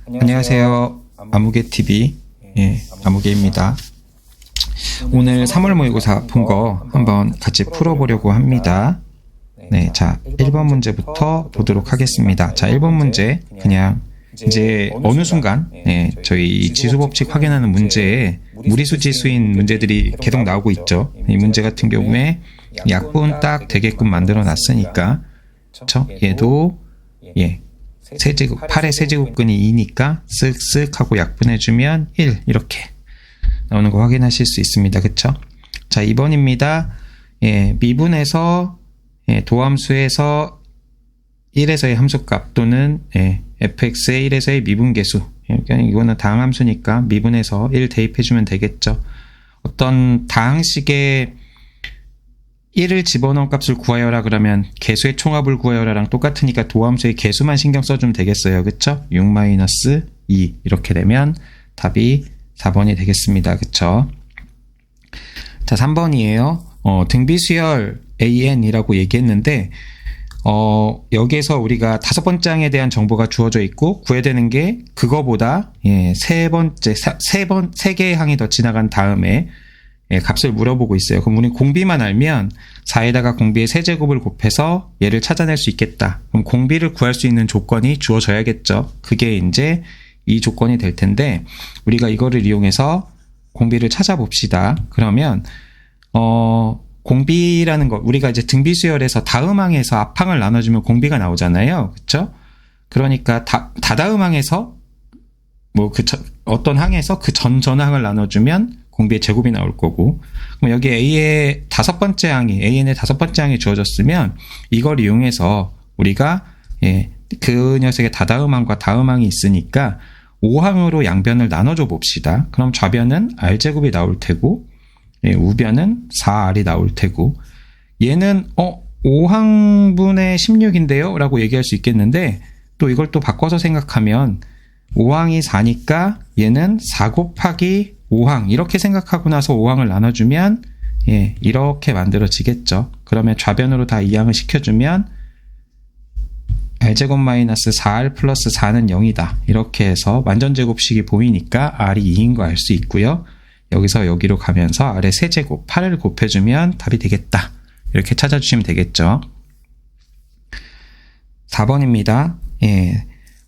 안녕하세요. 아무개TV 아무개입니다. 오늘 3월 모의고사 푼 거 한번 같이 풀어보려고 합니다. 네, 자 1번 문제부터 보도록 하겠습니다. 자 1번 문제 그냥 이제 어느 순간 저희 지수법칙 확인하는 문제에 무리수 지수인 문제들이 계속 나오고 있죠. 이 문제 같은 경우에 약분 딱 되게끔 만들어 놨으니까 그쵸? 얘도 세제곱 8의 세제곱근이 2니까 쓱쓱 하고 약분해주면 1 이렇게 나오는 거 확인하실 수 있습니다. 그쵸? 자 2번입니다. 미분에서 도함수에서 1에서의 함수값 또는 fx의 1에서의 미분계수, 이거는 다항함수니까 미분해서 1 대입해주면 되겠죠. 어떤 다항식에 1을 집어넣은 값을 구하여라 그러면 개수의 총합을 구하여라랑 똑같으니까 도함수의 개수만 신경 써주면 되겠어요. 그쵸? 6-2 이렇게 되면 답이 4번이 되겠습니다. 그쵸? 자 3번이에요. 등비수열 AN이라고 얘기했는데 여기에서 우리가 5번째 항에 대한 정보가 주어져 있고 구해야 되는 게 그거보다 3개의 항이 더 지나간 다음에 값을 물어보고 있어요. 그럼 우리는 공비만 알면 4에다가 공비의 세제곱을 곱해서 얘를 찾아낼 수 있겠다. 그럼 공비를 구할 수 있는 조건이 주어져야겠죠. 그게 이제 이 조건이 될 텐데 우리가 이거를 이용해서 공비를 찾아봅시다. 그러면 공비라는 거 우리가 이제 등비수열에서 다음항에서 앞항을 나눠주면 공비가 나오잖아요. 그렇죠? 그러니까 다다음항에서 어떤 항에서 그 전전항을 나눠주면 공비의 제곱이 나올 거고, 그럼 여기 A의 5번째 항이, AN의 5번째 항이 주어졌으면 이걸 이용해서 우리가 그 녀석의 다다음항과 다음항이 있으니까 5항으로 양변을 나눠줘 봅시다. 그럼 좌변은 R제곱이 나올 테고 우변은 4R이 나올 테고, 얘는 5항분의 16인데요? 라고 얘기할 수 있겠는데 또 이걸 또 바꿔서 생각하면 5항이 4니까 얘는 4 곱하기 5항 이렇게 생각하고 나서 5항을 나눠주면 이렇게 만들어지겠죠. 그러면 좌변으로 다 이항을 시켜주면 R제곱 마이너스 4R 플러스 4는 0이다. 이렇게 해서 완전제곱식이 보이니까 R이 2인 거 알 수 있고요. 여기서 여기로 가면서 R의 세제곱 8을 곱해주면 답이 되겠다. 이렇게 찾아주시면 되겠죠. 4번입니다.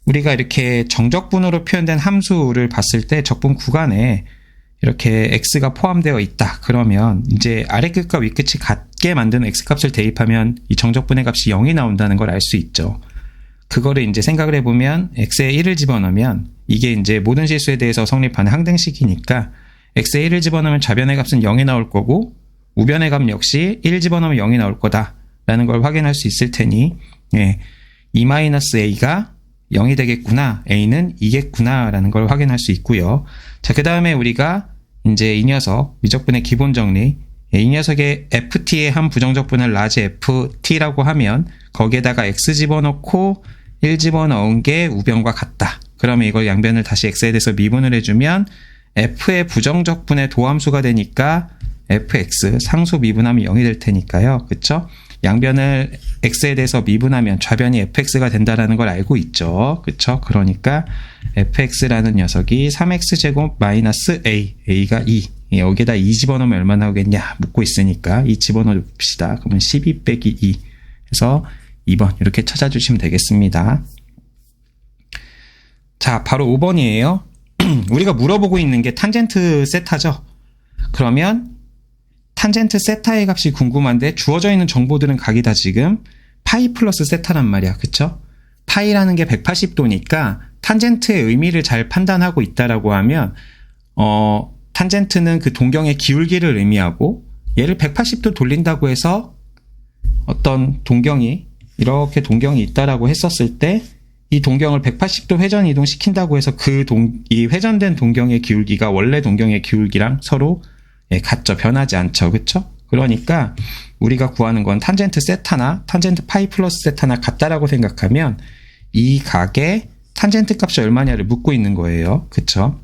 우리가 이렇게 정적분으로 표현된 함수를 봤을 때 적분 구간에 이렇게 x가 포함되어 있다. 그러면 이제 아래 끝과 위 끝이 같게 만드는 x값을 대입하면 이 정적분의 값이 0이 나온다는 걸 알 수 있죠. 그거를 이제 생각을 해보면 x에 1을 집어넣으면 이게 이제 모든 실수에 대해서 성립하는 항등식이니까 x에 1을 집어넣으면 좌변의 값은 0이 나올 거고 우변의 값 역시 1 집어넣으면 0이 나올 거다라는 걸 확인할 수 있을 테니 2-a가 0이 되겠구나, a는 2겠구나 라는 걸 확인할 수 있고요. 자, 그 다음에 우리가 이제 이 녀석 미적분의 기본 정리, 이 녀석의 ft의 한 부정적분을 라지 ft라고 하면 거기에다가 x 집어넣고 1 집어넣은 게 우변과 같다. 그러면 이걸 양변을 다시 x에 대해서 미분을 해주면 f의 부정적분의 도함수가 되니까 fx 상수 미분하면 0이 될 테니까요. 그쵸? 양변을 x에 대해서 미분하면 좌변이 fx가 된다는 걸 알고 있죠. 그쵸? 그러니까 fx라는 녀석이 3x제곱 마이너스 a가 2. 여기에다 2 집어넣으면 얼마 나오겠냐 묻고 있으니까 2 집어넣어 봅시다. 그러면 12 빼기 2 해서 2번 이렇게 찾아주시면 되겠습니다. 자, 바로 5번이에요. 우리가 물어보고 있는 게 탄젠트 세타죠. 그러면 탄젠트 세타의 값이 궁금한데 주어져 있는 정보들은 각이다 지금 파이 플러스 세타란 말이야. 그쵸? 파이라는 게 180도니까 탄젠트의 의미를 잘 판단하고 있다라고 하면 탄젠트는 그 동경의 기울기를 의미하고 얘를 180도 돌린다고 해서 어떤 동경이 이렇게 동경이 있다라고 했었을 때 이 동경을 180도 회전 이동시킨다고 해서 이 회전된 동경의 기울기가 원래 동경의 기울기랑 서로 같죠. 변하지 않죠. 그쵸? 그러니까 우리가 구하는 건 탄젠트 세타나 탄젠트 파이 플러스 세타나 같다라고 생각하면 이 각의 탄젠트 값이 얼마냐를 묻고 있는 거예요. 그쵸?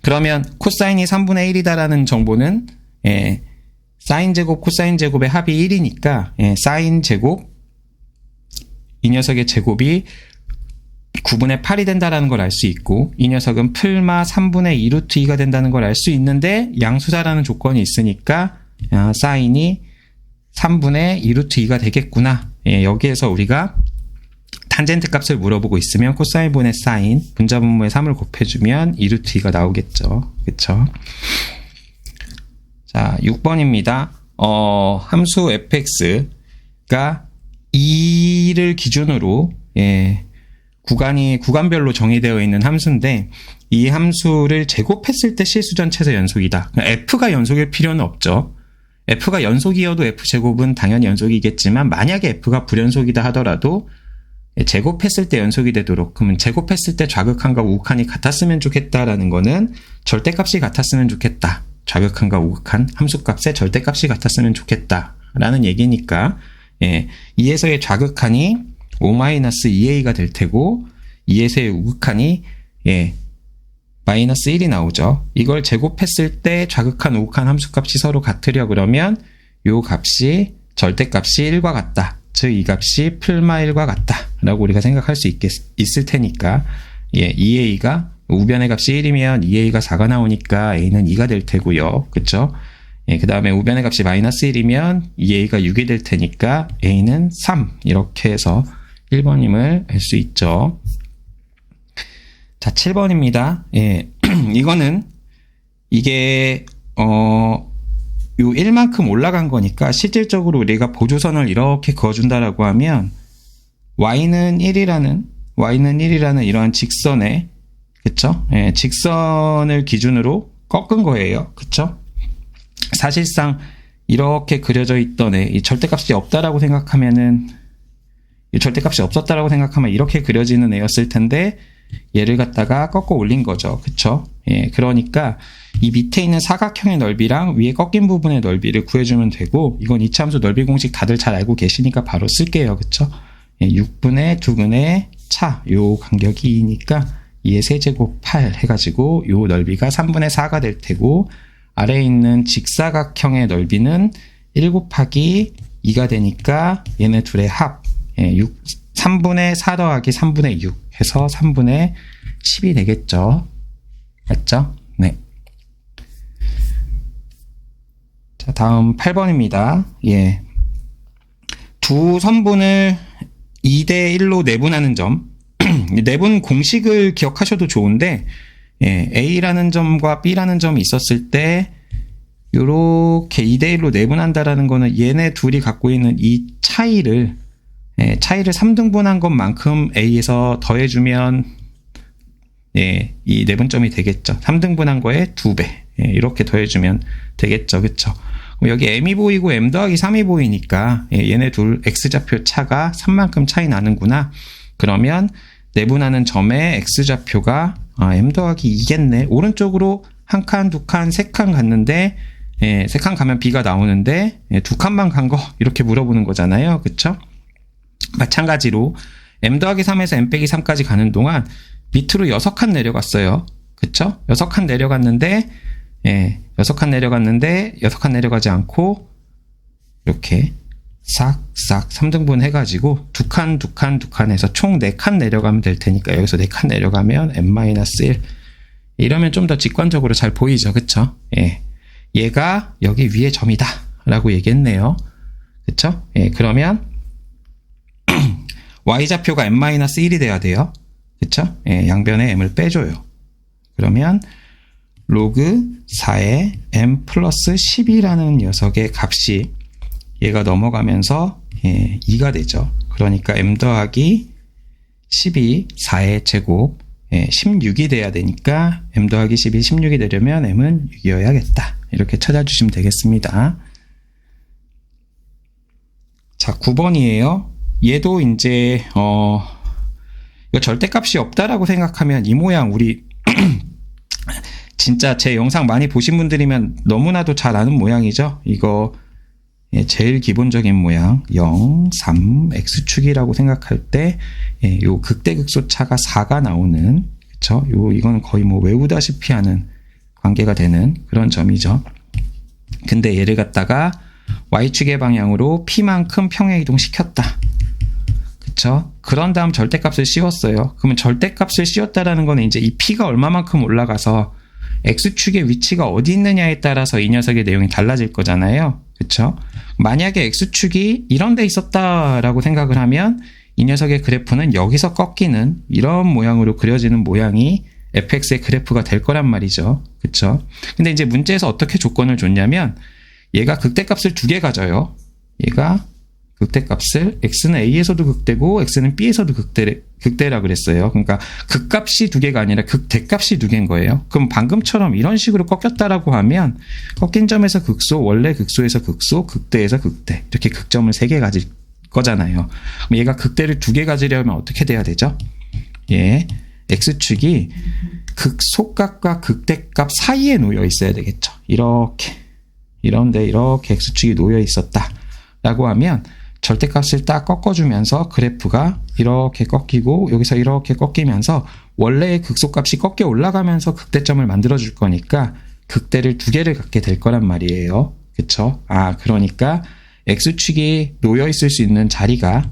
그러면 코사인이 3분의 1이다라는 정보는 사인 제곱 코사인 제곱의 합이 1이니까 사인 제곱 이 녀석의 제곱이 9분의 8이 된다는 걸 알 수 있고, 이 녀석은 풀마 3분의 2 루트 2가 된다는 걸 알 수 있는데, 양수자라는 조건이 있으니까 사인이 3분의 2 루트 2가 되겠구나. 여기에서 우리가 탄젠트 값을 물어보고 있으면 코사인분의 사인, 분자분모에 3을 곱해주면 2 루트 2가 나오겠죠. 그쵸? 자, 6번입니다. 함수 fx가 2를 기준으로, 구간별로 정의되어 있는 함수인데, 이 함수를 제곱했을 때 실수 전체에서 연속이다. f가 연속일 필요는 없죠. f가 연속이어도 f제곱은 당연히 연속이겠지만, 만약에 f가 불연속이다 하더라도 제곱했을 때 연속이 되도록, 그러면 제곱했을 때 좌극한과 우극한이 같았으면 좋겠다라는 거는 절대값이 같았으면 좋겠다. 좌극한과 우극한 함수값의 절대값이 같았으면 좋겠다라는 얘기니까, 2에서의 좌극한이 5-2a가 될 테고, 2에서의 우극한이 마이너스 1이 나오죠. 이걸 제곱했을 때 좌극한, 우극한 함수값이 서로 같으려 그러면 요 값이 절대값이 1과 같다. 즉 이 값이 풀마 1과 같다 라고 우리가 생각할 수 있을 테니까, 2a가 우변의 값이 1이면 2a가 4가 나오니까 a는 2가 될 테고요. 그쵸? 그 다음에 우변의 값이 마이너스 1이면 2a가 6이 될 테니까 a는 3, 이렇게 해서 1번임을 알 수 있죠. 자, 7번입니다. 이거는 이게 요 1만큼 올라간 거니까 실질적으로 우리가 보조선을 이렇게 그어준다라고 하면 y는 1이라는 이러한 직선에, 그쵸? 직선을 기준으로 꺾은 거예요. 그쵸? 사실상 이렇게 그려져 있던 이 절대값이 없다라고 생각하면은, 이 절대값이 없었다라고 생각하면 이렇게 그려지는 애였을 텐데, 얘를 갖다가 꺾어 올린 거죠. 그쵸? 그러니까 이 밑에 있는 사각형의 넓이랑 위에 꺾인 부분의 넓이를 구해주면 되고, 이건 이차함수 넓이 공식 다들 잘 알고 계시니까 바로 쓸게요. 그쵸? 6분의 2분의 차, 요 간격이 2니까 2의 세제곱 8 해가지고 요 넓이가 3분의 4가 될 테고, 아래에 있는 직사각형의 넓이는 1 곱하기 2가 되니까 얘네 둘의 합, 3분의 4 더하기 3분의 6 해서 3분의 10이 되겠죠. 맞죠? 네. 자, 다음 8번입니다. 두 선분을 2대 1로 내분하는 점. 내분 공식을 기억하셔도 좋은데, A라는 점과 B라는 점이 있었을 때 요렇게 2대 1로 내분한다라는 거는 얘네 둘이 갖고 있는 이 차이를 3등분한 것만큼 A에서 더해주면 이 내분점이 되겠죠. 3등분한 거에 2배, 이렇게 더해주면 되겠죠. 그쵸? 여기 M이 보이고 M 더하기 3이 보이니까 얘네 둘 X좌표 차가 3만큼 차이 나는구나. 그러면 내분하는 점의 X좌표가 M 더하기 2겠네. 오른쪽으로 한 칸, 두 칸, 세 칸 갔는데, 세 칸 가면 B가 나오는데, 두 칸만 간 거, 이렇게 물어보는 거잖아요. 그쵸? 마찬가지로, M 더하기 3에서 M 빼기 3까지 가는 동안, 밑으로 6칸 내려갔어요. 그쵸? 6칸 내려갔는데, 6칸 내려가지 않고, 이렇게, 싹 3등분 해가지고, 두 칸 해서 총 4칸 내려가면 될 테니까, 여기서 4칸 내려가면 M-1. 이러면 좀 더 직관적으로 잘 보이죠. 그쵸? 얘가 여기 위에 점이다. 라고 얘기했네요. 그쵸? 그러면, y좌표가 M-1이 돼야 돼요. 그쵸? 양변에 m을 빼줘요. 그러면, 로그 4의 m 플러스 10이라는 녀석의 값이 얘가 넘어가면서 2가 되죠. 그러니까 m 더하기 12, 4의 제곱, 16이 돼야 되니까 m 더하기 12, 16이 되려면 m은 6이어야겠다. 이렇게 찾아주시면 되겠습니다. 자, 9번이에요. 얘도 이제 이거 절대값이 없다라고 생각하면 이 모양 우리 진짜 제 영상 많이 보신 분들이면 너무나도 잘 아는 모양이죠. 이거 제일 기본적인 모양 0, 3, x축이라고 생각할 때 요 극대극소 차가 4가 나오는, 그쵸? 이건 거의 뭐 외우다시피 하는 관계가 되는 그런 점이죠. 근데 얘를 갖다가 y축의 방향으로 p만큼 평행 이동시켰다. 그쵸? 그런 다음 절대값을 씌웠어요. 그러면 절대값을 씌웠다라는 거는 이제 이 P가 얼마만큼 올라가서 X축의 위치가 어디 있느냐에 따라서 이 녀석의 내용이 달라질 거잖아요. 그쵸? 만약에 X축이 이런 데 있었다라고 생각을 하면 이 녀석의 그래프는 여기서 꺾이는 이런 모양으로 그려지는 모양이 fx의 그래프가 될 거란 말이죠. 그쵸? 근데 이제 문제에서 어떻게 조건을 줬냐면 얘가 극대값을 두 개 가져요. 얘가 극대값을 x는 a에서도 극대고 x는 b에서도 극대라 그랬어요. 그러니까 극값이 두 개가 아니라 극대값이 두 개인 거예요. 그럼 방금처럼 이런 식으로 꺾였다라고 하면 꺾인 점에서 극소, 원래 극소에서 극소, 극대에서 극대 이렇게 극점을 세 개 가질 거잖아요. 그럼 얘가 극대를 두 개 가지려면 어떻게 돼야 되죠? 예, x축이 극소값과 극대값 사이에 놓여 있어야 되겠죠. 이렇게 이런데 이렇게 x축이 놓여 있었다 라고 하면 절대값을 딱 꺾어주면서 그래프가 이렇게 꺾이고 여기서 이렇게 꺾이면서 원래의 극소값이 꺾여 올라가면서 극대점을 만들어줄 거니까 극대를 두 개를 갖게 될 거란 말이에요. 그쵸? 그러니까 X축이 놓여있을 수 있는 자리가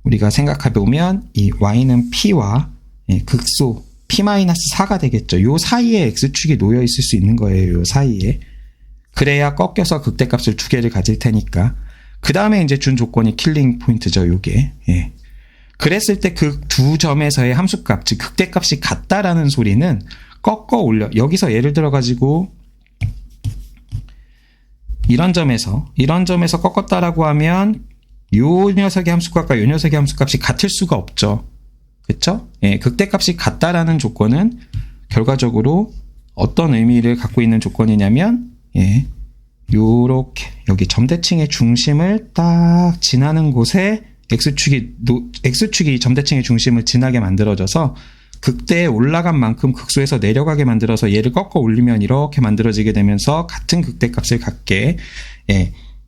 우리가 생각해보면 이 Y는 P와 극소 P-4가 되겠죠. 요 사이에 X축이 놓여있을 수 있는 거예요. 요 사이에. 그래야 꺾여서 극대값을 두 개를 가질 테니까. 그 다음에 이제 준 조건이 킬링 포인트죠, 요게. 예. 그랬을 때 그 두 점에서의 함수값, 즉 극대값이 같다라는 소리는 꺾어 올려. 여기서 예를 들어가지고 이런 점에서 꺾었다라고 하면 요 녀석의 함수값과 요 녀석의 함수값이 같을 수가 없죠. 그쵸? 예, 극대값이 같다라는 조건은 결과적으로 어떤 의미를 갖고 있는 조건이냐면 예, 요렇게 여기 점대칭의 중심을 딱 지나는 곳에 X축이 점대칭의 중심을 지나게 만들어져서 극대에 올라간 만큼 극소에서 내려가게 만들어서 얘를 꺾어 올리면 이렇게 만들어지게 되면서 같은 극대값을 갖게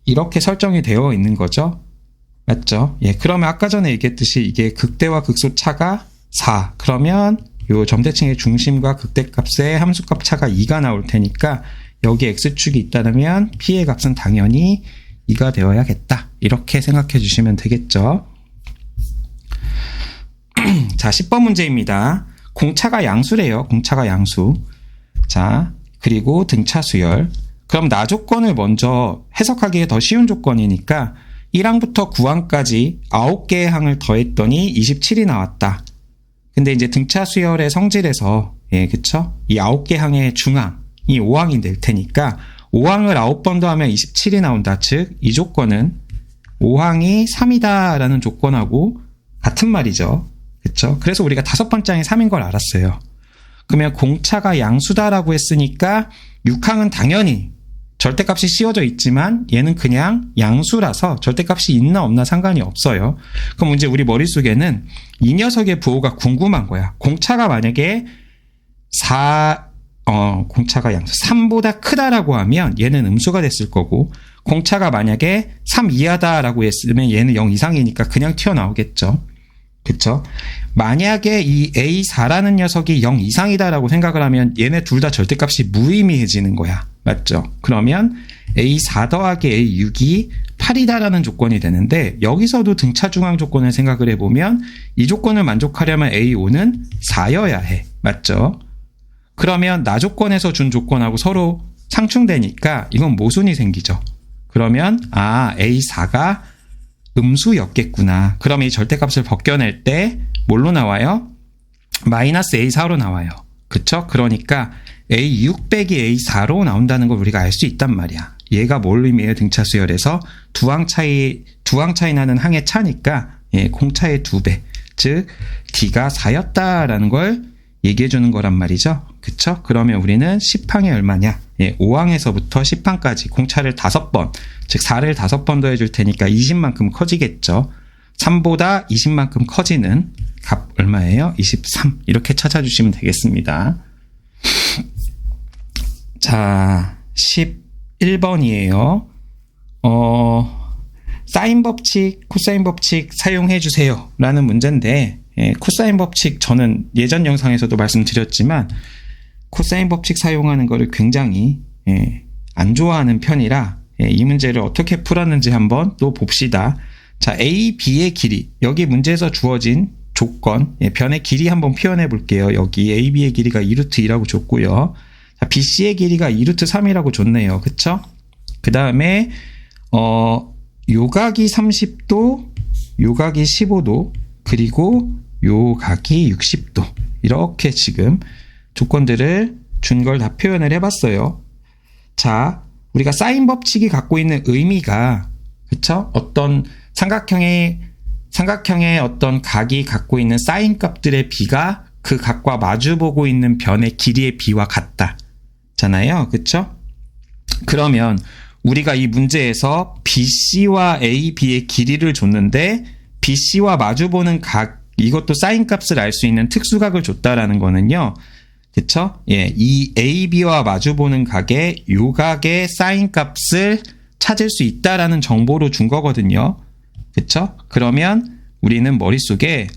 이렇게 설정이 되어 있는 거죠. 맞죠? 예, 그러면 아까 전에 얘기했듯이 이게 극대와 극소 차가 4. 그러면 요 점대칭의 중심과 극대값의 함수값 차가 2가 나올 테니까 여기 X축이 있다면 P의 값은 당연히 2가 되어야겠다. 이렇게 생각해 주시면 되겠죠. 자, 10번 문제입니다. 공차가 양수래요. 공차가 양수. 자, 그리고 등차 수열. 그럼 나 조건을 먼저 해석하기에 더 쉬운 조건이니까 1항부터 9항까지 9개의 항을 더했더니 27이 나왔다. 근데 이제 등차 수열의 성질에서 그쵸? 이 9개 항의 중항 이 5항이 될 테니까 5항을 9번 더하면 27이 나온다. 즉, 이 조건은 5항이 3이다 라는 조건하고 같은 말이죠. 그쵸? 그래서 우리가 5번째 항이 3인 걸 알았어요. 그러면 공차가 양수다라고 했으니까 6항은 당연히 절대값이 씌워져 있지만 얘는 그냥 양수라서 절대값이 있나 없나 상관이 없어요. 그럼 이제 우리 머릿속에는 이 녀석의 부호가 궁금한 거야. 공차가 만약에 공차가 양수 3보다 크다라고 하면 얘는 음수가 됐을 거고 공차가 만약에 3 이하다라고 했으면 얘는 0 이상이니까 그냥 튀어나오겠죠. 그쵸? 만약에 이 A4라는 녀석이 0 이상이다라고 생각을 하면 얘네 둘 다 절대값이 무의미해지는 거야. 맞죠? 그러면 A4 더하기 A6이 8이다라는 조건이 되는데 여기서도 등차 중앙 조건을 생각을 해보면 이 조건을 만족하려면 A5는 4여야 해. 맞죠? 그러면 나 조건에서 준 조건하고 서로 상충되니까 이건 모순이 생기죠. 그러면 A4가 음수였겠구나. 그럼 이 절대값을 벗겨낼 때 뭘로 나와요? 마이너스 A4로 나와요. 그쵸? 그러니까 A6 빼기 A4로 나온다는 걸 우리가 알 수 있단 말이야. 얘가 뭘 의미해요? 등차 수열에서 두 항 차이 나는 항의 차니까 공차의 2배. 즉 D가 4였다라는 걸 얘기해 주는 거란 말이죠. 그쵸? 그러면 우리는 10항이 얼마냐? 5항에서부터 10항까지 공차를 5번, 즉 4를 5번 더해줄 테니까 20만큼 커지겠죠. 3보다 20만큼 커지는 값 얼마예요? 23. 이렇게 찾아주시면 되겠습니다. 자, 11번이에요. 사인 법칙, 코사인 법칙 사용해 주세요 라는 문제인데 코사인 법칙 저는 예전 영상에서도 말씀드렸지만 코사인 법칙 사용하는 거를 굉장히 안 좋아하는 편이라 예, 이 문제를 어떻게 풀었는지 한번 또 봅시다. 자, A, B의 길이. 여기 문제에서 주어진 조건, 예, 변의 길이 한번 표현해 볼게요. 여기 A, B의 길이가 2루트2라고 줬고요. 자, B, C의 길이가 2루트3이라고 줬네요. 그쵸? 그 다음에 요각이 30도, 요각이 15도, 그리고 요각이 60도. 이렇게 지금 조건들을 준 걸 다 표현을 해봤어요. 자, 우리가 사인 법칙이 갖고 있는 의미가, 그쵸? 어떤 삼각형의 어떤 각이 갖고 있는 사인 값들의 비가 그 각과 마주보고 있는 변의 길이의 비와 같다. 잖아요. 그쵸? 그러면 우리가 이 문제에서 BC와 AB의 길이를 줬는데 BC와 마주보는 각, 이것도 사인 값을 알 수 있는 특수각을 줬다라는 거는요. 그쵸? 예, 이 AB와 마주보는 각의 요각의 사인 값을 찾을 수 있다라는 정보로 준 거거든요. 그쵸? 그러면 우리는 머릿속에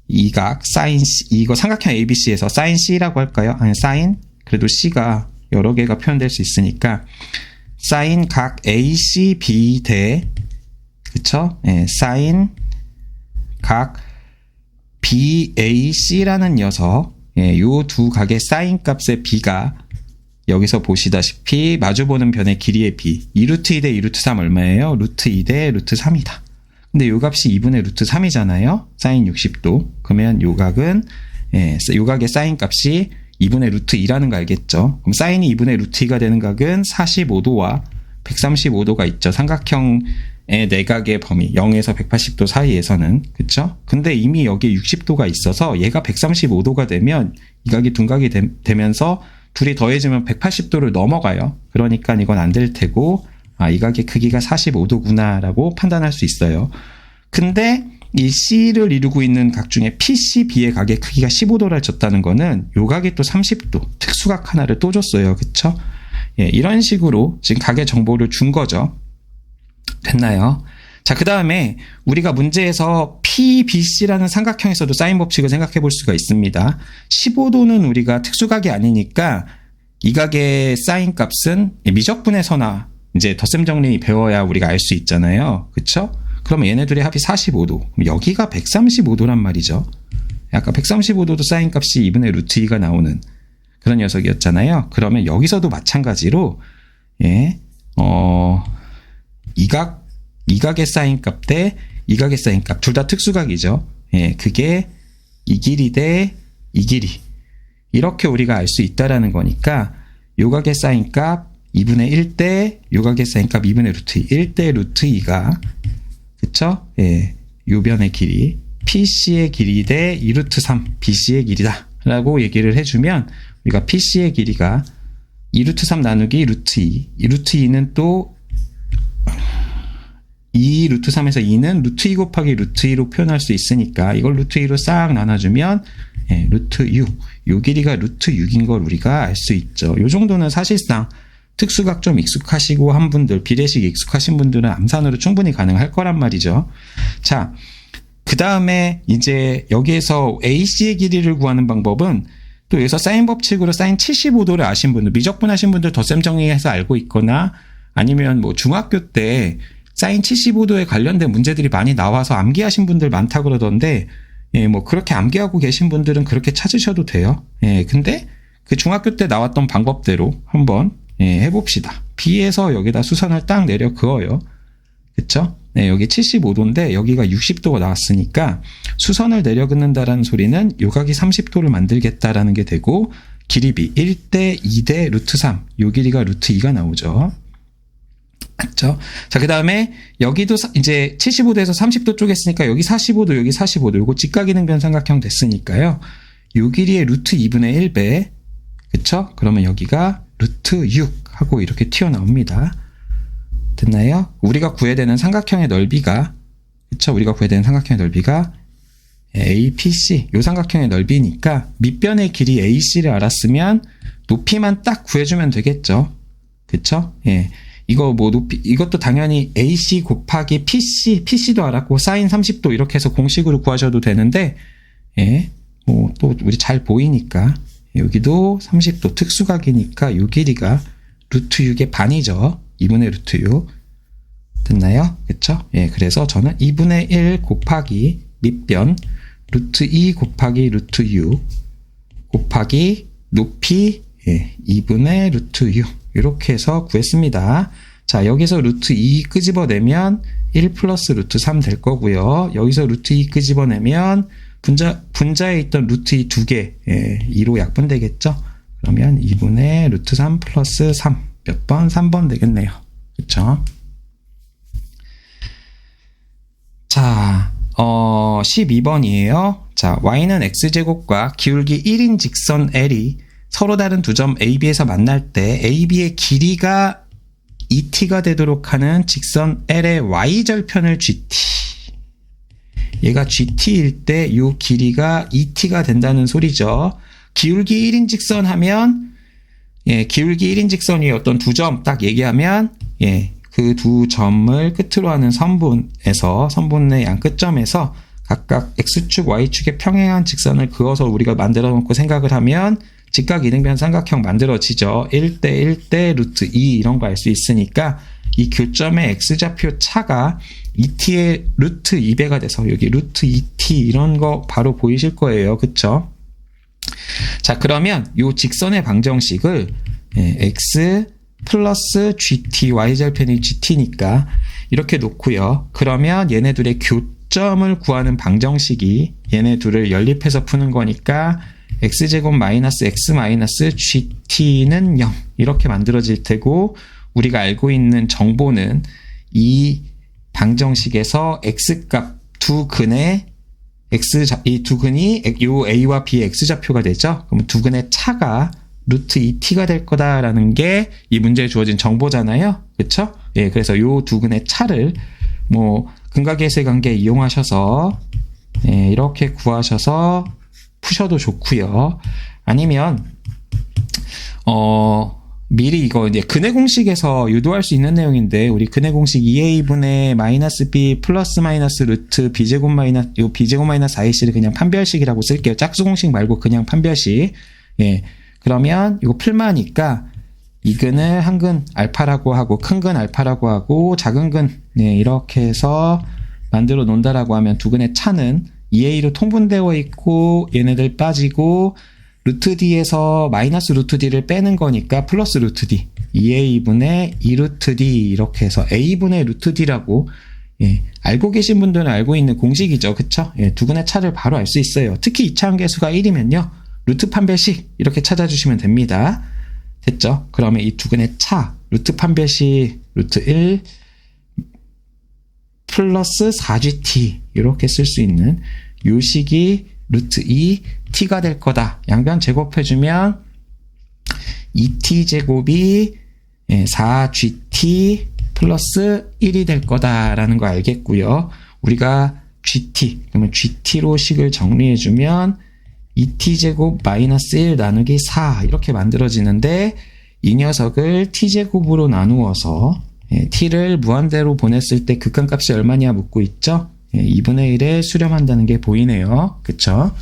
이 각 사인 C, 이거 삼각형 ABC에서 사인 C라고 할까요? 아니 사인, 그래도 C가 여러 개가 표현될 수 있으니까 사인 각 ACB 대, 그쵸? 예, 사인 각 BAC라는 녀석, 예, 요 두 각의 사인 값의 비가 여기서 보시다시피 마주보는 변의 길이의 비 2루트2 대 2루트3 얼마예요? 루트2 대 루트3이다. 근데 요 값이 2분의 루트3이잖아요. 사인 60도. 그러면 요 각은, 예, 요 각의 사인 값이 2분의 루트2라는 거 알겠죠? 그럼 사인이 2분의 루트2가 되는 각은 45도와 135도가 있죠. 삼각형의 내각의 범위 0에서 180도 사이에서는. 그쵸? 근데 이미 여기에 60도가 있어서 얘가 135도가 되면 이 각이 둔각이 되면서 둘이 더해지면 180도를 넘어가요. 그러니까 이건 안 될 테고, 이 각의 크기가 45도구나 라고 판단할 수 있어요. 근데 이 C를 이루고 있는 각 중에 PCB의 각의 크기가 15도를 줬다는 거는 요 각이 또 30도, 특수각 하나를 또 줬어요. 그쵸? 예, 이런 식으로 지금 각의 정보를 준 거죠. 됐나요? 자, 그 다음에 우리가 문제에서 PBC라는 삼각형에서도 사인 법칙을 생각해 볼 수가 있습니다. 15도는 우리가 특수각이 아니니까 이 각의 사인 값은 미적분의 선화, 이제 덧셈 정리 배워야 우리가 알 수 있잖아요. 그쵸? 그러면 얘네들의 합이 45도. 그럼 여기가 135도란 말이죠. 아까 135도도 사인 값이 2분의 루트 2가 나오는 그런 녀석이었잖아요. 그러면 여기서도 마찬가지로, 예, 이 각의 사인 값 대 이 각의 사인 값, 둘 다 특수각이죠. 예, 그게 이 길이 대 이 길이. 이렇게 우리가 알 수 있다라는 거니까, 요 각의 사인 값 2분의 1 대 요 각의 사인 값 2분의 루트 2, 1 대 루트 2가, 그쵸? 예, 요 변의 길이, PC의 길이 대 2루트 3, BC의 길이다. 라고 얘기를 해주면, 우리가 PC의 길이가 2루트 3 나누기 루트 2, 이 루트 2는 또 2 루트 3에서 2는 루트 2 곱하기 루트 2로 표현할 수 있으니까 이걸 루트 2로 싹 나눠주면, 예, 루트 6, 요 길이가 루트 6인 걸 우리가 알 수 있죠. 요 정도는 사실상 특수각 좀 익숙하시고 한 분들, 비례식 익숙하신 분들은 암산으로 충분히 가능할 거란 말이죠. 자, 그 다음에 이제 여기에서 AC의 길이를 구하는 방법은 또 여기서 사인 법칙으로 사인 75도를 아신 분들, 미적분 하신 분들 덧셈 정리해서 알고 있거나 아니면 뭐 중학교 때 사인 75도에 관련된 문제들이 많이 나와서 암기하신 분들 많다 그러던데, 예, 뭐 그렇게 암기하고 계신 분들은 그렇게 찾으셔도 돼요. 예, 근데 그 중학교 때 나왔던 방법대로 한번, 예, 해봅시다. B에서 여기다 수선을 딱 내려 그어요. 그쵸? 네, 여기 75도인데 여기가 60도가 나왔으니까 수선을 내려 긋는다라는 소리는 요각이 30도를 만들겠다라는 게 되고, 길이 B 1대 2대 루트 3, 요 길이가 루트 2가 나오죠. 맞죠? 자, 그 다음에 여기도 이제 75도에서 30도 쪼갰으니까 여기 45도, 여기 45도, 요거 직각이등변 삼각형 됐으니까요. 요 길이의 루트 2분의 1배, 그쵸? 그러면 여기가 루트 6 하고 이렇게 튀어나옵니다. 됐나요? 우리가 구해야 되는 삼각형의 넓이가, 그쵸? 우리가 구해야 되는 삼각형의 넓이가 APC, 요 삼각형의 넓이니까 밑변의 길이 AC를 알았으면 높이만 딱 구해주면 되겠죠. 그쵸? 예. 이거 뭐 높이, 이것도 당연히 AC 곱하기 PC도 알았고, 사인 30도 이렇게 해서 공식으로 구하셔도 되는데, 예. 뭐 또 우리 잘 보이니까, 여기도 30도 특수각이니까 요 길이가 루트 6의 반이죠. 2분의 루트 6 됐나요? 그쵸? 예, 그래서 저는 2분의 1 곱하기 밑변 루트 2 곱하기 루트 6 곱하기 높이 2분의 루트 6 이렇게 해서 구했습니다. 자, 여기서 루트 2 끄집어내면 1 플러스 루트 3 될 거고요. 여기서 루트 2 끄집어내면 분자에 있던 루트 2 2개 2로 약분되겠죠? 그러면 2분의 루트 3 플러스 3 몇 번? 3번 되겠네요. 그쵸? 자, 12번이에요. 자, y는 x제곱과 기울기 1인 직선 L이 서로 다른 두 점 AB에서 만날 때 AB의 길이가 ET가 되도록 하는 직선 L의 y절편을 GT. 얘가 GT일 때 이 길이가 ET가 된다는 소리죠. 기울기 1인 직선 하면, 기울기 1인 직선이 어떤 두 점 딱 얘기하면, 그 두 점을 끝으로 하는 선분의 양 끝점에서 각각 x축, y축에 평행한 직선을 그어서 우리가 만들어 놓고 생각을 하면 직각 이등변 삼각형 만들어지죠. 1대 1대 루트 2 이런 거 알 수 있으니까 이 교점의 x좌표 차가 ET의 루트 2배가 돼서 여기 루트 2t 이런 거 바로 보이실 거예요. 그쵸? 자, 그러면 이 직선의 방정식을 x 플러스 gt, y절편이 gt니까 이렇게 놓고요. 그러면 얘네 둘의 교점을 구하는 방정식이 얘네 둘을 연립해서 푸는 거니까 x제곱 마이너스 x 마이너스 gt는 0 이렇게 만들어질 테고 우리가 알고 있는 정보는 이 방정식에서 x값 두 근의 이 두 근이 요 a와 b의 x좌표가 되죠. 그럼 두 근의 차가 루트 2t가 될 거다라는 게 이 문제에 주어진 정보잖아요. 그쵸? 예, 그래서 요 두 근의 차를 근각계수의 관계 이용하셔서 이렇게 구하셔서 푸셔도 좋고요. 아니면 미리 이거 이제 근의 공식에서 유도할 수 있는 내용인데 우리 근의 공식 2a분의 마이너스 b 플러스 마이너스 루트 b제곱 마이너스 요 b제곱 마이너스 ac를 그냥 판별식이라고 쓸게요. 짝수 공식 말고 그냥 판별식. 예. 그러면 이거 풀마니까 이 근을 한 근 알파라고 하고 큰 근 알파라고 하고 작은 근 이렇게 해서 만들어 놓는다라고 하면 두 근의 차는 2a로 통분되어 있고 얘네들 빠지고 루트 d에서 마이너스 루트 d를 빼는 거니까 플러스 루트 d 2a분의 2루트 d 이렇게 해서 a분의 루트 d라고 알고 계신 분들은 알고 있는 공식이죠. 그쵸? 두 근의 차를 바로 알 수 있어요. 특히 이차함계수가 1이면요 루트 판별식 이렇게 찾아주시면 됩니다. 됐죠? 그러면 이 두 근의 차 루트 판별식 루트 1 플러스 4gt 이렇게 쓸 수 있는 요 식이 루트 2 t가 될 거다. 양변 제곱해주면 2t제곱이 4gt 플러스 1이 될 거다라는 거 알겠고요. 우리가 gt 그러면 gt로 식을 정리해주면 2t제곱 마이너스 1 나누기 4 이렇게 만들어지는데 이 녀석을 t제곱으로 나누어서 t를 무한대로 보냈을 때 극한값이 얼마냐 묻고 있죠? 2분의 1에 수렴한다는 게 보이네요. 그쵸?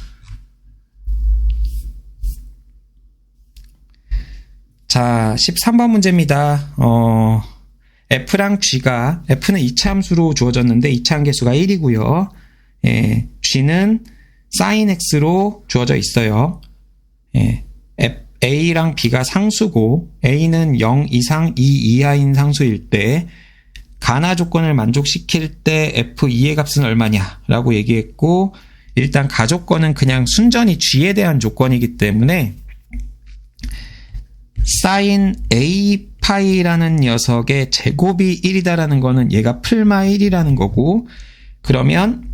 자, 13번 문제입니다. f랑 g가 f는 이차함수로 주어졌는데 이차함계수가 1이고요. g는 sin x로 주어져 있어요. a랑 b가 상수고 a는 0 이상 2 이하인 상수일 때 가나 조건을 만족시킬 때 f2의 값은 얼마냐 라고 얘기했고 일단 가조건은 그냥 순전히 g에 대한 조건이기 때문에 sin a 파이라는 녀석의 제곱이 1이다라는 거는 얘가 풀마 1이라는 거고 그러면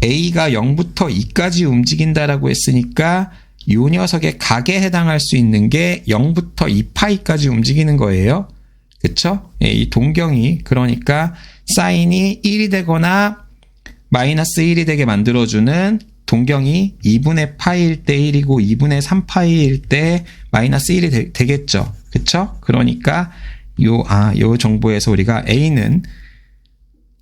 a가 0부터 2까지 움직인다라고 했으니까 이 녀석의 각에 해당할 수 있는 게 0부터 2파이까지 움직이는 거예요. 그쵸? 이 동경이 그러니까 사인이 1이 되거나 마이너스 1이 되게 만들어주는 동경이 2분의 파이일 때 1이고 2분의 3파이일 때 마이너스 1이 되겠죠. 그쵸? 그러니까 요 정보에서 우리가 a는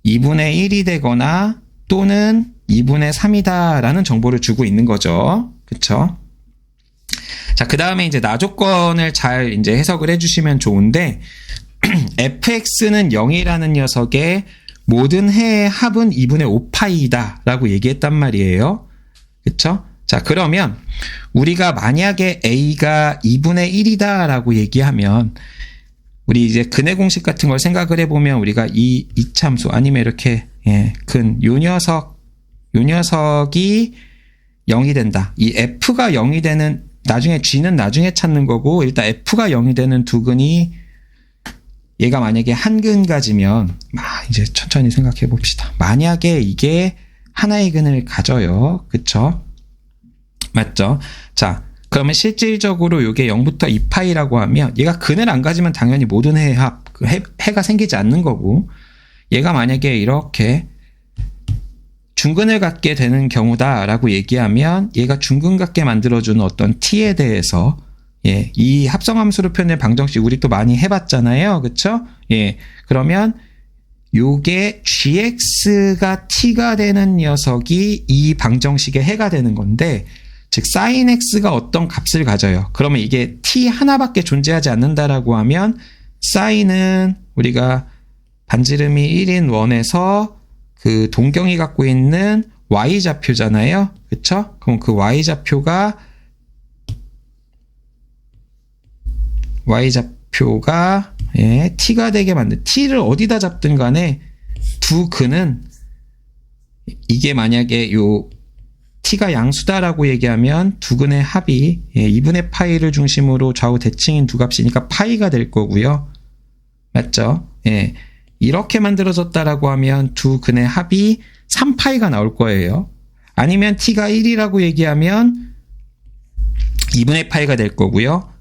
2분의 1이 되거나 또는 2분의 3이다 라는 정보를 주고 있는 거죠. 그쵸? 자, 그 다음에 이제 나조건을 잘 이제 해석을 해주시면 좋은데, fx는 0이라는 녀석의 모든 해의 합은 2분의 5파이다 라고 얘기했단 말이에요. 그쵸? 자, 그러면 우리가 만약에 a가 2분의 1이다 라고 얘기하면 우리 이제 근해 공식 같은 걸 생각을 해보면 우리가 이 이참수 아니면 이렇게 요 녀석이 0이 된다. 이 f가 0이 되는 나중에 g는 나중에 찾는 거고 일단 f가 0이 되는 두 근이 얘가 만약에 한 근 가지면 이제 천천히 생각해 봅시다. 만약에 이게 하나의 근을 가져요. 그쵸? 맞죠? 자, 그러면 실질적으로 이게 0부터 2파이라고 하면 얘가 근을 안 가지면 당연히 모든 해의 합, 해가 생기지 않는 거고 얘가 만약에 이렇게 중근을 갖게 되는 경우다라고 얘기하면 얘가 중근 갖게 만들어주는 어떤 t에 대해서 이 합성함수로 표현된 방정식 우리 또 많이 해봤잖아요. 그쵸? 그러면 요게 gx가 t가 되는 녀석이 이 방정식의 해가 되는 건데 즉 sin x가 어떤 값을 가져요. 그러면 이게 t 하나밖에 존재하지 않는다라고 하면 sin은 우리가 반지름이 1인 원에서 그 동경이 갖고 있는 y좌표잖아요. 그쵸? 그럼 그 y좌표가 t가 되게 만든 t를 어디다 잡든 간에 두 근은 이게 만약에 요 t가 양수다라고 얘기하면 두 근의 합이 2분의 파이를 중심으로 좌우 대칭인 두 값이니까 파이가 될 거고요. 맞죠? 이렇게 만들어졌다라고 하면 두 근의 합이 3파이가 나올 거예요. 아니면 t가 1이라고 얘기하면 2분의 파이가 될 거고요.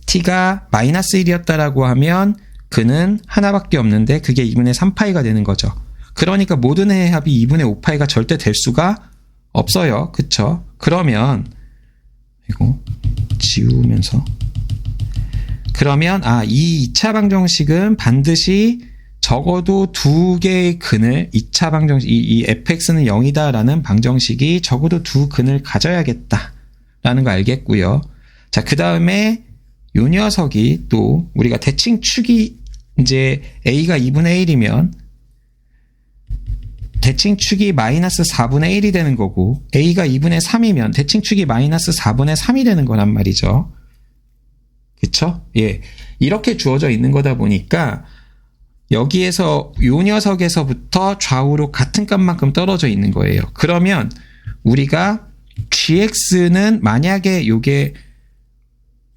t가 마이너스 1이었다라고 하면 근은 하나밖에 없는데 그게 2분의 3파이가 되는 거죠. 그러니까 모든 해의 합이 2분의 5파이가 절대 될 수가 없어요. 그쵸? 그러면 이거 지우면서 그러면 이 2차 방정식은 반드시 적어도 두 개의 근을 2차 방정식 이 fx는 0이다 라는 방정식이 적어도 두 근을 가져야겠다 라는 거 알겠고요. 자, 그 다음에 요 녀석이 또 우리가 대칭축이 이제 a가 2분의 1이면 대칭축이 마이너스 4분의 1이 되는 거고 a가 2분의 3이면 대칭축이 마이너스 4분의 3이 되는 거란 말이죠. 그쵸? 이렇게 주어져 있는 거다 보니까 여기에서 요 녀석에서부터 좌우로 같은 값만큼 떨어져 있는 거예요. 그러면 우리가 gx는 만약에 요게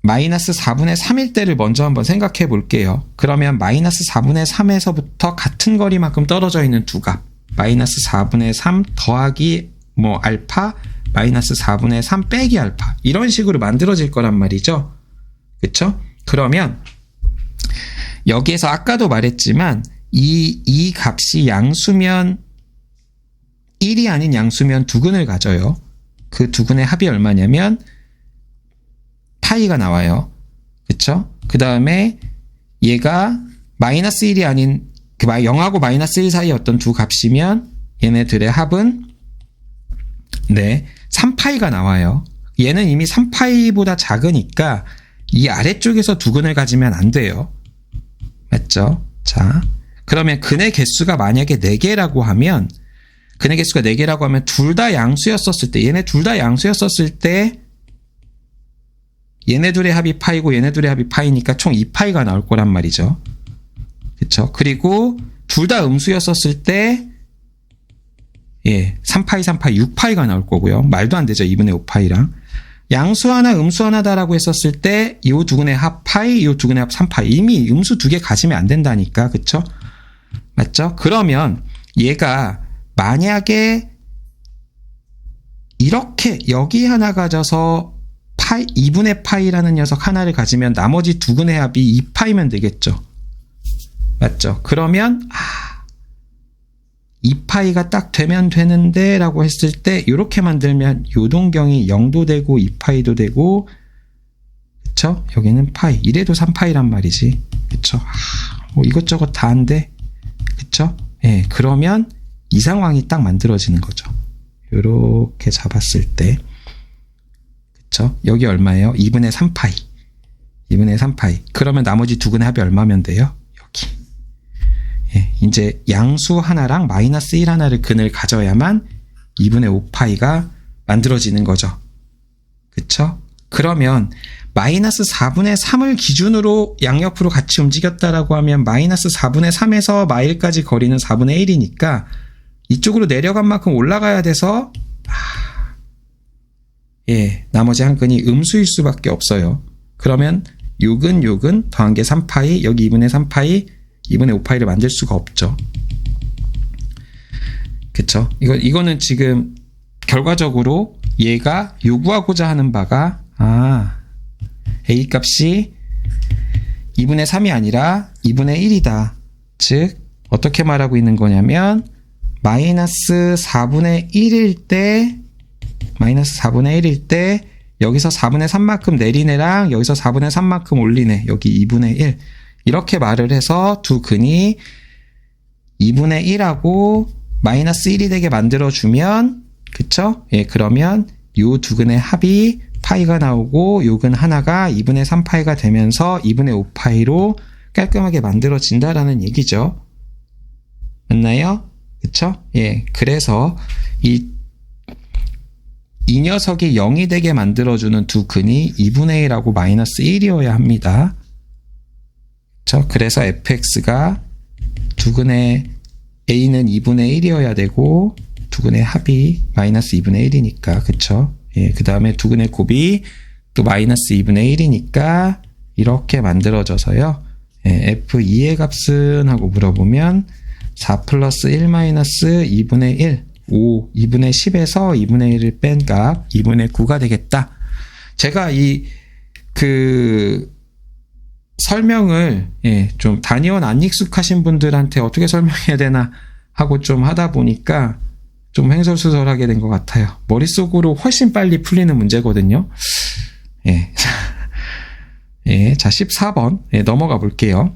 마이너스 4분의 3일 때를 먼저 한번 생각해 볼게요. 그러면 마이너스 4분의 3에서부터 같은 거리만큼 떨어져 있는 두 값 마이너스 4분의 3 더하기 알파 마이너스 4분의 3 빼기 알파 이런 식으로 만들어질 거란 말이죠. 그쵸? 그러면 여기에서 아까도 말했지만 이 값이 양수면 1이 아닌 양수면 두 근을 가져요. 그 두 근의 합이 얼마냐면 파이가 나와요. 그쵸? 그 다음에 얘가 마이너스 1이 아닌 0하고 마이너스 1 사이 어떤 두 값이면 얘네들의 합은 3파이가 나와요. 얘는 이미 3파이보다 작으니까 이 아래쪽에서 두 근을 가지면 안 돼요. 맞죠? 자, 그러면 근의 개수가 만약에 4개라고 하면 근의 개수가 4개라고 하면 둘 다 양수였었을 때 얘네 둘 다 양수였었을 때 얘네 둘의 합이 파이고 얘네 둘의 합이 파이니까 총 2파이가 나올 거란 말이죠. 그쵸? 그리고 둘 다 음수였었을 때 3파이, 3파이, 6파이가 나올 거고요. 말도 안 되죠. 2분의 5파이랑. 양수 하나, 음수 하나다라고 했었을 때 이 두 근의 합 파이, 이 두 근의 합 3파이. 이미 음수 두 개 가지면 안 된다니까. 그쵸? 맞죠? 그러면 얘가 만약에 이렇게 여기 하나 가져서 2분의 파이라는 녀석 하나를 가지면 나머지 두 근의 합이 2파이면 되겠죠. 맞죠? 그러면 2파이가 딱 되면 되는데 라고 했을 때 이렇게 만들면 요 동경이 0도 되고 2파이도 되고 그쵸? 여기는 파이 이래도 3파이란 말이지. 그쵸? 이것저것 다 안 돼. 그쵸? 그러면 이 상황이 딱 만들어지는 거죠. 요렇게 잡았을 때 그쵸? 여기 얼마예요? 2분의 3파이 2분의 3파이. 그러면 나머지 두 근의 합이 얼마면 돼요? 여기. 예, 이제 양수 하나랑 마이너스 1 하나를 근을 가져야만 2분의 5파이가 만들어지는 거죠. 그쵸? 그러면 마이너스 4분의 3을 기준으로 양옆으로 같이 움직였다라고 하면 마이너스 4분의 3에서 마일까지 거리는 4분의 1이니까 이쪽으로 내려간 만큼 올라가야 돼서 예, 나머지 한 근이 음수일 수밖에 없어요. 그러면 요근 더한 게 3파이, 여기 2분의 3파이, 2분의 5파이를 만들 수가 없죠. 그쵸? 이거는 지금 결과적으로 얘가 요구하고자 하는 바가 A 값이 2분의 3이 아니라 2분의 1이다. 즉 어떻게 말하고 있는 거냐면 마이너스 4분의 1일 때 여기서 4분의 3만큼 내린 애랑 여기서 4분의 3만큼 올린 애, 여기 2분의 1 이렇게 말을 해서 두 근이 2분의 1하고 마이너스 1이 되게 만들어주면 그쵸? 예, 그러면 요 두 근의 합이 파이가 나오고 요 근 하나가 2분의 3파이가 되면서 2분의 5파이로 깔끔하게 만들어진다라는 얘기죠. 맞나요? 그쵸? 예, 그래서 이 녀석이 0이 되게 만들어주는 두 근이 2분의 1하고 마이너스 1이어야 합니다. 그쵸? 그래서 fx가 두 근의 a는 2분의 1이어야 되고 두 근의 합이 마이너스 2분의 1이니까 그쵸? 예, 그 다음에 두 근의 곱이 또 마이너스 2분의 1이니까 이렇게 만들어져서요. 예, f2의 값은 하고 물어보면 4 플러스 1 마이너스 2분의 1 5, 2분의 10에서 2분의 1을 뺀 값 2분의 9가 되겠다. 제가 설명을 좀 단위원 안 익숙하신 분들한테 어떻게 설명해야 되나 하고 좀 하다 보니까 좀 횡설수설하게 된 것 같아요. 머릿속으로 훨씬 빨리 풀리는 문제거든요. 예. 예, 자 14번 넘어가 볼게요.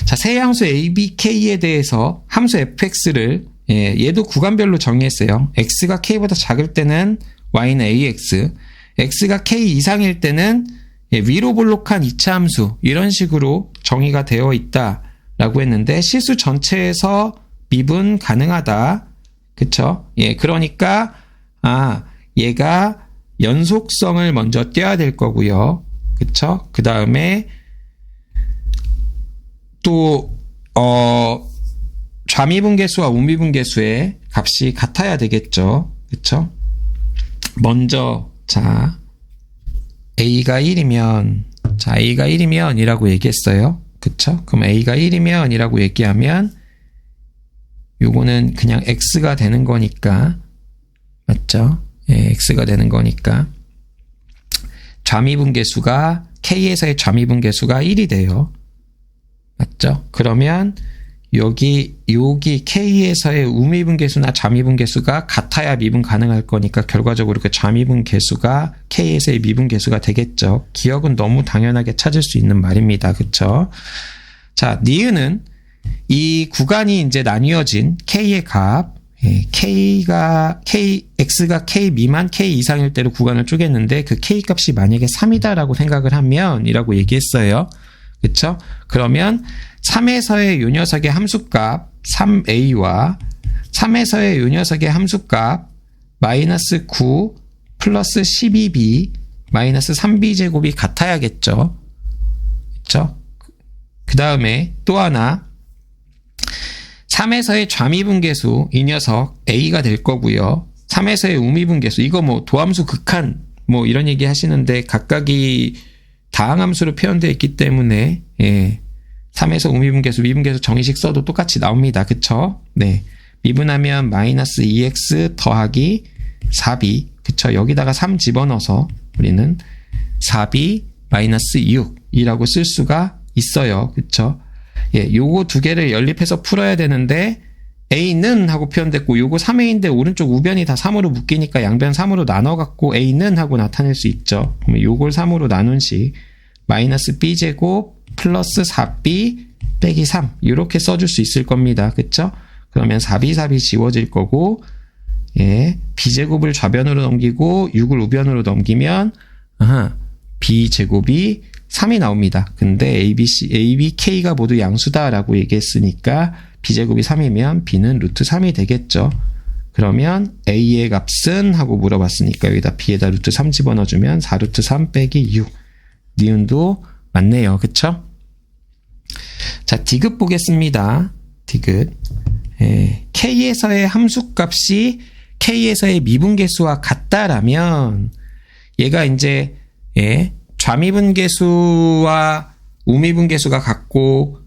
자, 세 양수 a, b, k에 대해서 함수 fx를 얘도 구간별로 정의했어요. x가 k보다 작을 때는 y는 ax, x가 k 이상일 때는 위로 볼록한 2차 함수 이런 식으로 정의가 되어 있다라고 했는데 실수 전체에서 미분 가능하다. 그쵸? 예, 그러니까 얘가 연속성을 먼저 떼야 될 거고요. 그쵸? 그 다음에 또 좌미분계수와 우미분계수의 값이 같아야 되겠죠. 그쵸? 먼저 자 A가 1이면 이라고 얘기했어요. 그쵸? 그럼 A가 1이면 이라고 얘기하면 요거는 그냥 X가 되는 거니까 맞죠? 예, X가 되는 거니까 좌미분계수가 K에서의 좌미분계수가 1이 돼요. 맞죠? 그러면 여기 K에서의 우미분계수나 좌미분계수가 같아야 미분 가능할 거니까 결과적으로 그 좌미분계수가 K에서의 미분계수가 되겠죠. 기억은 너무 당연하게 찾을 수 있는 말입니다. 그쵸? 자, 니은은 이 구간이 이제 나뉘어진 K의 값, X가 K 미만 K 이상일 때로 구간을 쪼갰는데 그 K 값이 만약에 3이다라고 생각을 하면 이라고 얘기했어요. 그쵸? 그러면 3에서의 요 녀석의 함수값 3a와 3에서의 요 녀석의 함수값 마이너스 9 플러스 12b 마이너스 3b 제곱이 같아야겠죠. 그쵸? 그 다음에 또 하나 3에서의 좌미분계수 이 녀석 a가 될 거고요. 3에서의 우미분계수 이거 뭐 도함수 극한 뭐 이런 얘기 하시는데 각각이 다항함수로 표현되어 있기 때문에 3에서 우미분계수, 미분계수 정의식 써도 똑같이 나옵니다. 그쵸? 네. 미분하면 마이너스 2x 더하기 4b. 그쵸? 여기다가 3 집어넣어서 우리는 4b 마이너스 6이라고 쓸 수가 있어요. 그쵸? 예, 요거 두 개를 연립해서 풀어야 되는데 a는 하고 표현됐고 요거 3a인데 오른쪽 우변이 다 3으로 묶이니까 양변 3으로 나눠갖고 a는 하고 나타낼 수 있죠. 그러면 요걸 3으로 나눈 식 마이너스 b제곱 플러스 4b 빼기 3 이렇게 써줄 수 있을 겁니다. 그쵸? 그러면 4b 지워질 거고 b제곱을 좌변으로 넘기고 6을 우변으로 넘기면 b제곱이 3이 나옵니다. 근데 ABK가 모두 양수다라고 얘기했으니까 b제곱이 3이면 b는 루트 3이 되겠죠. 그러면 a의 값은? 하고 물어봤으니까 여기다 b에다 루트 3 집어넣어주면 4루트 3 빼기 6. 니은도 맞네요. 그쵸? 자, 디귿 보겠습니다. 디귿. k에서의 함수값이 k에서의 미분계수와 같다라면 얘가 이제 좌미분계수와 우미분계수가 같고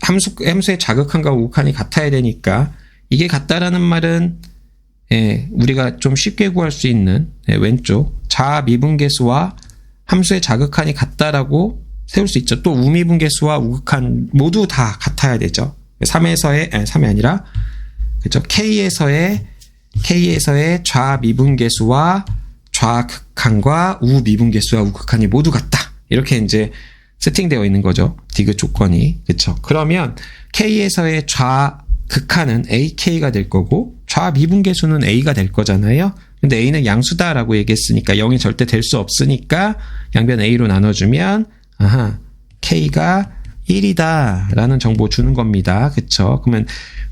함수의 자극한과 우극한이 같아야 되니까 이게 같다라는 말은 우리가 좀 쉽게 구할 수 있는 왼쪽 좌미분계수와 함수의 자극한이 같다라고 세울 수 있죠. 또 우미분계수와 우극한 모두 다 같아야 되죠. 3이 아니라 그죠? K에서의 좌미분계수와 좌극한과 우미분계수와 우극한이 모두 같다. 이렇게 이제 세팅되어 있는 거죠. 디귿 조건이. 그쵸? 그러면 K에서의 좌극한은 AK가 될 거고 좌미분계수는 A가 될 거잖아요. 근데 A는 양수다라고 얘기했으니까 0이 절대 될 수 없으니까 양변 A로 나눠주면 K가 1이다 라는 정보 주는 겁니다. 그쵸? 그러면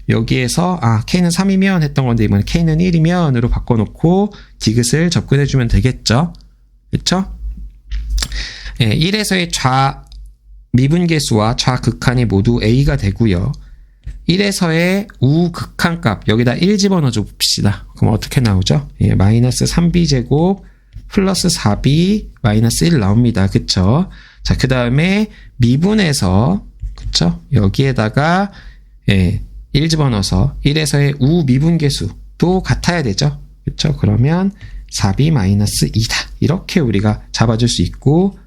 여기에서 K는 3이면 했던 건데 이번에 K는 1이면으로 바꿔놓고 디귿을 접근해주면 되겠죠? 그쵸? 1에서의 좌미분계수와 좌극한이 모두 A가 되고요. 1에서의 우극한값 여기다 1 집어넣어 줍시다. 그럼 어떻게 나오죠? 마이너스 3b제곱 플러스 4b 마이너스 1 나옵니다. 그쵸? 자, 그 다음에 미분에서 그쵸? 여기에다가 1 집어넣어서 1에서의 우미분계수도 같아야 되죠. 그쵸? 그러면 4b 마이너스 2다. 이렇게 우리가 잡아줄 수 있고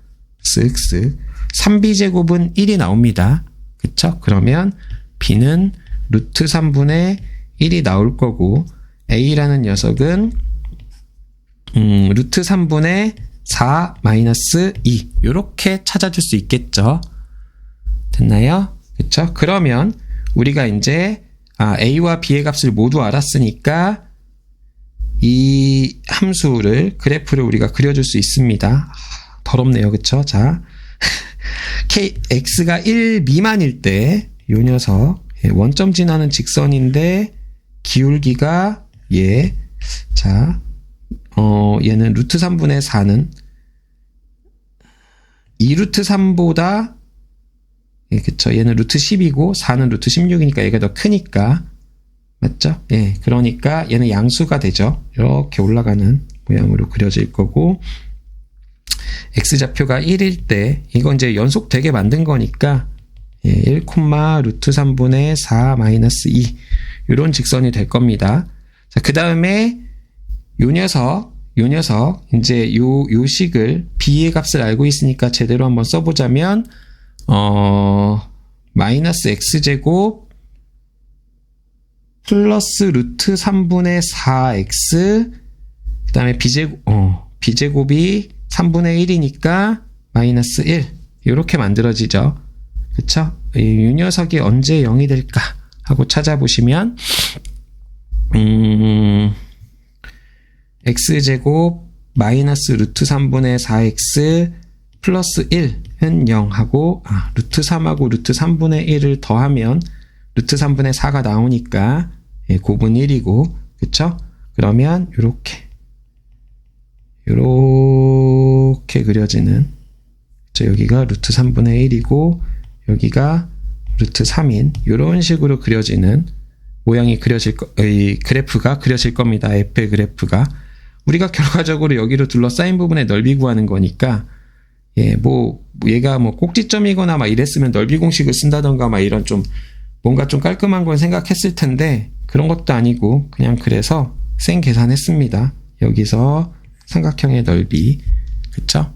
쓱쓱 3b제곱은 1이 나옵니다. 그쵸? 그러면 b는 루트 3분의 1이 나올 거고 a라는 녀석은 루트 3분의 4 마이너스 2 이렇게 찾아줄 수 있겠죠. 됐나요? 그쵸? 그러면 우리가 이제 a와 b의 값을 모두 알았으니까 이 함수를 그래프를 우리가 그려줄 수 있습니다. 더럽네요. 그쵸? 자, x가 1 미만일 때 요 녀석 원점 지나는 직선인데 기울기가 자, 얘는 루트 3분의 4는 2루트 3보다 그쵸? 얘는 루트 10이고 4는 루트 16이니까 얘가 더 크니까 맞죠? 그러니까 얘는 양수가 되죠. 이렇게 올라가는 모양으로 그려질 거고 x좌표가 1일 때 이건 이제 연속되게 만든 거니까 1, 루트 3분의 4 마이너스 2 이런 직선이 될 겁니다. 자, 그 다음에 요 녀석 이제 요 식을 b의 값을 알고 있으니까 제대로 한번 써보자면 마이너스 x제곱 플러스 루트 3분의 4x 그 다음에 b제곱이 3분의 1이니까 마이너스 1 이렇게 만들어지죠. 그쵸? 이 녀석이 언제 0이 될까 하고 찾아보시면 x제곱 마이너스 루트 3분의 4x 플러스 1은 0하고 루트 3하고 루트 3분의 1을 더하면 루트 3분의 4가 나오니까 곱은 1이고 그쵸? 그러면 요렇게 그려지는 그쵸? 여기가 루트 3분의 1이고 여기가 루트 3인 이런 식으로 그려지는 모양이 이 그래프가 그려질 겁니다. f의 그래프가 우리가 결과적으로 여기로 둘러싸인 부분의 넓이 구하는 거니까 얘가 꼭지점이거나 막 이랬으면 넓이 공식을 쓴다던가 막 이런 좀 뭔가 좀 깔끔한 걸 생각했을 텐데 그런 것도 아니고 그냥 그래서 생 계산했습니다. 여기서 삼각형의 넓이 그쵸?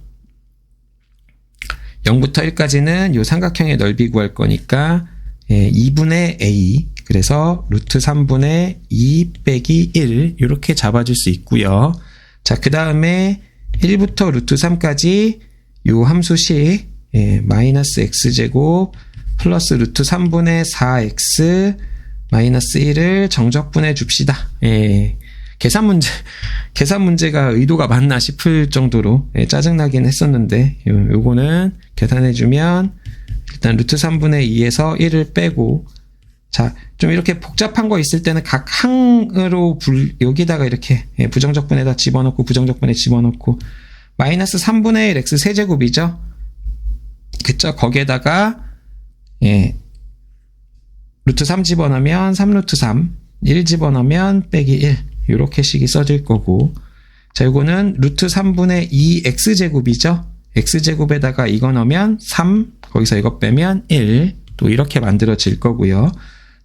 0부터 1까지는 요 삼각형의 넓이 구할 거니까 2분의 a 그래서 루트 3분의 2 빼기 1 이렇게 잡아줄 수 있고요. 자, 그 다음에 1부터 루트 3까지 요 함수식 마이너스 x제곱 플러스 루트 3분의 4x 마이너스 1을 정적분해 줍시다. 계산 문제가 의도가 맞나 싶을 정도로 짜증나긴 했었는데, 요거는 계산해주면, 일단 루트 3분의 2에서 1을 빼고, 자, 좀 이렇게 복잡한 거 있을 때는 각 항으로 여기다가 이렇게 부정적분에다 집어넣고, 부정적분에 집어넣고, 마이너스 3분의 1 x 세제곱이죠? 그쵸? 거기에다가, 루트 3 집어넣으면 3루트 3, 1 집어넣으면 빼기 1. 요렇게 식이 써질 거고. 자, 요거는 루트 3분의 2 x제곱이죠? x제곱에다가 이거 넣으면 3, 거기서 이거 빼면 1. 또 이렇게 만들어질 거고요.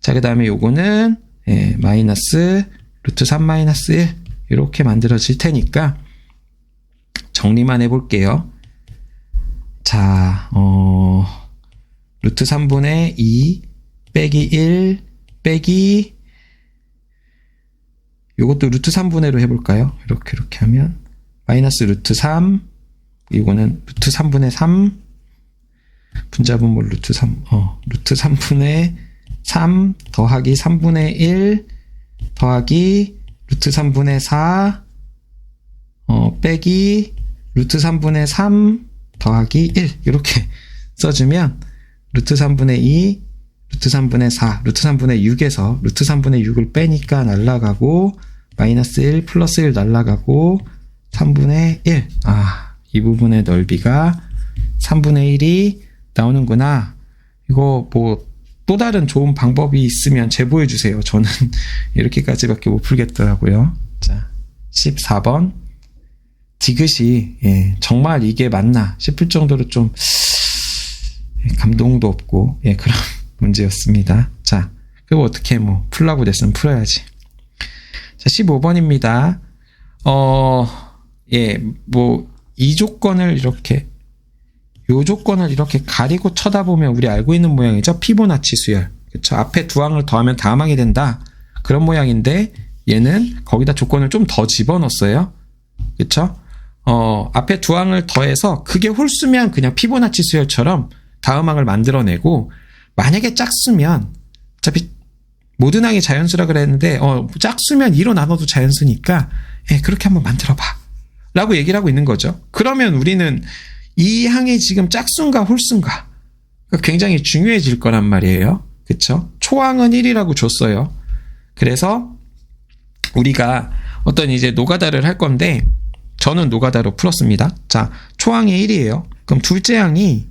자, 그 다음에 요거는, 마이너스 루트 3 마이너스 1. 이렇게 만들어질 테니까, 정리만 해볼게요. 자, 루트 3분의 2 빼기 1 빼기 요것도 루트 3분의로 해볼까요? 이렇게 하면 마이너스 루트 3 이거는 루트 3분의 3 분자분모 루트 3 루트 3분의 3 더하기 3분의 1 더하기 루트 3분의 4 빼기 루트 3분의 3 더하기 1 이렇게 써주면 루트 3분의 2 루트 3분의 4 루트 3분의 6에서 루트 3분의 6을 빼니까 날라가고 마이너스 1 플러스 1 날라가고 3분의 1 이 부분의 넓이가 3분의 1이 나오는구나. 이거 뭐 또 다른 좋은 방법이 있으면 제보해 주세요. 저는 이렇게까지밖에 못 풀겠더라고요. 자, 14번 디귿이 정말 이게 맞나 싶을 정도로 좀 감동도 없고 그런 문제였습니다. 자, 그리고 어떻게 뭐 풀라고 됐으면 풀어야지. 자, 15번입니다. 뭐 이 조건을 이렇게 요 조건을 이렇게 가리고 쳐다보면 우리 알고 있는 모양이죠. 피보나치 수열. 그쵸? 앞에 두 항을 더하면 다음 항이 된다. 그런 모양인데 얘는 거기다 조건을 좀 더 집어넣었어요. 그쵸? 앞에 두 항을 더해서 그게 홀수면 그냥 피보나치 수열처럼 다음 항을 만들어내고 만약에 짝수면 어차피 모든 항이 자연수라 그랬는데 짝수면 2로 나눠도 자연수니까 그렇게 한번 만들어봐 라고 얘기를 하고 있는 거죠. 그러면 우리는 이 항이 지금 짝수인가 홀수인가 굉장히 중요해질 거란 말이에요. 그쵸? 초항은 1이라고 줬어요. 그래서 우리가 어떤 이제 노가다를 할 건데 저는 노가다로 풀었습니다. 자, 초항이 1이에요. 그럼 둘째 항이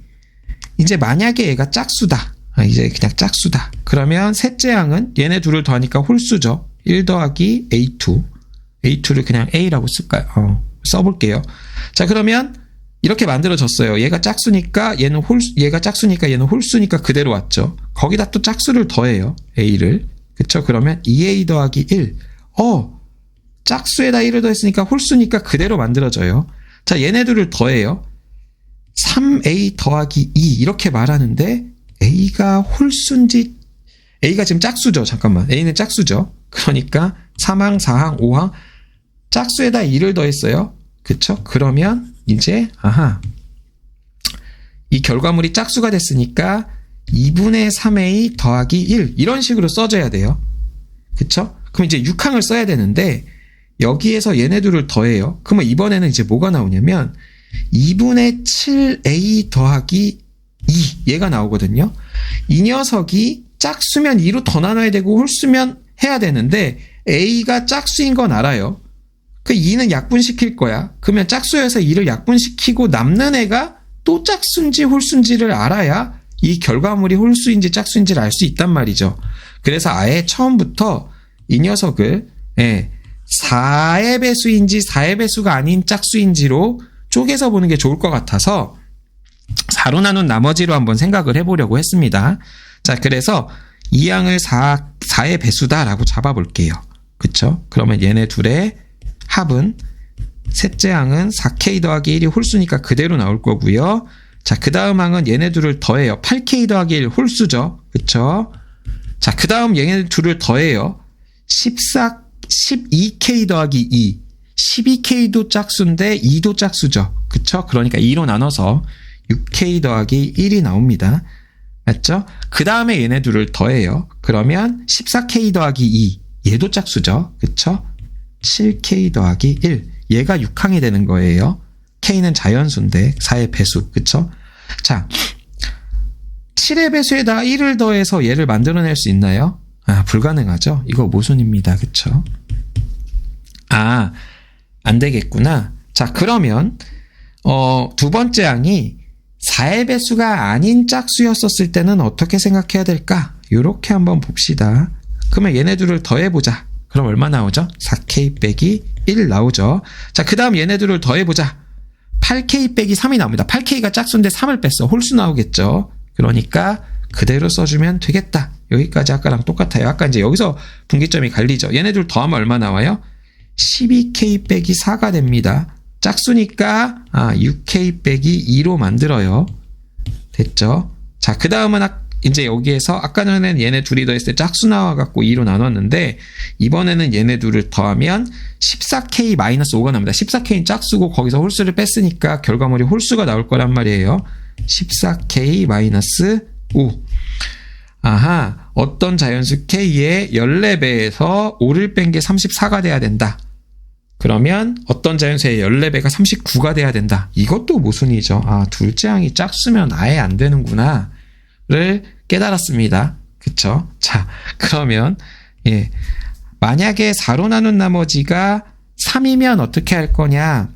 이제 만약에 얘가 짝수다. 이제 그냥 짝수다. 그러면 셋째 항은 얘네 둘을 더하니까 홀수죠. 1 더하기 A2. A2를 그냥 A라고 쓸까요? 써볼게요. 자, 그러면 이렇게 만들어졌어요. 얘가 짝수니까 얘가 짝수니까 얘는 홀수니까 그대로 왔죠. 거기다 또 짝수를 더해요. A를. 그쵸? 그러면 2A 더하기 1. 짝수에다 1을 더했으니까 홀수니까 그대로 만들어져요. 자, 얘네들을 더해요. 3A 더하기 2 이렇게 말하는데 A가 홀수인지 A가 지금 짝수죠. 잠깐만. A는 짝수죠. 그러니까 3항, 4항, 5항 짝수에다 2를 더했어요. 그쵸? 그러면 이제 이 결과물이 짝수가 됐으니까 2분의 3A 더하기 1 이런 식으로 써줘야 돼요. 그쵸? 그럼 이제 6항을 써야 되는데 여기에서 얘네들을 더해요. 그러면 이번에는 이제 뭐가 나오냐면 2분의 7A 더하기 2 얘가 나오거든요. 이 녀석이 짝수면 2로 더 나눠야 되고 홀수면 해야 되는데 A가 짝수인 건 알아요. 그 2는 약분시킬 거야. 그러면 짝수에서 2를 약분시키고 남는 애가 또 짝수인지 홀수인지를 알아야 이 결과물이 홀수인지 짝수인지를 알 수 있단 말이죠. 그래서 아예 처음부터 이 녀석을 4의 배수인지 4의 배수가 아닌 짝수인지로 쪼개서 보는 게 좋을 것 같아서 4로 나눈 나머지로 한번 생각을 해보려고 했습니다. 자, 그래서 이 항을 4의 배수다라고 잡아볼게요. 그쵸? 그러면 얘네 둘의 합은 셋째 항은 4K 더하기 1이 홀수니까 그대로 나올 거고요. 자, 그 다음 항은 얘네 둘을 더해요. 8K 더하기 1 홀수죠. 그쵸? 자, 그 다음 얘네 둘을 더해요. 12K 더하기 2. 12K도 짝수인데 2도 짝수죠. 그쵸? 그러니까 2로 나눠서 6K 더하기 1이 나옵니다. 맞죠? 그 다음에 얘네 둘을 더해요. 그러면 14K 더하기 2. 얘도 짝수죠. 그쵸? 7K 더하기 1. 얘가 6항이 되는 거예요. K는 자연수인데 4의 배수. 그쵸? 자, 7의 배수에다 1을 더해서 얘를 만들어낼 수 있나요? 불가능하죠. 이거 모순입니다. 그쵸? 안 되겠구나. 자, 그러면 두 번째 항이 4의 배수가 아닌 짝수였었을 때는 어떻게 생각해야 될까? 이렇게 한번 봅시다. 그러면 얘네들을 더해보자. 그럼 얼마 나오죠? 4K 빼기 1 나오죠. 자, 그 다음 얘네들을 더해보자. 8K 빼기 3이 나옵니다. 8K가 짝수인데 3을 뺐어. 홀수 나오겠죠. 그러니까 그대로 써주면 되겠다. 여기까지 아까랑 똑같아요. 아까 이제 여기서 분기점이 갈리죠. 얘네들 더하면 얼마 나와요? 12K 빼기 4가 됩니다. 짝수니까 6K 빼기 2로 만들어요. 됐죠? 자, 그 다음은 이제 여기에서 아까 전에는 얘네 둘이 더했을 때 짝수 나와갖고 2로 나눴는데 이번에는 얘네 둘을 더하면 14K-5가 나옵니다. 14K는 짝수고 거기서 홀수를 뺐으니까 결과물이 홀수가 나올 거란 말이에요. 14K-5. 아하, 어떤 자연수 K의 14배에서 5를 뺀 게 34가 돼야 된다. 그러면 어떤 자연수의 14배가 39가 돼야 된다. 이것도 모순이죠. 둘째 항이 짝수면 아예 안 되는구나 를 깨달았습니다. 그쵸? 자, 그러면 만약에 4로 나눈 나머지가 3이면 어떻게 할 거냐로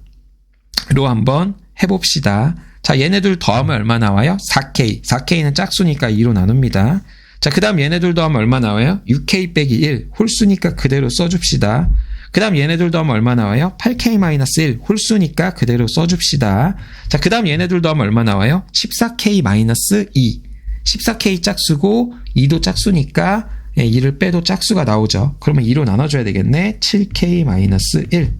한번 해봅시다. 자, 얘네들 더하면 얼마 나와요? 4K. 4K는 짝수니까 2로 나눕니다. 자, 그 다음 얘네들 더하면 얼마 나와요? 6K 빼기 1. 홀수니까 그대로 써줍시다. 그 다음 얘네들 더하면 얼마 나와요? 8K-1. 홀수니까 그대로 써줍시다. 자, 그 다음 얘네들 더하면 얼마 나와요? 14K-2. 14K 짝수고 2도 짝수니까 2를 빼도 짝수가 나오죠. 그러면 2로 나눠줘야 되겠네. 7K-1.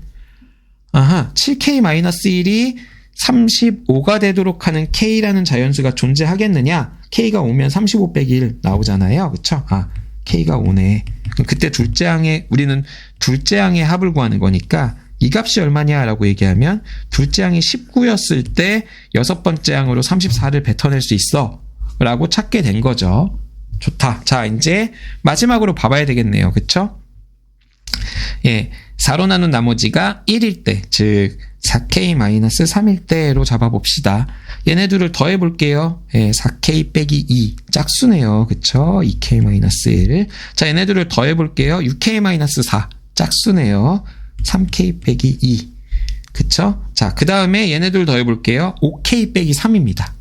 아하, 7K-1이 35가 되도록 하는 K라는 자연수가 존재하겠느냐? K가 오면 35 빼기 1 나오잖아요. 그쵸? K가 오네. 그때 우리는 둘째 항의 합을 구하는 거니까 이 값이 얼마냐라고 얘기하면 둘째 항이 19였을 때 여섯 번째 항으로 34를 뱉어낼 수 있어 라고 찾게 된 거죠. 좋다. 자, 이제 마지막으로 봐봐야 되겠네요. 그쵸? 4로 나눈 나머지가 1일 때, 즉 4K-3일 때로 잡아봅시다. 얘네들을 더해볼게요. 4K 빼기 2 짝수네요. 그쵸? 2K-1. 자, 얘네들을 더해볼게요. 6K-4 짝수네요. 3K 빼기 2. 그쵸? 자, 그 다음에 얘네들 더해볼게요. 5K 빼기 3입니다.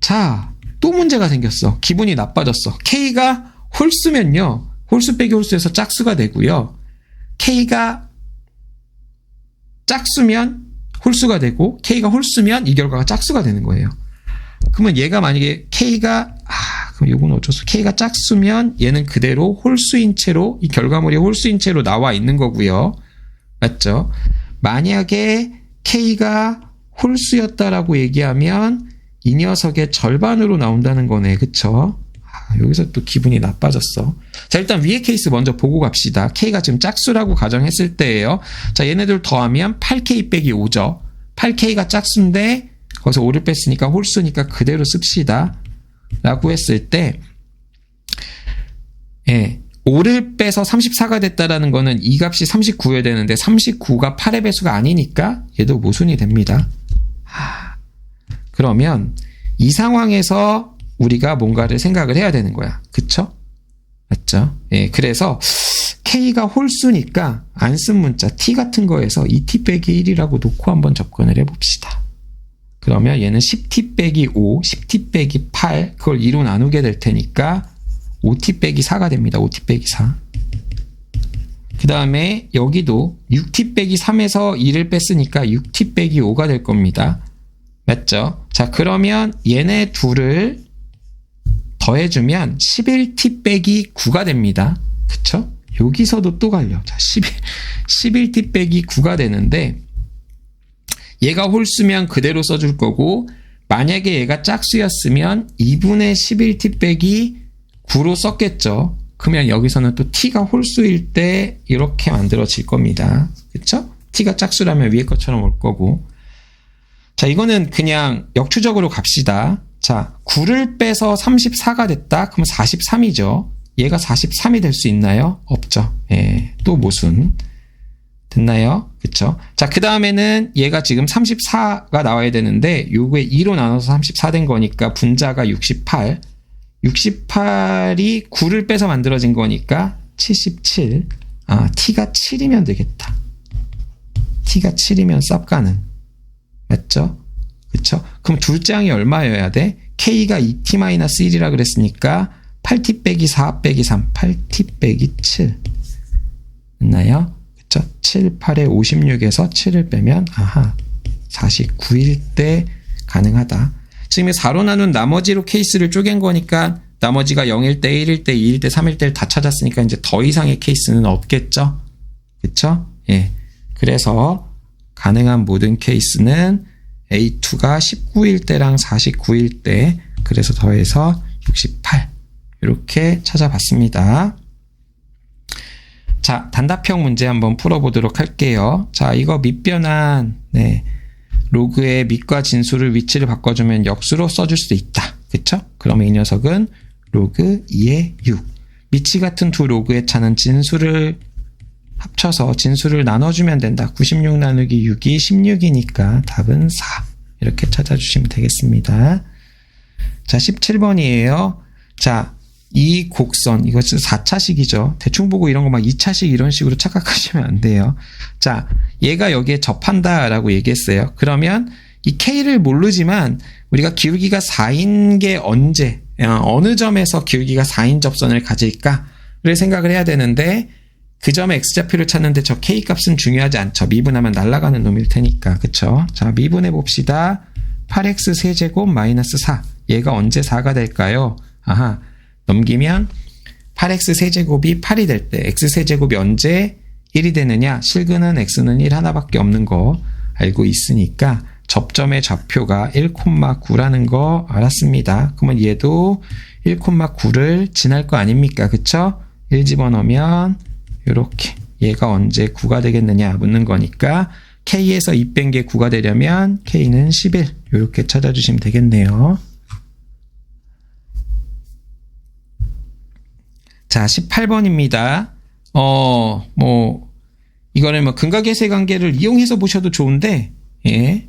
자, 또 문제가 생겼어. 기분이 나빠졌어. K가 홀수면요. 홀수 빼기 홀수에서 짝수가 되고요. K가 짝수면 홀수가 되고 K가 홀수면 이 결과가 짝수가 되는 거예요. 그러면 얘가 만약에 K가 그럼 요건 어쩔 수 K가 짝수면 얘는 그대로 홀수인 채로 이 결과물이 홀수인 채로 나와 있는 거고요. 맞죠? 만약에 K가 홀수였다라고 얘기하면 이 녀석의 절반으로 나온다는 거네. 그쵸? 여기서 또 기분이 나빠졌어. 자, 일단 위에 케이스 먼저 보고 갑시다. K가 지금 짝수라고 가정했을 때예요. 자, 얘네들 더하면 8K 빼기 5죠. 8K가 짝수인데 거기서 5를 뺐으니까 홀수니까 그대로 씁시다. 라고 했을 때 5를 빼서 34가 됐다라는 거는 이 값이 39여야 되는데 39가 8의 배수가 아니니까 얘도 모순이 됩니다. 그러면 이 상황에서 우리가 뭔가를 생각을 해야 되는 거야. 그쵸? 맞죠? 그래서 K가 홀수니까 안 쓴 문자 T 같은 거에서 2T 빼기 1이라고 놓고 한번 접근을 해봅시다. 그러면 얘는 10T 빼기 5, 10T 빼기 8 그걸 2로 나누게 될 테니까 5T 빼기 4가 됩니다. 5T 빼기 4. 그 다음에 여기도 6T 빼기 3에서 2를 뺐으니까 6T 빼기 5가 될 겁니다. 맞죠? 자, 그러면 얘네 둘을 더해주면 11T 빼기 9가 됩니다. 그쵸? 여기서도 또 갈려. 자, 11T 빼기 9가 되는데 얘가 홀수면 그대로 써줄 거고 만약에 얘가 짝수였으면 2분의 11T 빼기 9로 썼겠죠. 그러면 여기서는 또 T가 홀수일 때 이렇게 만들어질 겁니다. 그쵸? T가 짝수라면 위에 것처럼 올 거고. 자, 이거는 그냥 역추적으로 갑시다. 자, 9를 빼서 34가 됐다? 그럼 43이죠. 얘가 43이 될 수 있나요? 없죠. 또 모순. 됐나요? 그쵸? 자, 그 다음에는 얘가 지금 34가 나와야 되는데 요게 2로 나눠서 34 된 거니까 분자가 68. 68이 9를 빼서 만들어진 거니까 77. 아, t가 7이면 되겠다. t가 7이면 쌉가는. 맞죠? 그쵸? 그럼 둘째 항이 얼마여야 돼? k가 2t-1이라 그랬으니까 8t 빼기 4 빼기 3. 8t 빼기 7. 됐나요? 그쵸? 7, 8에 56에서 7을 빼면, 아하, 49일 때 가능하다. 지금 4로 나눈 나머지로 케이스를 쪼갠 거니까, 나머지가 0일 때, 1일 때, 2일 때, 3일 때를 다 찾았으니까 이제 더 이상의 케이스는 없겠죠? 그쵸? 예. 그래서 가능한 모든 케이스는 A2가 19일 때랑 49일 때, 그래서 더해서 68. 이렇게 찾아봤습니다. 자, 단답형 문제 한번 풀어보도록 할게요. 자, 이거 밑변환, 로그의 밑과 진수를 위치를 바꿔주면 역수로 써줄 수 있다. 그쵸? 그러면 이 녀석은 로그 2의 6. 밑이 같은 두 로그의 차는 진수를 합쳐서 진수를 나눠주면 된다. 96 나누기 6이 16이니까 답은 4. 이렇게 찾아주시면 되겠습니다. 자, 17번이에요. 자, 이 곡선, 이거 4차식이죠. 대충 보고 이런 거 막 2차식 이런 식으로 착각하시면 안 돼요. 자, 얘가 여기에 접한다라고 얘기했어요. 그러면 이 K를 모르지만 우리가 기울기가 4인 게 언제, 어느 점에서 기울기가 4인 접선을 가질까를 생각을 해야 되는데 그 점의 X좌표를 찾는데 저 K 값은 중요하지 않죠. 미분하면 날아가는 놈일 테니까. 그쵸? 자, 미분해 봅시다. 8X 세제곱 마이너스 4. 얘가 언제 4가 될까요? 아하. 넘기면 8x 세제곱이 8이 될 때 x 세제곱이 언제 1이 되느냐? 실근은 x는 1 하나밖에 없는 거 알고 있으니까 접점의 좌표가 1,9라는 거 알았습니다. 그러면 얘도 1,9를 지날 거 아닙니까? 그쵸? 1 집어넣으면 이렇게 얘가 언제 9가 되겠느냐 묻는 거니까 k에서 2 뺀 게 9가 되려면 k는 11 이렇게 찾아주시면 되겠네요. 자, 18번입니다. 이거는 근각의 관계를 이용해서 보셔도 좋은데, 예.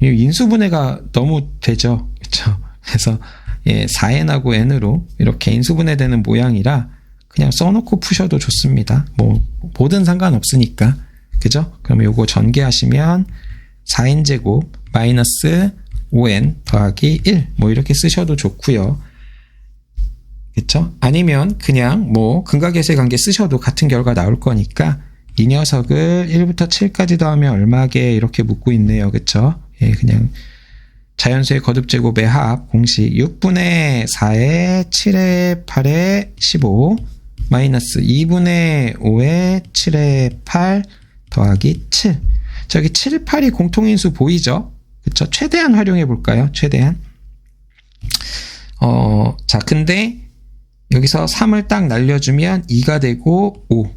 인수분해가 너무 되죠. 그쵸? 그래서, 4n하고 n으로 이렇게 인수분해되는 모양이라 그냥 써놓고 푸셔도 좋습니다. 뭐든 상관없으니까. 그죠? 그럼 요거 전개하시면 4n제곱 마이너스 5n 더하기 1. 이렇게 쓰셔도 좋고요. 그쵸? 아니면 그냥 근각계수의 관계 쓰셔도 같은 결과 나올 거니까 이 녀석을 1부터 7까지 더하면 얼마게 이렇게 묻고 있네요. 그쵸? 예, 그냥 자연수의 거듭제곱의 합 공식 6분의 4의 7의 8의 15 마이너스 2분의 5의 7의 8 더하기 7. 저기 7, 8이 공통인수 보이죠? 그쵸? 최대한 활용해 볼까요? 최대한. 자, 근데 여기서 3을 딱 날려주면 2가 되고 5.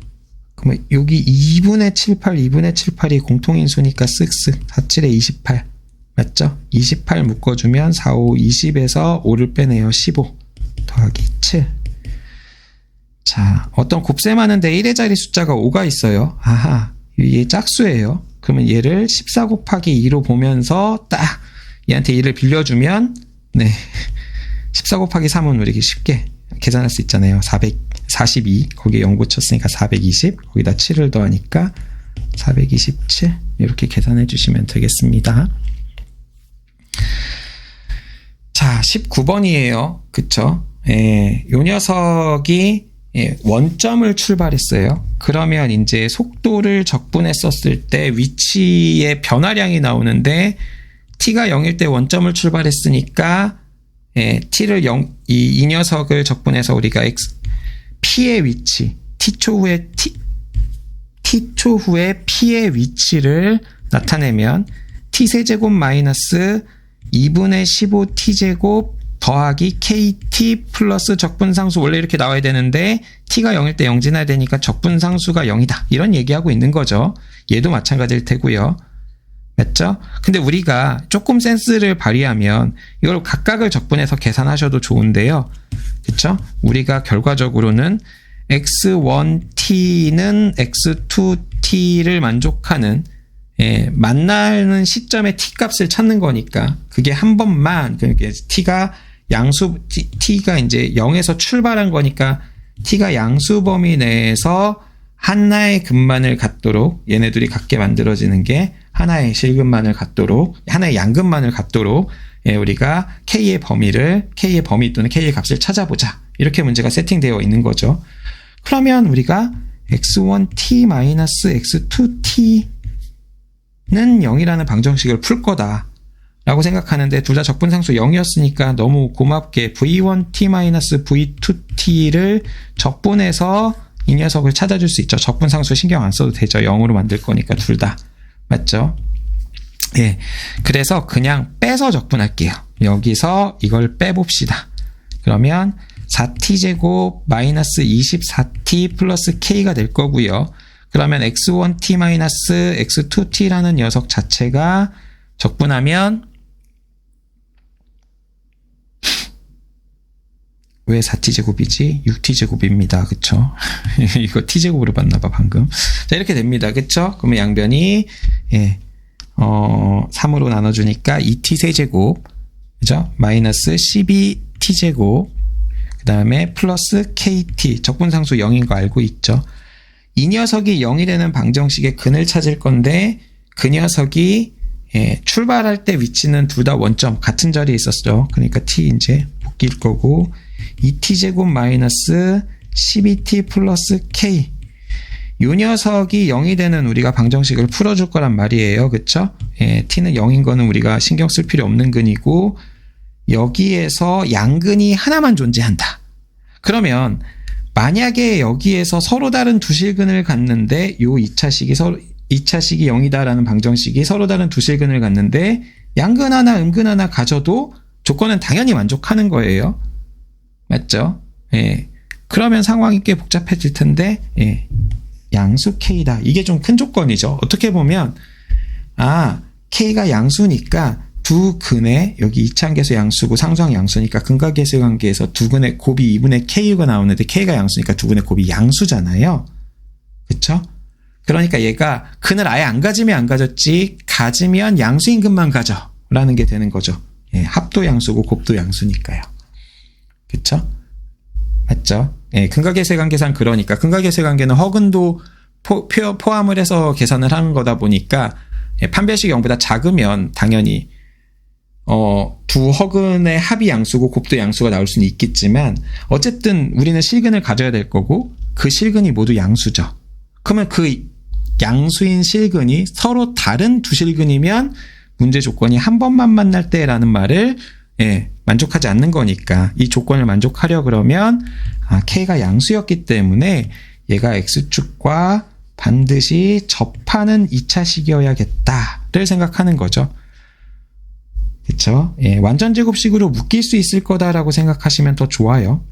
그러면 여기 2분의 7, 8, 2분의 7, 8이 공통인수니까 쓱쓱 4, 7에 28. 맞죠? 28 묶어주면 4, 5, 20에서 5를 빼내요. 15 더하기 7. 자, 어떤 곱셈하는데 1의 자리 숫자가 5가 있어요. 아하, 얘 짝수예요. 그러면 얘를 14 곱하기 2로 보면서 딱 얘한테 2를 빌려주면 14 곱하기 3은 우리 쉽게 계산할 수 있잖아요. 442 거기에 0 붙였으니까 420 거기다 7을 더하니까 427 이렇게 계산해 주시면 되겠습니다. 자, 19번이에요. 그쵸? 요 녀석이 원점을 출발했어요. 그러면 이제 속도를 적분했었을 때 위치의 변화량이 나오는데 t가 0일 때 원점을 출발했으니까 t를 이 녀석을 적분해서 우리가 p의 위치, t초 후에 p의 위치를 나타내면 t세제곱 마이너스 2분의 15t제곱 더하기 kt 플러스 적분상수 원래 이렇게 나와야 되는데 t가 0일 때 0 지나야 되니까 적분상수가 0이다. 이런 얘기하고 있는 거죠. 얘도 마찬가지일 테고요. 맞죠? 근데 우리가 조금 센스를 발휘하면 이걸 각각을 적분해서 계산하셔도 좋은데요. 그쵸? 우리가 결과적으로는 x1t는 x2t를 만족하는 만나는 시점의 t 값을 찾는 거니까 그게 한 번만 그러니까 t가 이제 0에서 출발한 거니까 t가 양수 범위 내에서 하나의 근만을 갖도록 얘네들이 갖게 만들어지는 게 하나의 실근만을 갖도록 하나의 양근만을 갖도록 우리가 k의 범위 또는 k의 값을 찾아보자. 이렇게 문제가 세팅되어 있는 거죠. 그러면 우리가 x1t-x2t는 0이라는 방정식을 풀 거다 라고 생각하는데 둘 다 적분상수 0이었으니까 너무 고맙게 v1t-v2t를 적분해서 이 녀석을 찾아줄 수 있죠. 적분상수 신경 안 써도 되죠. 0으로 만들 거니까 둘 다. 맞죠? 예. 그래서 그냥 빼서 적분할게요. 여기서 이걸 빼봅시다. 그러면 4t제곱 마이너스 24t 플러스 k가 될 거고요. 그러면 x1t 마이너스 x2t라는 녀석 자체가 적분하면 왜 4t제곱이지? 6t제곱입니다. 그쵸? 이거 t제곱으로 봤나봐 방금. 자 이렇게 됩니다. 그쵸? 그러면 양변이 3으로 나눠주니까 2t 세제곱 그죠? 마이너스 12t제곱 그 다음에 플러스 kt 적분상수 0인 거 알고 있죠? 이 녀석이 0이 되는 방정식의 근을 찾을 건데 그 녀석이 출발할 때 위치는 둘 다 원점 같은 자리에 있었죠. 그러니까 t 이제 묶일 거고 2t제곱 마이너스 12t 플러스 k 이 녀석이 0이 되는 우리가 방정식을 풀어줄 거란 말이에요. 그쵸? t는 0인 거는 우리가 신경 쓸 필요 없는 근이고 여기에서 양근이 하나만 존재한다. 그러면 만약에 여기에서 서로 다른 두 실근을 갖는데 요 2차식이 0이다라는 방정식이 서로 다른 두 실근을 갖는데 양근 하나 음근 하나 가져도 조건은 당연히 만족하는 거예요. 맞죠? 그러면 상황이 꽤 복잡해질 텐데 양수 k다. 이게 좀 큰 조건이죠. 어떻게 보면 k가 양수니까 두 근에 여기 이차함계수 양수고 상수항 양수니까 근각계수 관계에서 두 근의 곱이 2분의 k가 나오는데 k가 양수니까 두 근의 곱이 양수잖아요. 그쵸? 그러니까 얘가 근을 아예 안 가지면 안 가졌지 가지면 양수인 근만 가져 라는 게 되는 거죠. 합도 양수고 곱도 양수니까요. 그쵸? 맞죠? 근각계수의 관계상 그러니까 근각계수의 관계는 허근도 포함을 해서 계산을 하는 거다 보니까 판별식 0보다 작으면 당연히 두 허근의 합이 양수고 곱도 양수가 나올 수는 있겠지만 어쨌든 우리는 실근을 가져야 될 거고 그 실근이 모두 양수죠. 그러면 그 양수인 실근이 서로 다른 두 실근이면 문제 조건이 한 번만 만날 때라는 말을 만족하지 않는 거니까 이 조건을 만족하려 그러면 k가 양수였기 때문에 얘가 x축과 반드시 접하는 2차식이어야겠다를 생각하는 거죠. 그쵸? 완전 제곱식으로 묶일 수 있을 거다라고 생각하시면 더 좋아요.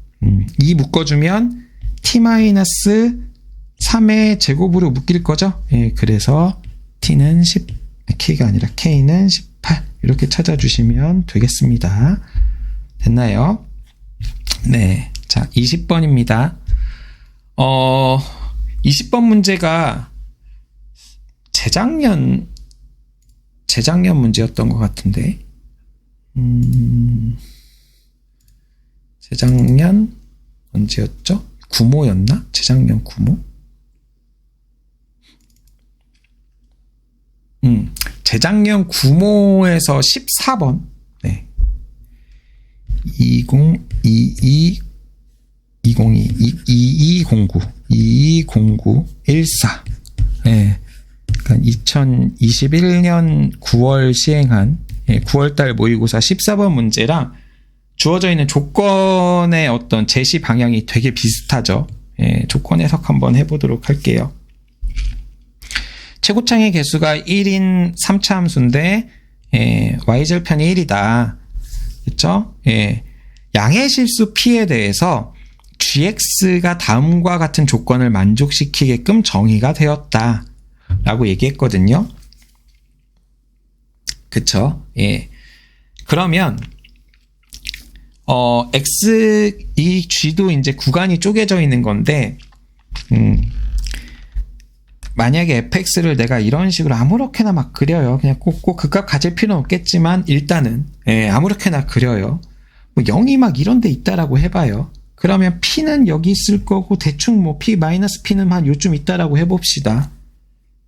이 묶어주면 t-3의 제곱으로 묶일 거죠. 그래서 t는 k가 아니라 k는 18 이렇게 찾아주시면 되겠습니다. 됐나요? 네. 자, 20번입니다. 20번 문제가 재작년 문제였던 것 같은데 재작년 언제였죠? 구모였나? 재작년 구모? 재작년 구모에서 14번 2209 14 그러니까 2021년 9월 시행한 9월달 모의고사 14번 문제랑 주어져 있는 조건의 어떤 제시 방향이 되게 비슷하죠. 조건 해석 한번 해보도록 할게요. 최고창의 개수가 1인 3차 함수인데 y절편이 1이다. 그렇죠? 양의 실수 p에 대해서 gx가 다음과 같은 조건을 만족시키게끔 정의가 되었다 라고 얘기했거든요. 그쵸? 그러면 x 이 g도 이제 구간이 쪼개져 있는 건데 만약에 fx를 내가 이런 식으로 아무렇게나 막 그려요. 그냥 꼭 그 값 가질 필요는 없겠지만 일단은 아무렇게나 그려요. 뭐 0이 막 이런 데 있다라고 해봐요. 그러면 p는 여기 있을 거고 대충 뭐 p-p는 한 요쯤 있다라고 해봅시다.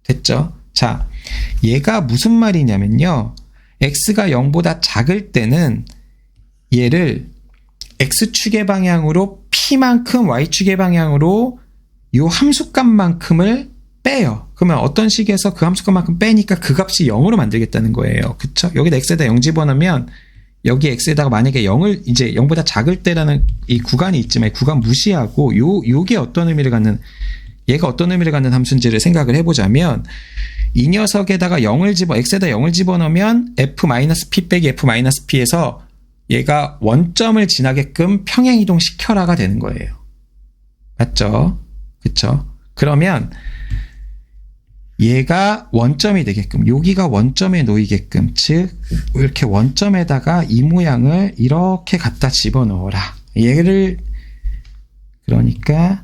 됐죠? 자, 얘가 무슨 말이냐면요. x가 0보다 작을 때는 얘를 x축의 방향으로 p만큼 y축의 방향으로 요 함수값만큼을 빼요. 그러면 어떤 식에서 그 함수값만큼 빼니까 그 값이 0으로 만들겠다는 거예요. 그쵸? 여기다 x에다 0 집어넣으면 여기 x에다가 만약에 0을 이제 0보다 작을 때라는 이 구간이 있지만 이 구간 무시하고 요게 어떤 의미를 갖는 얘가 어떤 의미를 갖는 함수인지를 생각을 해보자면 이 녀석에다가 x에다 0을 집어넣으면 f-p 빼기 f-p에서 얘가 원점을 지나게끔 평행이동 시켜라가 되는 거예요. 맞죠? 그쵸? 그러면 얘가 원점이 되게끔 여기가 원점에 놓이게끔 즉 이렇게 원점에다가 이 모양을 이렇게 갖다 집어넣어라. 얘를 그러니까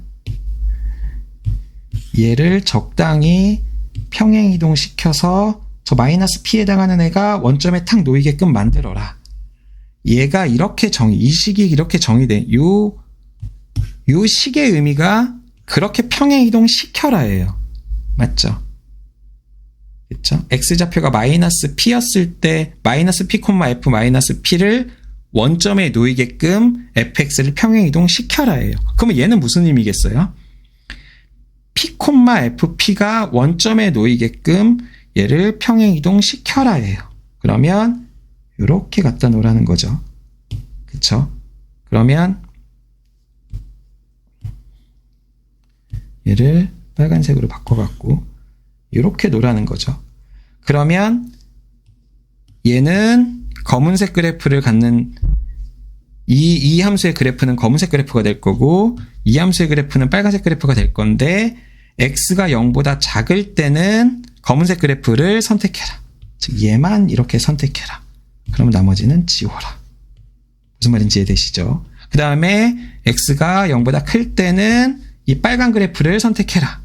얘를 적당히 평행이동 시켜서 저 -p에 해당하는 애가 원점에 탁 놓이게끔 만들어라. 얘가 이렇게 이 식이 이렇게 정의된 요 식의 의미가 그렇게 평행이동 시켜라예요. 맞죠? 그쵸? x좌표가 -p였을 때 -p,f-p를 원점에 놓이게끔 fx를 평행이동 시켜라예요. 그러면 얘는 무슨 의미겠어요? p,fp가 원점에 놓이게끔 얘를 평행이동 시켜라예요. 그러면 이렇게 갖다 놓으라는 거죠. 그쵸? 그러면 얘를 빨간색으로 바꿔갖고 이렇게 놓으라는 거죠. 그러면 얘는 검은색 그래프를 갖는 이 함수의 그래프는 검은색 그래프가 될 거고 이 함수의 그래프는 빨간색 그래프가 될 건데 x가 0보다 작을 때는 검은색 그래프를 선택해라. 즉 얘만 이렇게 선택해라. 그럼 나머지는 지워라. 무슨 말인지 이해되시죠? 그 다음에 x가 0보다 클 때는 이 빨간 그래프를 선택해라.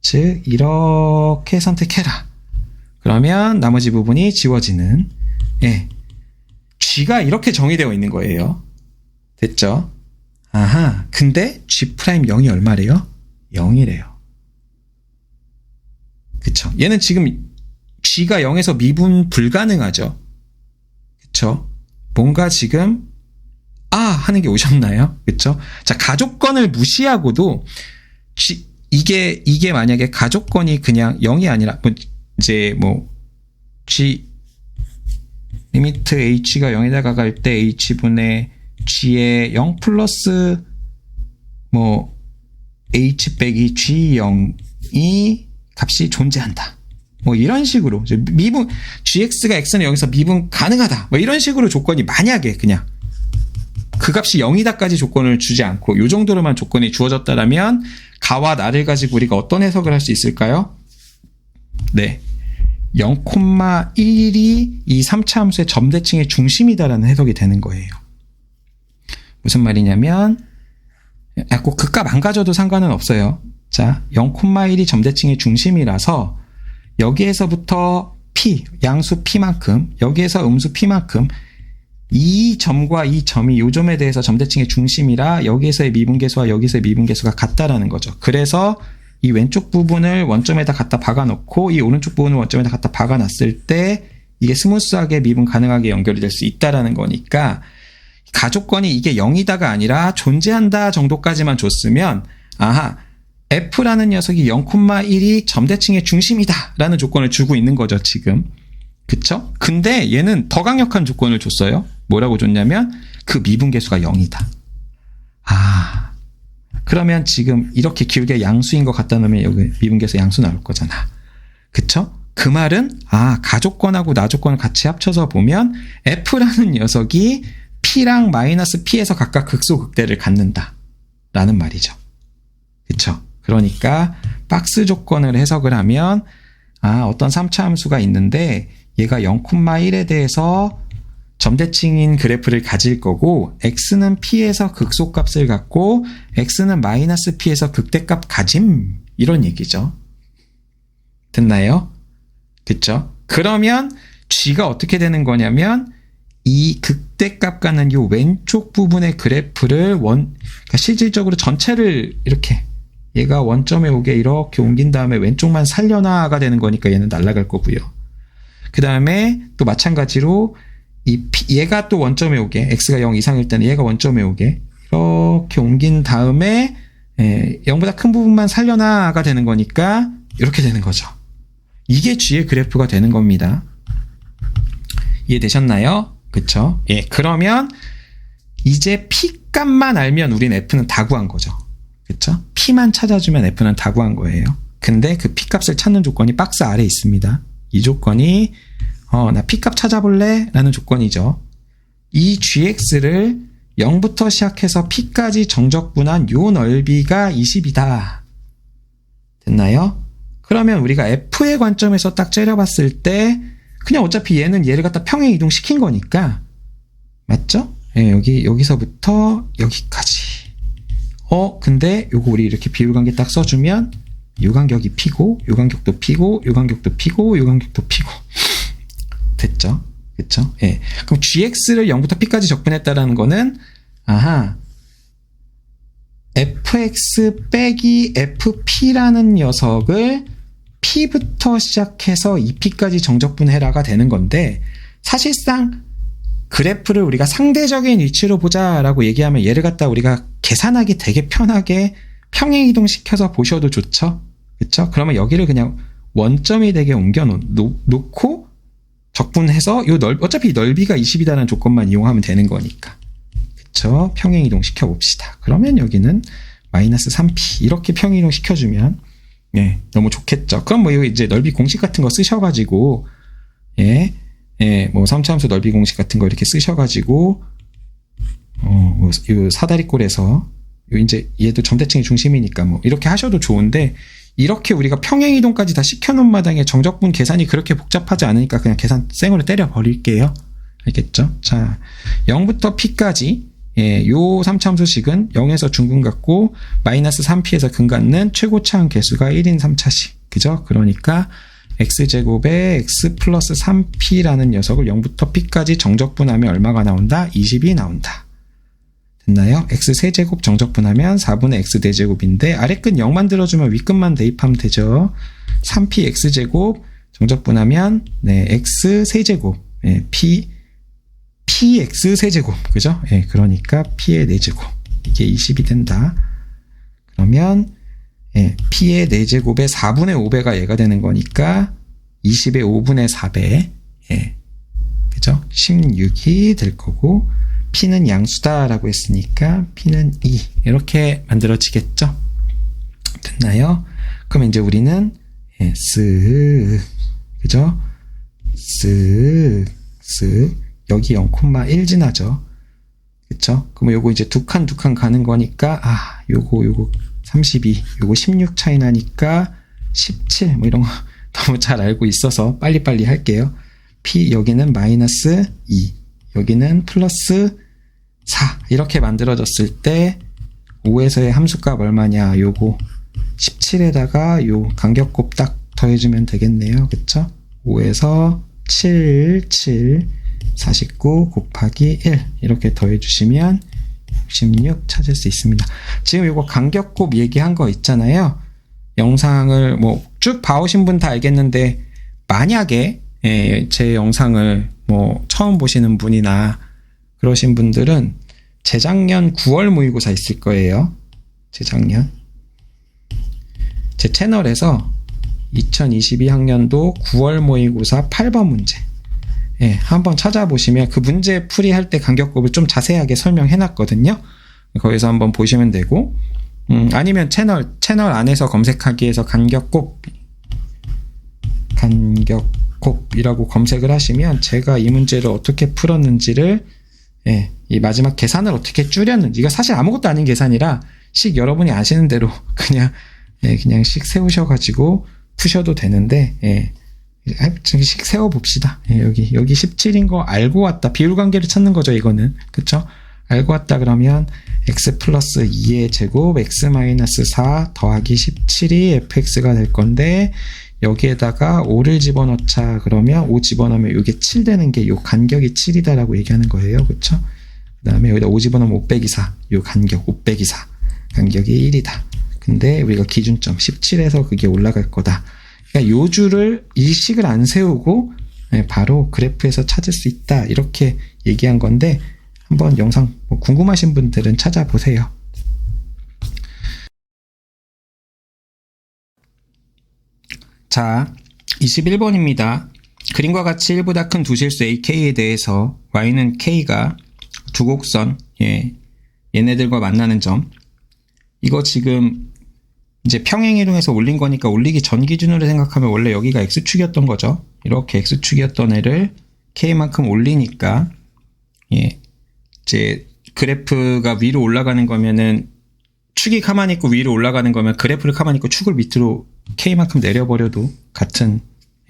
즉 이렇게 선택해라. 그러면 나머지 부분이 지워지는 g가 이렇게 정의되어 있는 거예요. 됐죠? 아하, 근데 g'0이 얼마래요? 0이래요. 그쵸? 얘는 지금 g가 0에서 미분 불가능하죠? 그쵸? 뭔가 지금 하는 게 오셨나요? 그쵸? 자, 가족권을 무시하고도 이게 만약에 가족권이 그냥 0이 아니라 g 리미트 h가 0에다가 갈 때 h분의 g의 0 플러스 h 빼기 g0이 값이 존재한다. 이런 식으로 미분 gx가 x는 여기서 미분 가능하다. 이런 식으로 조건이 만약에 그냥 그 값이 0이다까지 조건을 주지 않고 이 정도로만 조건이 주어졌다라면 가와 나를 가지고 우리가 어떤 해석을 할 수 있을까요? 네, 0,1이 이 3차 함수의 점대칭의 중심이다라는 해석이 되는 거예요. 무슨 말이냐면 꼭 그 값 안 가져도 상관은 없어요. 자, 0,1이 점대칭의 중심이라서 여기에서부터 p, 양수 p만큼, 여기에서 음수 p만큼 이 점과 이 점이 요 점에 대해서 점대칭의 중심이라 여기에서의 미분계수와 여기서의 미분계수가 같다라는 거죠. 그래서 이 왼쪽 부분을 원점에다 갖다 박아놓고 이 오른쪽 부분을 원점에다 갖다 박아놨을 때 이게 스무스하게 미분 가능하게 연결이 될 수 있다라는 거니까 가족권이 이게 0이다가 아니라 존재한다 정도까지만 줬으면 f라는 녀석이 0,1이 점대칭의 중심이다 라는 조건을 주고 있는 거죠, 지금. 그쵸? 근데 얘는 더 강력한 조건을 줬어요. 뭐라고 줬냐면 그 미분계수가 0이다. 그러면 지금 이렇게 길게 양수인 거 갖다 놓으면 여기 미분계수 양수 나올 거잖아. 그쵸? 그 말은 가족권하고 나족권을 같이 합쳐서 보면 f라는 녀석이 p랑 -p에서 각각 극소극대를 갖는다 라는 말이죠. 그쵸? 그러니까 박스 조건을 해석을 하면 어떤 3차 함수가 있는데 얘가 0,1에 대해서 점대칭인 그래프를 가질 거고 x는 p에서 극소값을 갖고 x는 마이너스 p에서 극대값 가짐 이런 얘기죠. 됐나요? 그쵸? 그러면 g가 어떻게 되는 거냐면 이 극대값 가는 이 왼쪽 부분의 그래프를 그러니까 실질적으로 전체를 이렇게 얘가 원점에 오게 이렇게 옮긴 다음에 왼쪽만 살려나가 되는 거니까 얘는 날아갈 거고요. 그 다음에 또 마찬가지로 얘가 또 원점에 오게 x가 0 이상일 때는 얘가 원점에 오게 이렇게 옮긴 다음에 0보다 큰 부분만 살려나가 되는 거니까 이렇게 되는 거죠. 이게 g의 그래프가 되는 겁니다. 이해되셨나요? 그쵸? 예, 그러면 이제 p 값만 알면 우린 f는 다 구한 거죠. 그쵸? p만 찾아주면 f는 다 구한 거예요. 근데 그 p 값을 찾는 조건이 박스 아래에 있습니다. 이 조건이 나 p 값 찾아볼래? 라는 조건이죠. 이 gx를 0부터 시작해서 p까지 정적분한 요 넓이가 20이다. 됐나요? 그러면 우리가 f의 관점에서 딱 째려봤을 때 그냥 어차피 얘는 얘를 갖다 평행 이동시킨 거니까 맞죠? 예, 여기서부터 여기까지. 근데 요거 우리 이렇게 비율관계 딱 써주면 요 간격이 p고 요 간격도 p고 요 간격도 p고 요 간격도 p고 됐죠? 그쵸? 예. 그럼 gx를 0부터 p까지 적분했다라는 거는 fx 빼기 fp라는 녀석을 p부터 시작해서 2p까지 정적분해라가 되는 건데 사실상 그래프를 우리가 상대적인 위치로 보자라고 얘기하면 얘를 갖다 우리가 계산하기 되게 편하게 평행 이동시켜서 보셔도 좋죠. 그쵸? 그러면 여기를 그냥 원점이 되게 옮겨 놓고 적분해서 어차피 넓이가 20이다라는 조건만 이용하면 되는 거니까. 그쵸? 평행 이동시켜 봅시다. 그러면 여기는 마이너스 3p 이렇게 평행 이동 시켜주면 너무 좋겠죠. 그럼 뭐 이제 넓이 공식 같은 거 쓰셔가지고 뭐 3차함수 넓이 공식 같은 거 이렇게 쓰셔가지고 요 사다리꼴에서 이제 얘도 점대칭의 중심이니까 뭐 이렇게 하셔도 좋은데 이렇게 우리가 평행 이동까지 다 시켜놓은 마당에 정적분 계산이 그렇게 복잡하지 않으니까 그냥 계산 생으로 때려 버릴게요. 알겠죠? 자, 0부터 p까지 요 3차함수식은 0에서 중근 같고 마이너스 3p에서 근 같는 최고차항 개수가 1인 3차식. 그죠? 그러니까 x제곱에 x 플러스 3p라는 녀석을 0부터 p까지 정적분하면 얼마가 나온다? 20이 나온다. 됐나요? x 세제곱 정적분하면 4분의 x 대제곱인데 아래 끝 0 만들어주면 위 끝만 대입하면 되죠. 3p x제곱 정적분하면 x 세제곱 px 세제곱 그죠? 그러니까 p의 4제곱 이게 20이 된다. 그러면 p의 4제곱에 4분의 5배가 얘가 되는 거니까 20의 5분의 4배 그죠? 16이 될 거고 p는 양수다라고 했으니까 p는 2 이렇게 만들어지겠죠? 됐나요? 그럼 이제 우리는 그죠? 여기 0,1 지나죠? 그쵸? 그럼 요거 이제 두 칸 가는 거니까 요거 32 요거 16 차이 나니까 17 뭐 이런 거 너무 잘 알고 있어서 빨리빨리 할게요. p 여기는 마이너스 2 여기는 플러스 4 이렇게 만들어졌을 때 5에서의 함수값 얼마냐? 요거 17에다가 요 간격곱 딱 더해주면 되겠네요. 그쵸? 5에서 7 49 곱하기 1 이렇게 더해주시면 66 찾을 수 있습니다. 지금 요거 간격곱 얘기한 거 있잖아요. 영상을 뭐 쭉 봐오신 분 다 알겠는데 만약에 제 영상을 뭐 처음 보시는 분이나 그러신 분들은 재작년 9월 모의고사 있을 거예요. 재작년 제 채널에서 2022학년도 9월 모의고사 8번 문제 한번 찾아보시면 그 문제 풀이할 때 간격곱을 좀 자세하게 설명해 놨거든요. 거기서 한번 보시면 되고 아니면 채널 안에서 검색하기에서 간격곱이라고 검색을 하시면 제가 이 문제를 어떻게 풀었는지를 이 마지막 계산을 어떻게 줄였는지 이거 사실 아무것도 아닌 계산이라 식 여러분이 아시는 대로 그냥 씩 세우셔가지고 푸셔도 되는데 씩 세워봅시다. 예, 여기 17인 거 알고 왔다. 비율관계를 찾는 거죠, 이거는. 그쵸? 알고 왔다 그러면 x 플러스 2의 제곱 x 마이너스 4 더하기 17이 fx가 될 건데, 여기에다가 5를 집어넣자 그러면 5 집어넣으면 이게 7 되는 게 요 간격이 7이다라고 얘기하는 거예요. 그쵸? 그 다음에 여기다 5 집어넣으면 5 빼기 4. 요 간격 5 빼기 4. 간격이 1이다. 근데 우리가 기준점 17에서 그게 올라갈 거다. 그러니까 요 줄을 일식을 안 세우고 바로 그래프에서 찾을 수 있다. 이렇게 얘기한 건데, 한번 영상 궁금하신 분들은 찾아보세요. 자, 21번입니다. 그림과 같이 1보다 큰 두 실수 AK에 대해서 Y는 K가 두 곡선, 얘네들과 만나는 점. 이거 지금 이제 평행이동해서 올린 거니까 올리기 전 기준으로 생각하면 원래 여기가 X축이었던 거죠. 이렇게 X축이었던 애를 K만큼 올리니까, 이제 그래프가 위로 올라가는 거면은 축이 가만히 있고 위로 올라가는 거면 그래프를 가만히 있고 축을 밑으로 K만큼 내려버려도 같은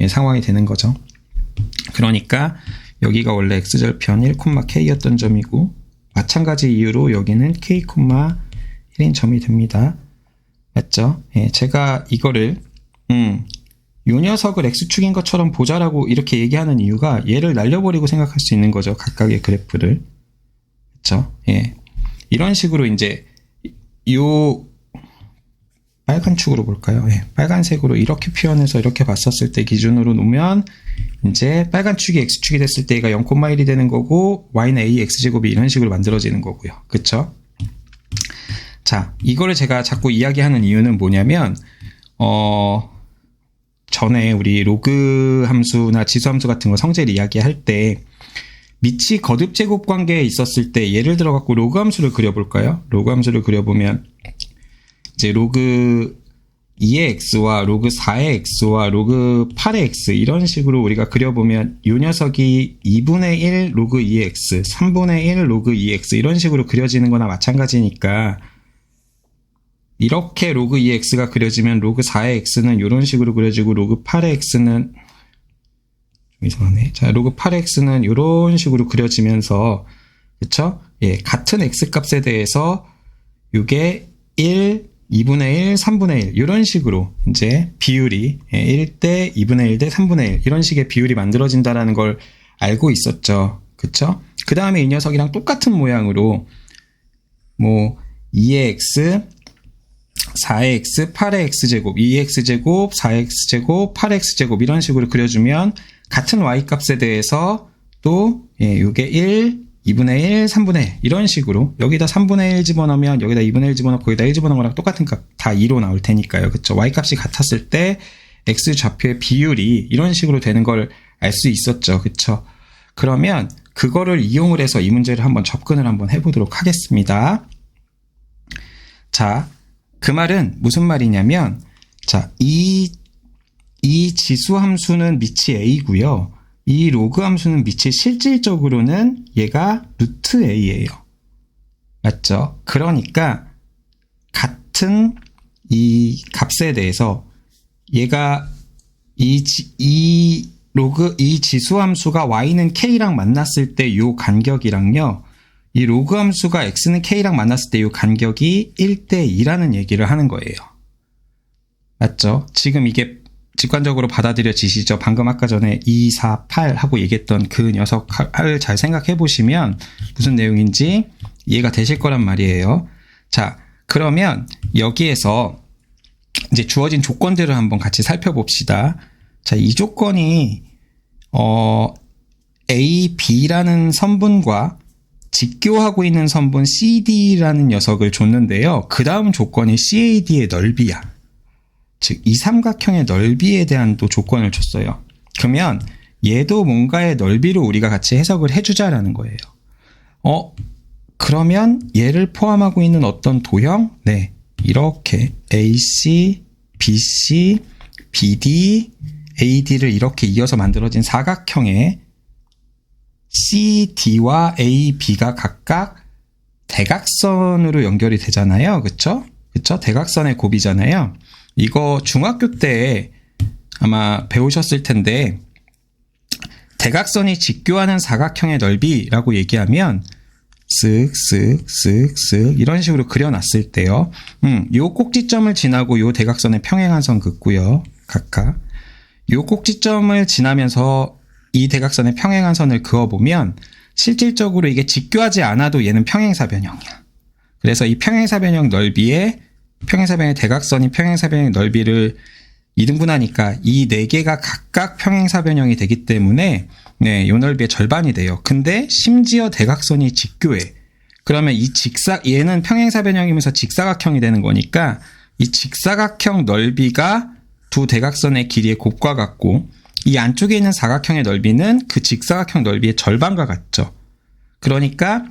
상황이 되는 거죠. 그러니까 여기가 원래 X절편 1,K였던 점이고, 마찬가지 이유로 여기는 K, 1인 점이 됩니다. 맞죠? 제가 이거를 요 녀석을 X축인 것처럼 보자라고 이렇게 얘기하는 이유가 얘를 날려버리고 생각할 수 있는 거죠. 각각의 그래프를. 그쵸? 이런 식으로 이제 요 빨간 축으로 볼까요? 빨간색으로 이렇게 표현해서 이렇게 봤었을 때 기준으로 놓으면 이제 빨간 축이 X축이 됐을 때 얘가 0,1이 되는 거고, Y는 AX제곱이 이런 식으로 만들어지는 거고요. 그쵸? 자, 이거를 제가 자꾸 이야기하는 이유는 뭐냐면, 전에 우리 로그 함수나 지수 함수 같은 거 성질 이야기할 때 밑이 거듭 제곱 관계에 있었을 때 예를 들어 갖고 로그 함수를 그려볼까요? 로그 함수를 그려보면 이제 로그 2의 x와 로그 4의 x와 로그 8의 x 이런 식으로 우리가 그려보면 이 녀석이 2분의 1 로그 2의 x, 3분의 1 로그 2의 x 이런 식으로 그려지는 거나 마찬가지니까, 이렇게 로그 2의 x가 그려지면 로그 4의 x는 이런 식으로 그려지고, 로그 8의 x는 좀 이상하네. 자, 로그 8의 x는 이런 식으로 그려지면서, 그쵸? 같은 x 값에 대해서 이게 1, 2분의 1, 3분의 1 이런 식으로 이제 비율이 1대 2분의 1 대 3분의 1 이런 식의 비율이 만들어진다라는 걸 알고 있었죠. 그쵸? 그 다음에 이 녀석이랑 똑같은 모양으로 뭐 2의 x, 4의 x, 8의 x제곱, 2x제곱, 4x제곱, 8x제곱 이런 식으로 그려주면 같은 y값에 대해서 또 이게 1, 2분의 1, 3분의 1 이런 식으로 여기다 3분의 1 집어넣으면 여기다 2분의 1 집어넣고 거기다 1 집어넣은 거랑 똑같은 값 다 2로 나올 테니까요. 그쵸? y값이 같았을 때 x좌표의 비율이 이런 식으로 되는 걸 알 수 있었죠. 그쵸? 그러면 그거를 이용을 해서 이 문제를 한번 접근을 한번 해보도록 하겠습니다. 자, 그 말은 무슨 말이냐면, 자, 이 지수 함수는 밑이 a고요. 이 로그 함수는 밑이 실질적으로는 얘가 루트 a예요. 맞죠? 그러니까 같은 이 값에 대해서 얘가 이 지수 함수가 y는 k랑 만났을 때 요 간격이랑요, 이 로그 함수가 x는 k랑 만났을 때 요 간격이 1대 2라는 얘기를 하는 거예요. 맞죠? 지금 이게 직관적으로 받아들여지시죠? 방금 아까 전에 2, 4, 8 하고 얘기했던 그 녀석을 잘 생각해 보시면 무슨 내용인지 이해가 되실 거란 말이에요. 자, 그러면 여기에서 이제 주어진 조건들을 한번 같이 살펴봅시다. 자, 이 조건이 A, B라는 선분과 직교하고 있는 선분 CD라는 녀석을 줬는데요. 그 다음 조건이 CAD의 넓이야. 즉, 이 삼각형의 넓이에 대한 또 조건을 줬어요. 그러면 얘도 뭔가의 넓이로 우리가 같이 해석을 해주자라는 거예요. 그러면 얘를 포함하고 있는 어떤 도형? 네, 이렇게 AC, BC, BD, AD를 이렇게 이어서 만들어진 사각형의 CD와 AB가 각각 대각선으로 연결이 되잖아요. 그쵸? 대각선의 곱이잖아요. 이거 중학교 때 아마 배우셨을 텐데 대각선이 직교하는 사각형의 넓이라고 얘기하면 쓱쓱쓱쓱 이런 식으로 그려놨을 때요. 요 꼭지점을 지나고 요 대각선의 평행한 선 긋고요. 각각 요 꼭지점을 지나면서 이 대각선의 평행한 선을 그어보면 실질적으로 이게 직교하지 않아도 얘는 평행사변형이야. 그래서 이 평행사변형 넓이에 평행사변의 대각선이 평행사변형 넓이를 2등분하니까 이 4개가 각각 평행사변형이 되기 때문에 네, 요 넓이의 절반이 돼요. 근데 심지어 대각선이 직교해. 그러면 이 얘는 평행사변형이면서 직사각형이 되는 거니까 이 직사각형 넓이가 두 대각선의 길이의 곱과 같고 이 안쪽에 있는 사각형의 넓이는 그 직사각형 넓이의 절반과 같죠. 그러니까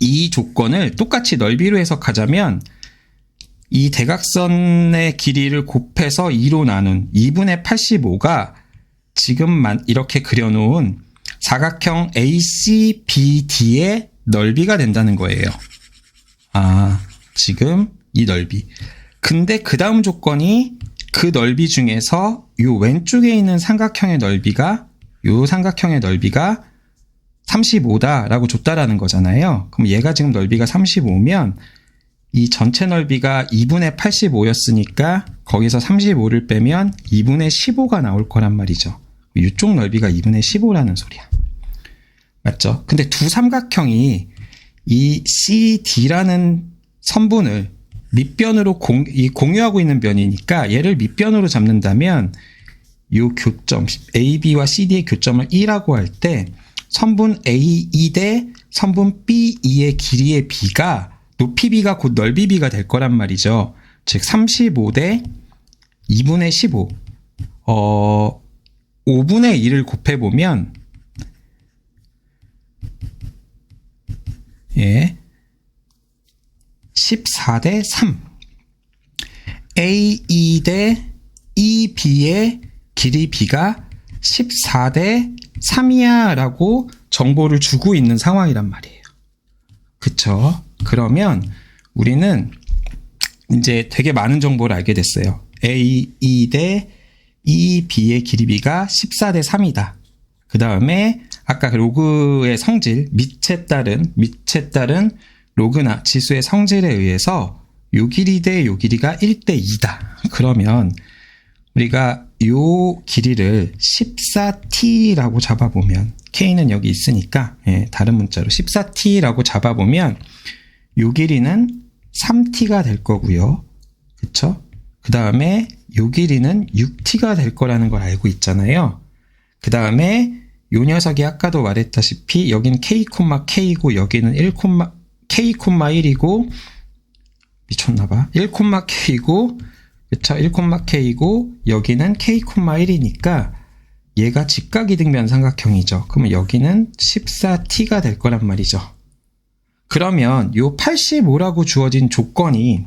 이 조건을 똑같이 넓이로 해석하자면 이 대각선의 길이를 곱해서 2로 나눈 2분의 85가 지금 이렇게 그려놓은 사각형 ACBD의 넓이가 된다는 거예요. 아, 지금 이 넓이. 근데 그 다음 조건이 그 넓이 중에서 요 왼쪽에 있는 삼각형의 넓이가 35다라고 줬다라는 거잖아요. 그럼 얘가 지금 넓이가 35면 이 전체 넓이가 2분의 85였으니까 거기서 35를 빼면 2분의 15가 나올 거란 말이죠. 이쪽 넓이가 2분의 15라는 소리야. 맞죠? 근데 두 삼각형이 이 CD라는 선분을 밑변으로 공유하고 있는 변이니까 얘를 밑변으로 잡는다면 이 교점 AB와 CD의 교점을 1라고 할 때 선분 AE 대 선분 BE의 길이의 B가 높이 B가 곧 넓이 B가 될 거란 말이죠. 즉 35 대 2분의 15 5분의 1을 곱해보면 예 14 대 3 AE 대 EB의 길이 B가 14 대 3이야 라고 정보를 주고 있는 상황이란 말이에요. 그쵸? 그러면 우리는 이제 되게 많은 정보를 알게 됐어요. AE 대 EB의 길이 B가 14 대 3이다. 그 다음에 아까 그 로그의 성질, 밑에 따른 로그나 지수의 성질에 의해서 요 길이 대 요 길이가 1대 2다. 그러면 우리가 요 길이를 14t라고 잡아보면 k는 여기 있으니까 다른 문자로 14t라고 잡아보면 요 길이는 3t가 될 거고요. 그쵸? 그 다음에 요 길이는 6t가 될 거라는 걸 알고 있잖아요. 그 다음에 요 녀석이 아까도 말했다시피 여기는 k,k고 여기는 k,1이고 미쳤나봐. 1,k고 그쵸? 1,k이고 여기는 k,1이니까 얘가 직각이등변 삼각형이죠. 그러면 여기는 14t가 될 거란 말이죠. 그러면 요 85라고 주어진 조건이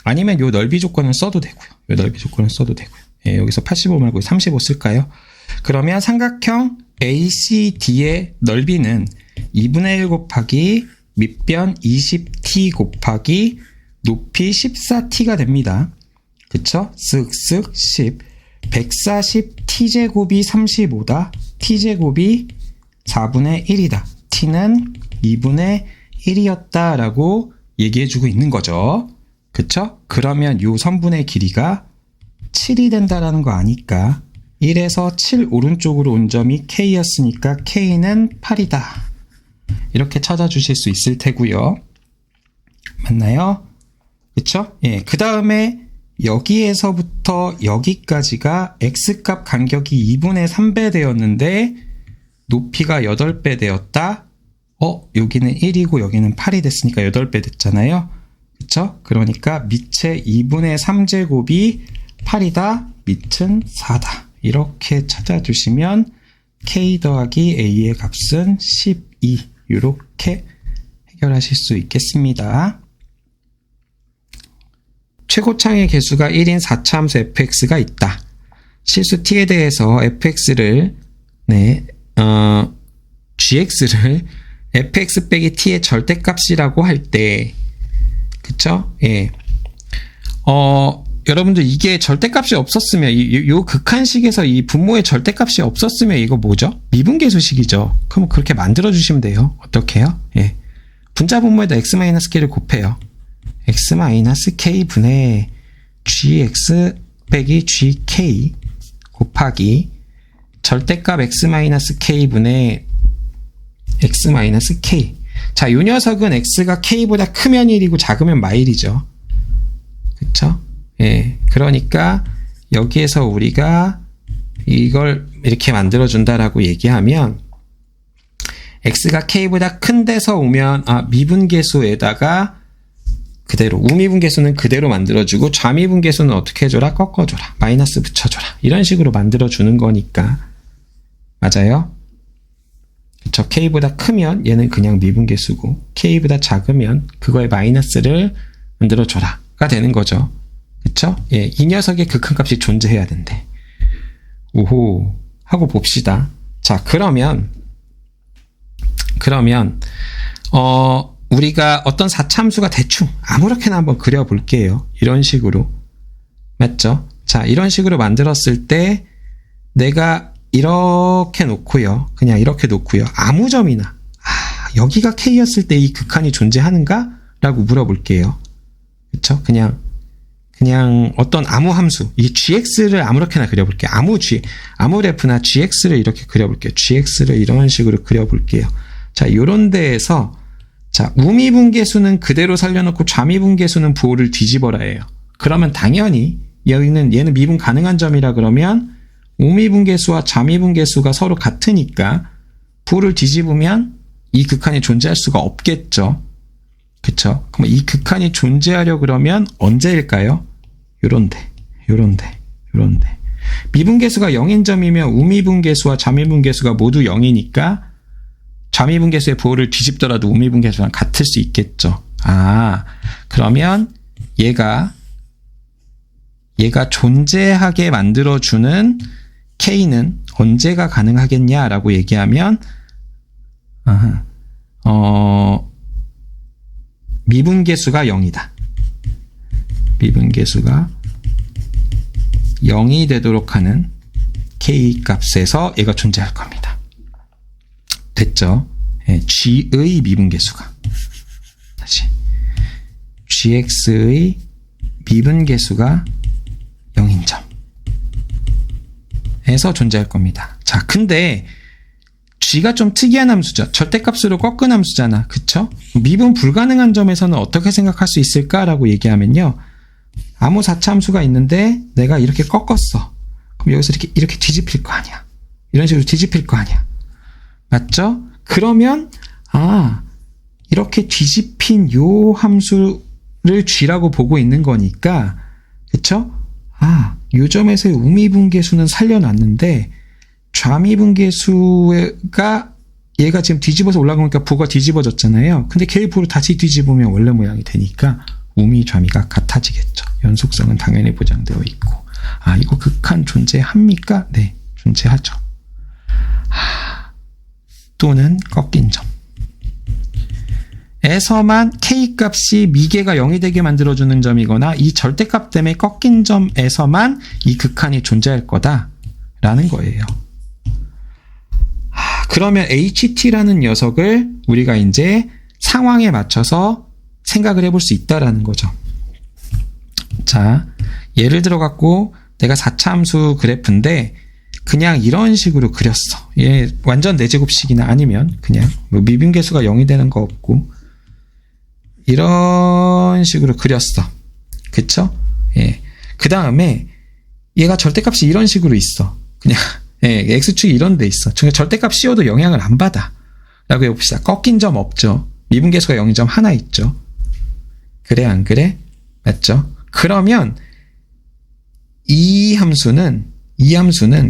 아니면 요 넓이 조건을 써도 되고요. 요 넓이 조건을 써도 되고요. 예, 여기서 85 말고 35 쓸까요? 그러면 삼각형 ACD의 넓이는 2분의 1 곱하기 밑변 20t 곱하기 높이 14t가 됩니다. 그쵸? 쓱쓱 10 140t제곱이 35다. t제곱이 4분의 1이다. t는 2분의 1이었다 라고 얘기해주고 있는 거죠. 그쵸? 그러면 요 선분의 길이가 7이 된다라는 거 아니까 1에서 7 오른쪽으로 온 점이 k였으니까 k는 8이다. 이렇게 찾아주실 수 있을 테고요. 맞나요? 그쵸? 예, 그 다음에 여기에서부터 여기까지가 x값 간격이 2분의 3배 되었는데 높이가 8배 되었다. 여기는 1이고 여기는 8이 됐으니까 8배 됐잖아요. 그쵸? 그러니까 밑에 2분의 3제곱이 8이다. 밑은 4다. 이렇게 찾아주시면 k 더하기 a의 값은 12 이렇게 해결하실 수 있겠습니다. 최고차의 개수가 1인 4차 함수 fx가 있다. 실수 t에 대해서 fx를 gx를 fx 빼기 t의 절대값이라고 할 때 그쵸? 예. 여러분들 이게 절대값이 없었으면 요 극한식에서 이 분모의 절대값이 없었으면 이거 뭐죠? 미분계수식이죠. 그럼 그렇게 만들어 주시면 돼요. 어떻게 해요? 예. 분자 분모에다 x-k를 곱해요. x-k 분의 gx 빼기 gk 곱하기 절대값 x-k 분의 x-k. 자, 요 녀석은 x가 k보다 크면 1이고 작으면 마일이죠. 그쵸? 예. 그러니까 여기에서 우리가 이걸 이렇게 만들어준다라고 얘기하면 x가 k보다 큰 데서 오면 미분계수에다가 그대로 우미분계수는 그대로 만들어주고 좌미분계수는 어떻게 해줘라? 꺾어줘라. 마이너스 붙여줘라. 이런 식으로 만들어주는 거니까. 맞아요? 그쵸? k보다 크면 얘는 그냥 미분계수고 k보다 작으면 그거에 마이너스를 만들어줘라가 되는 거죠. 그쵸? 예, 이 녀석의 극한값이 존재해야 된대. 오호 하고 봅시다. 자, 그러면 우리가 어떤 사차함수가 대충 아무렇게나 한번 그려볼게요. 이런 식으로. 맞죠? 자, 이런 식으로 만들었을 때 내가 이렇게 놓고요. 그냥 이렇게 놓고요. 아무 점이나 여기가 k였을 때 이 극한이 존재하는가? 라고 물어볼게요. 그쵸? 그냥 어떤 아무 함수, 이 gx를 아무렇게나 그려볼게요. 아무 그래프나 gx를 이렇게 그려볼게요. gx를 이런 식으로 그려볼게요. 자, 요런 데에서 자, 우미분계수는 그대로 살려놓고 좌미분계수는 부호를 뒤집어라예요. 그러면 당연히 얘는 미분 가능한 점이라 그러면 우미분계수와 좌미분계수가 서로 같으니까 부호를 뒤집으면 이 극한이 존재할 수가 없겠죠. 그쵸? 그럼 이 극한이 존재하려 그러면 언제일까요? 요런데. 미분계수가 0인 점이면 우미분계수와 좌미분계수가 모두 0이니까 좌미분계수의 부호를 뒤집더라도 우미분계수랑 같을 수 있겠죠. 그러면 얘가 존재하게 만들어주는 k는 언제가 가능하겠냐라고 얘기하면 미분계수가 0이다. 미분계수가 0이 되도록 하는 k 값에서 얘가 존재할 겁니다. 됐죠? 예, g의 미분계수가 다시 gx의 미분계수가 0인 점에서 존재할 겁니다. 자, 근데 g가 좀 특이한 함수죠. 절대값으로 꺾은 함수잖아. 그쵸? 미분 불가능한 점에서는 어떻게 생각할 수 있을까라고 얘기하면요. 아무 사차함수가 있는데 내가 이렇게 꺾었어. 그럼 여기서 이렇게 뒤집힐 거 아니야. 이런 식으로 뒤집힐 거 아니야. 맞죠? 그러면 이렇게 뒤집힌 요 함수를 g라고 보고 있는 거니까 그쵸? 요 점에서의 우미분계수는 살려놨는데 좌미분계수가 얘가 지금 뒤집어서 올라가니까 부가 뒤집어졌잖아요. 근데 걔의 부를 다시 뒤집으면 원래 모양이 되니까 우미, 좌미가 같아지겠죠. 연속성은 당연히 보장되어 있고. 이거 극한 존재합니까? 네, 존재하죠. 또는 꺾인 점. 에서만 k값이 미계가 0이 되게 만들어주는 점이거나 이 절대값 때문에 꺾인 점에서만 이 극한이 존재할 거다라는 거예요. 그러면 HT라는 녀석을 우리가 이제 상황에 맞춰서 생각을 해볼 수 있다라는 거죠. 자, 예를 들어 갖고 내가 4차함수 그래프인데 그냥 이런 식으로 그렸어. 얘 완전 4제곱식이나 아니면 그냥 미분계수가 0이 되는 거 없고 이런 식으로 그렸어. 그쵸? 예. 그 다음에 얘가 절대값이 이런 식으로 있어. 그냥 x축이 이런 데 있어. 절대값 씌워도 영향을 안 받아. 라고 해봅시다. 꺾인 점 없죠. 미분계수가 0인 점 하나 있죠. 그래 안 그래? 맞죠? 그러면 이 함수는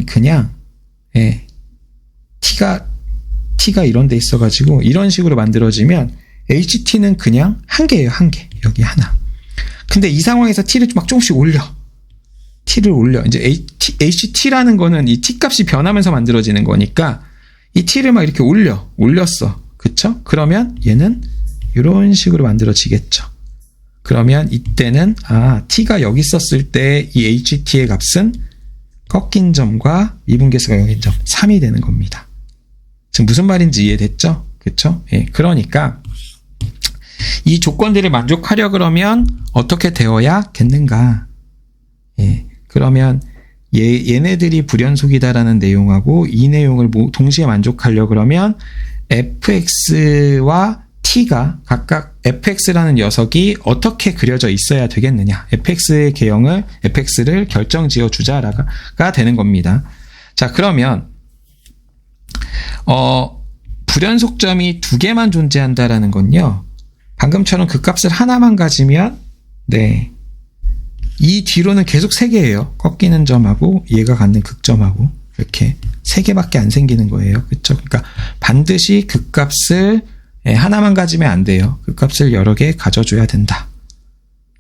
그냥 t가 이런 데 있어가지고 이런 식으로 만들어지면 ht는 그냥 한 개예요. 한 개. 여기 하나. 근데 이 상황에서 t를 막 조금씩 올려. t를 올려. 이제 ht라는 거는 이 t 값이 변하면서 만들어지는 거니까 이 t를 막 이렇게 올렸어. 그쵸? 그러면 얘는 이런 식으로 만들어지겠죠. 그러면 이때는 t가 여기 있었을 때 이 ht의 값은 꺾인 점과 미분계수가 0인 점 3이 되는 겁니다. 지금 무슨 말인지 이해됐죠? 그쵸? 예, 그러니까 이 조건들을 만족하려 그러면 어떻게 되어야겠는가? 예, 그러면 얘네들이 불연속이다라는 내용하고 이 내용을 동시에 만족하려 그러면 fx와 t가 각각 fx라는 녀석이 어떻게 그려져 있어야 되겠느냐. fx의 개형을 fx를 결정지어 주자가 되는 겁니다. 자, 그러면 불연속점이 두 개만 존재한다라는 건요. 방금처럼 그 값을 하나만 가지면 네. 이 뒤로는 계속 3개예요. 꺾이는 점하고 얘가 갖는 극점하고 이렇게 3개밖에 안 생기는 거예요. 그렇죠? 그러니까 반드시 그 값을 하나만 가지면 안 돼요. 그 값을 여러 개 가져줘야 된다.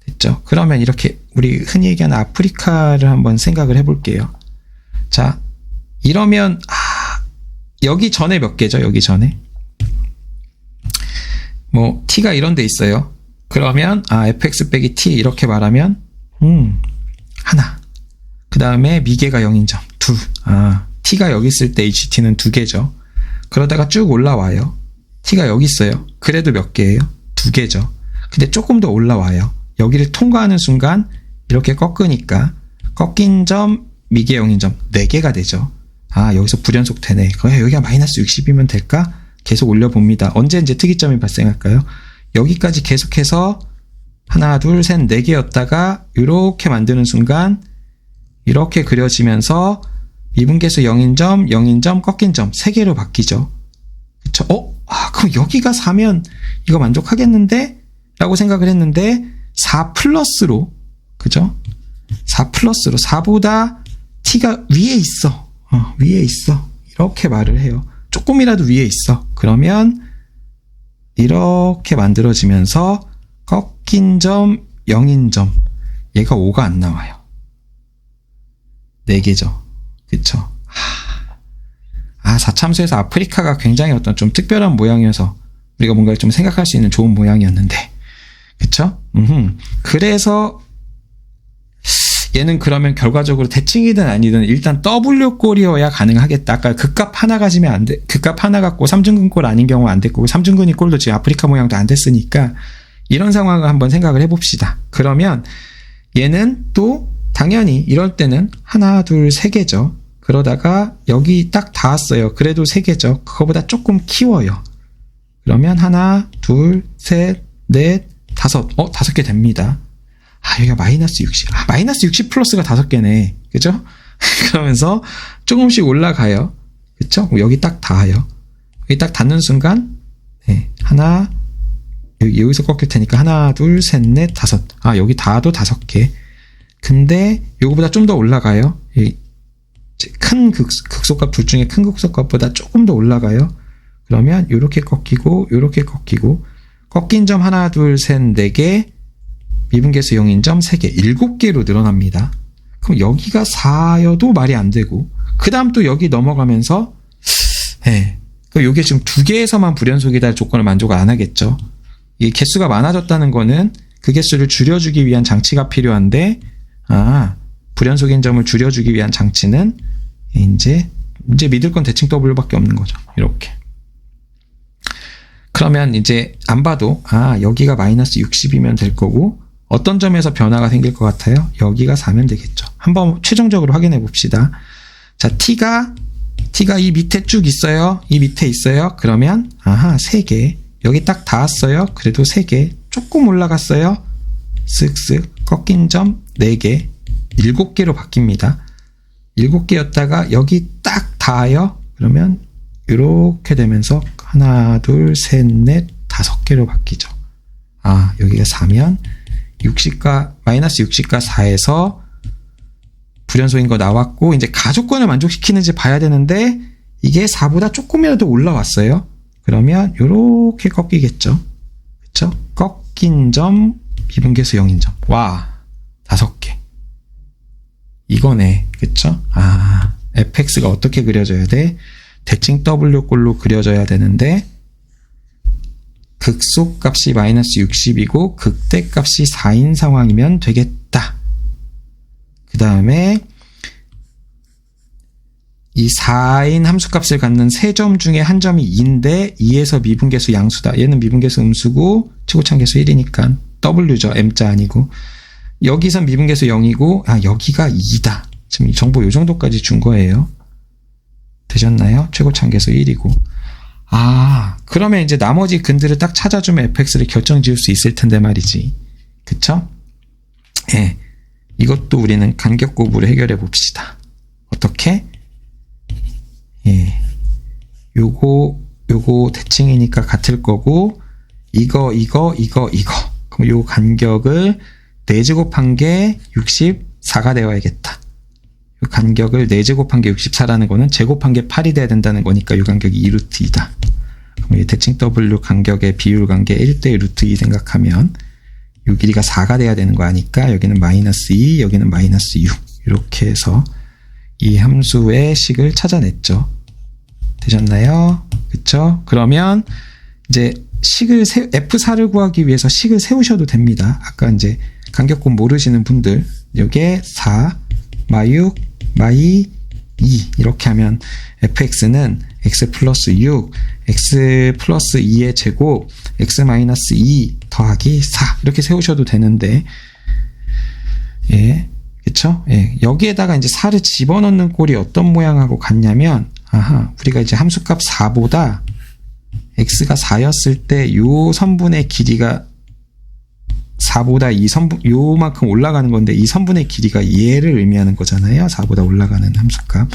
됐죠? 그러면 이렇게 우리 흔히 얘기하는 아프리카를 한번 생각을 해볼게요. 자, 이러면 여기 전에 몇 개죠? 여기 전에 뭐 t가 이런 데 있어요. 그러면 fx 빼기 t 이렇게 말하면 하나. 그 다음에 미개가 0인 점 둘. t가 여기 있을 때 ht는 2개죠. 그러다가 쭉 올라와요. t가 여기 있어요. 그래도 몇 개예요? 2개죠. 근데 조금 더 올라와요. 여기를 통과하는 순간 이렇게 꺾으니까 꺾인 점, 미개 0인 점 4개가 되죠. 여기서 불연속 되네. 여기가 마이너스 60이면 될까? 계속 올려봅니다. 언제 이제 특이점이 발생할까요? 여기까지 계속해서 하나, 둘, 셋, 4개였다가 이렇게 만드는 순간 이렇게 그려지면서 미분계수 0인 점, 0인 점, 꺾인 점 3개로 바뀌죠. 그쵸? 그럼 여기가 4면 이거 만족하겠는데? 라고 생각을 했는데 4 플러스로 그죠? 4 플러스로 4보다 t가 위에 있어. 위에 있어. 이렇게 말을 해요. 조금이라도 위에 있어. 그러면 이렇게 만들어지면서 꺾인 점, 0인 점 얘가 5가 안 나와요. 4개죠. 그쵸? 4참수에서 아프리카가 굉장히 어떤 좀 특별한 모양이어서 우리가 뭔가 좀 생각할 수 있는 좋은 모양이었는데 그쵸? 그래서 얘는 그러면 결과적으로 대칭이든 아니든 일단 W꼴이어야 가능하겠다. 아까 극값 하나 가지면 안 돼. 극값 하나 갖고 3중근꼴 아닌 경우 안 됐고 3중근이 꼴도 지금 아프리카 모양도 안 됐으니까 이런 상황을 한번 생각을 해봅시다. 그러면 얘는 또 당연히 이럴 때는 하나, 둘, 3개죠. 그러다가 여기 딱 닿았어요. 그래도 3개죠. 그거보다 조금 키워요. 그러면 하나, 둘, 셋, 넷, 5. 5개 됩니다. 여기가 마이너스 60. 마이너스 60 플러스가 5개네. 그죠? 그러면서 조금씩 올라가요. 그쵸? 여기 딱 닿아요. 여기 딱 닿는 순간, 하나, 여기서 꺾일 테니까 하나, 둘, 셋, 넷, 5. 여기 닿아도 5개. 근데 요거보다 좀 더 올라가요. 큰 극소값 둘 중에 큰 극소값보다 조금 더 올라가요. 그러면 요렇게 꺾이고, 요렇게 꺾이고, 꺾인 점 하나, 둘, 셋, 4개, 미분계수 0인 점 3개, 7개로 늘어납니다. 그럼 여기가 4여도 말이 안 되고, 그 다음 또 여기 넘어가면서, 요게 지금 2개에서만 불연속이다 조건을 만족을 안 하겠죠. 이 개수가 많아졌다는 거는 그 개수를 줄여주기 위한 장치가 필요한데, 불연속인 점을 줄여주기 위한 장치는 이제 믿을 건 대칭 W밖에 없는 거죠. 이렇게. 그러면 이제 안 봐도, 여기가 마이너스 60이면 될 거고, 어떤 점에서 변화가 생길 것 같아요? 여기가 4면 되겠죠. 한번 최종적으로 확인해 봅시다. 자, t가 이 밑에 쭉 있어요. 이 밑에 있어요. 그러면 3개. 여기 딱 닿았어요. 그래도 3개. 조금 올라갔어요. 쓱쓱 꺾인 점 4개. 7개로 바뀝니다. 7개였다가 여기 딱 닿아요. 그러면 이렇게 되면서 하나, 둘, 셋, 넷, 5개로 바뀌죠. 여기가 4면 마이너스 60과 4에서 불연속인 거 나왔고, 이제 가조건을 만족시키는지 봐야 되는데, 이게 4보다 조금이라도 올라왔어요. 그러면 요렇게 꺾이겠죠. 그쵸? 꺾인 점, 미분계수 0인 점. 5개. 이거네. 그쵸? fx가 어떻게 그려져야 돼? 대칭 W꼴로 그려져야 되는데, 극소값이 마이너스 60이고 극대값이 4인 상황이면 되겠다. 그 다음에 이 4인 함수값을 갖는 세 점 중에 한 점이 2인데 2에서 미분계수 양수다. 얘는 미분계수 음수고 최고차함계수 1이니까 W죠. M자 아니고. 여기선 미분계수 0이고 여기가 2다. 지금 이 정보 요 정도까지 준 거예요. 되셨나요? 최고차함계수 1이고. 그러면 이제 나머지 근들을 딱 찾아주면 fx를 결정 지을 수 있을 텐데 말이지. 그쵸? 예. 이것도 우리는 간격곱으로 해결해 봅시다. 어떻게? 예. 요거 대칭이니까 같을 거고, 이거. 그럼 요 간격을 4제곱한 게 64가 되어야겠다. 요 간격을 4제곱한 게 64라는 거는 제곱한 게 8이 돼야 된다는 거니까 요 간격이 2루트 2다. 그럼 이 대칭 W 간격의 비율 관계 1대 루트 2 생각하면 요 길이가 4가 돼야 되는 거 아니까 여기는 마이너스 2, 여기는 마이너스 6. 이렇게 해서 이 함수의 식을 찾아냈죠. 되셨나요? 그쵸? 그러면 이제 F4를 구하기 위해서 식을 세우셔도 됩니다. 아까 이제 간격곱 모르시는 분들, 여기에 4, 마6, 마2, 2 이렇게 하면 fx는 x 플러스 6, x 플러스 2의 제곱, x 마이너스 2 더하기 4 이렇게 세우셔도 되는데, 예, 그쵸? 예, 여기에다가 이제 4를 집어넣는 꼴이 어떤 모양하고 같냐면, 우리가 이제 함수값 4보다 x가 4였을 때 요 선분의 길이가 4보다 이 선분, 요만큼 올라가는 건데 이 선분의 길이가 얘를 의미하는 거잖아요. 4보다 올라가는 함수값.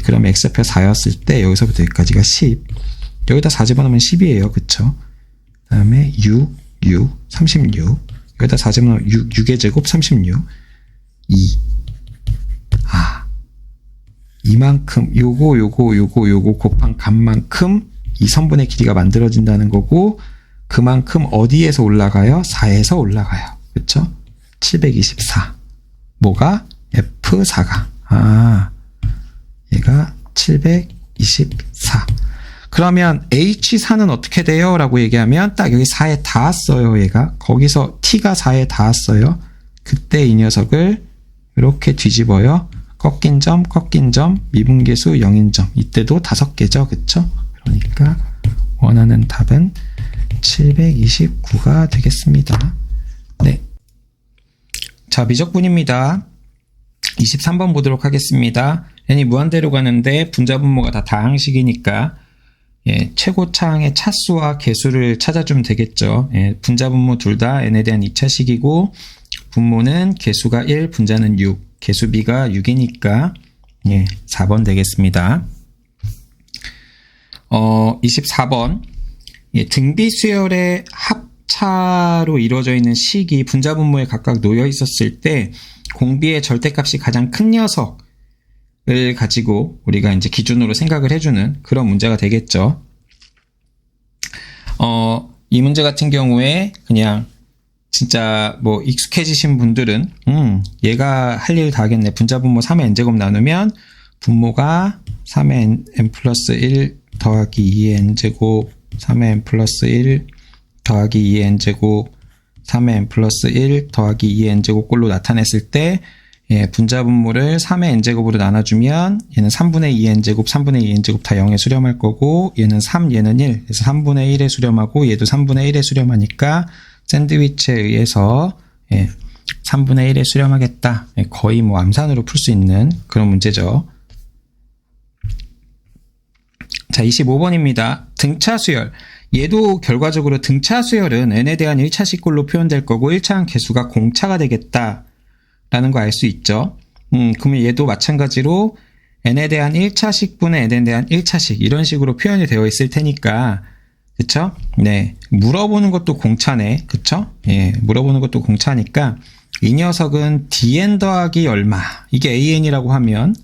그러면 x표 4였을 때 여기서부터 여기까지가 10. 여기다 4 집어넣으면 10이에요. 그쵸? 그 다음에 6, 36. 여기다 4 집어넣으면 6의 제곱 36. 2. 이만큼, 요거 곱한 값만큼 이 선분의 길이가 만들어진다는 거고, 그만큼 어디에서 올라가요? 4에서 올라가요. 그쵸? 724. 뭐가? F4가. 얘가 724. 그러면 H4는 어떻게 돼요? 라고 얘기하면 딱 여기 4에 닿았어요. 얘가. 거기서 T가 4에 닿았어요. 그때 이 녀석을 이렇게 뒤집어요. 꺾인 점, 미분계수 0인 점. 이때도 5개죠. 그쵸? 그러니까 원하는 답은 729가 되겠습니다. 네. 자, 미적분입니다. 23번 보도록 하겠습니다. n이 무한대로 가는데 분자분모가 다 다항식이니까 최고차항의 차수와 개수를 찾아주면 되겠죠. 분자분모 둘 다 n에 대한 2차식이고 분모는 개수가 1, 분자는 6, 개수비가 6이니까 4번 되겠습니다. 24번 등비수열의 합차로 이루어져 있는 식이 분자분모에 각각 놓여 있었을 때 공비의 절대값이 가장 큰 녀석을 가지고 우리가 이제 기준으로 생각을 해주는 그런 문제가 되겠죠. 이 문제 같은 경우에 그냥 진짜 뭐 익숙해지신 분들은 얘가 할 일 다 하겠네. 분자분모 3의 n제곱 나누면 분모가 3의 n 플러스 1 더하기 2의 n제곱 3의 n 플러스 1 더하기 2의 n제곱 3의 n 플러스 1 더하기 2의 n제곱 꼴로 나타냈을 때 분자분모를 3의 n제곱으로 나눠주면 얘는 3분의 2의 n제곱 3분의 2의 n제곱 다 0에 수렴할 거고 얘는 3, 얘는 1 그래서 3분의 1에 수렴하고 얘도 3분의 1에 수렴하니까 샌드위치에 의해서 3분의 1에 수렴하겠다. 거의 뭐 암산으로 풀 수 있는 그런 문제죠. 자, 25번입니다. 등차수열. 얘도 결과적으로 등차수열은 n에 대한 1차식꼴로 표현될 거고 1차항 개수가 공차가 되겠다라는 거 알 수 있죠. 그러면 얘도 마찬가지로 n에 대한 1차식분의 n에 대한 1차식 이런 식으로 표현이 되어 있을 테니까 그쵸? 네. 물어보는 것도 공차네. 그쵸? 물어보는 것도 공차니까 이 녀석은 dn 더하기 얼마 이게 an이라고 하면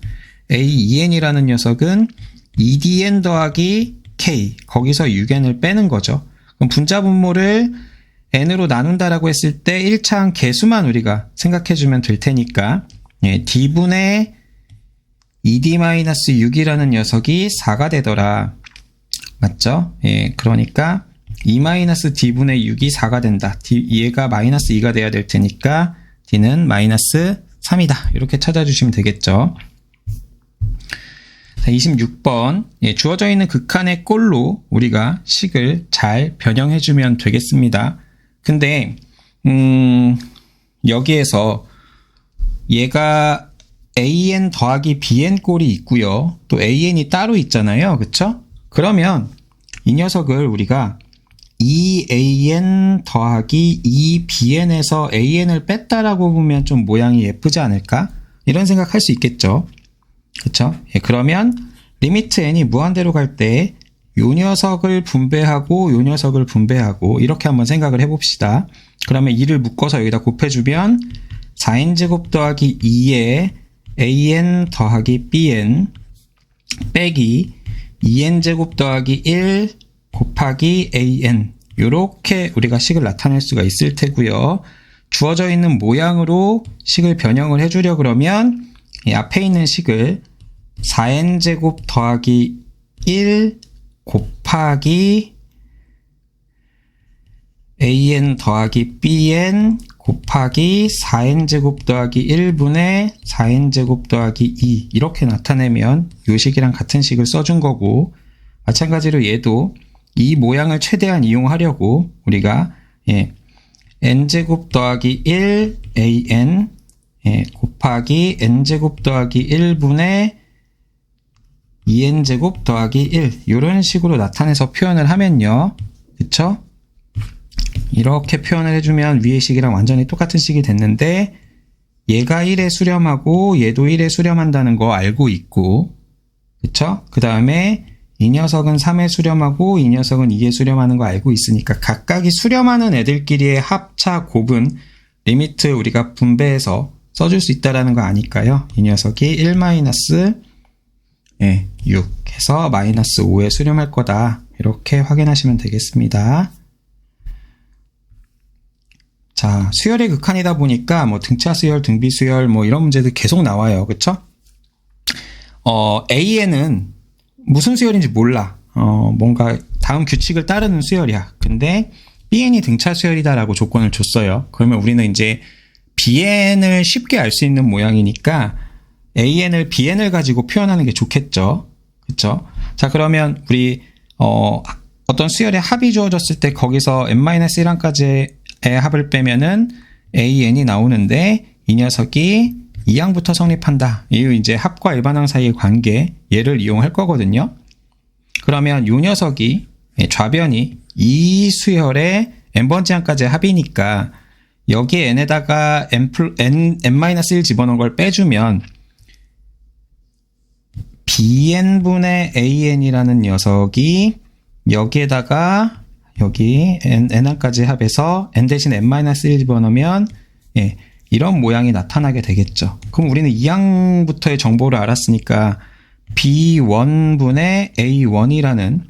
a2n이라는 녀석은 2dn 더하기 k 거기서 6n을 빼는 거죠. 그럼 분자분모를 n으로 나눈다라고 했을 때 1차항 개수만 우리가 생각해주면 될 테니까 d분의 2d-6이라는 녀석이 4가 되더라. 맞죠? 그러니까 2-d분의 6이 4가 된다. 얘가 마이너스 2가 돼야 될 테니까 d는 마이너스 3이다. 이렇게 찾아주시면 되겠죠. 자, 26번. 주어져 있는 극한의 꼴로 우리가 식을 잘 변형해주면 되겠습니다. 근데 여기에서 얘가 an 더하기 bn 꼴이 있고요. 또 an이 따로 있잖아요. 그쵸? 그러면 이 녀석을 우리가 2an 더하기 2bn에서 an을 뺐다라고 보면 좀 모양이 예쁘지 않을까? 이런 생각할 수 있겠죠. 그쵸? 그러면 리미트 n이 무한대로 갈 때 요 녀석을 분배하고 요 녀석을 분배하고 이렇게 한번 생각을 해봅시다. 그러면 2를 묶어서 여기다 곱해주면 4n제곱 더하기 2에 an 더하기 bn 빼기 2n제곱 더하기 1 곱하기 an 이렇게 우리가 식을 나타낼 수가 있을 테고요. 주어져 있는 모양으로 식을 변형을 해주려 그러면 이 앞에 있는 식을 4n제곱 더하기 1 곱하기 an 더하기 bn 곱하기 4n제곱 더하기 1분의 4n제곱 더하기 2 이렇게 나타내면 이 식이랑 같은 식을 써준 거고, 마찬가지로 얘도 이 모양을 최대한 이용하려고 우리가 n제곱 더하기 1 an 곱하기 n제곱 더하기 1분의 2n제곱 더하기 1 이런 식으로 나타내서 표현을 하면요. 그쵸? 이렇게 표현을 해주면 위의 식이랑 완전히 똑같은 식이 됐는데 얘가 1에 수렴하고 얘도 1에 수렴한다는 거 알고 있고, 그쵸? 그 다음에 이 녀석은 3에 수렴하고 이 녀석은 2에 수렴하는 거 알고 있으니까 각각이 수렴하는 애들끼리의 합차 곱은 리미트 우리가 분배해서 써줄 수 있다는 거 아니까요. 이 녀석이 6 해서 마이너스 5에 수렴할 거다. 이렇게 확인하시면 되겠습니다. 자, 수열의 극한이다 보니까 뭐 등차 수열, 등비 수열 뭐 이런 문제들 계속 나와요. 그쵸? AN은 무슨 수열인지 몰라. 뭔가 다음 규칙을 따르는 수열이야. 근데 BN이 등차 수열이다라고 조건을 줬어요. 그러면 우리는 이제 BN을 쉽게 알 수 있는 모양이니까 AN을 BN을 가지고 표현하는 게 좋겠죠. 그쵸? 자, 그러면 우리 어떤 수열의 합이 주어졌을 때 거기서 n-1항까지의 합을 빼면은 AN이 나오는데 이 녀석이 2항부터 성립한다. 이 이제 합과 일반항 사이의 관계, 얘를 이용할 거거든요. 그러면 이 녀석이 좌변이 이 수열의 n번째 항까지의 합이니까 여기에 n에다가 n-1 집어넣은 걸 빼주면 bn분의 an이라는 녀석이 여기에다가 여기 n항까지 합해서 n 대신 n-1 집어넣으면 이런 모양이 나타나게 되겠죠. 그럼 우리는 2항부터의 정보를 알았으니까 b1분의 a1이라는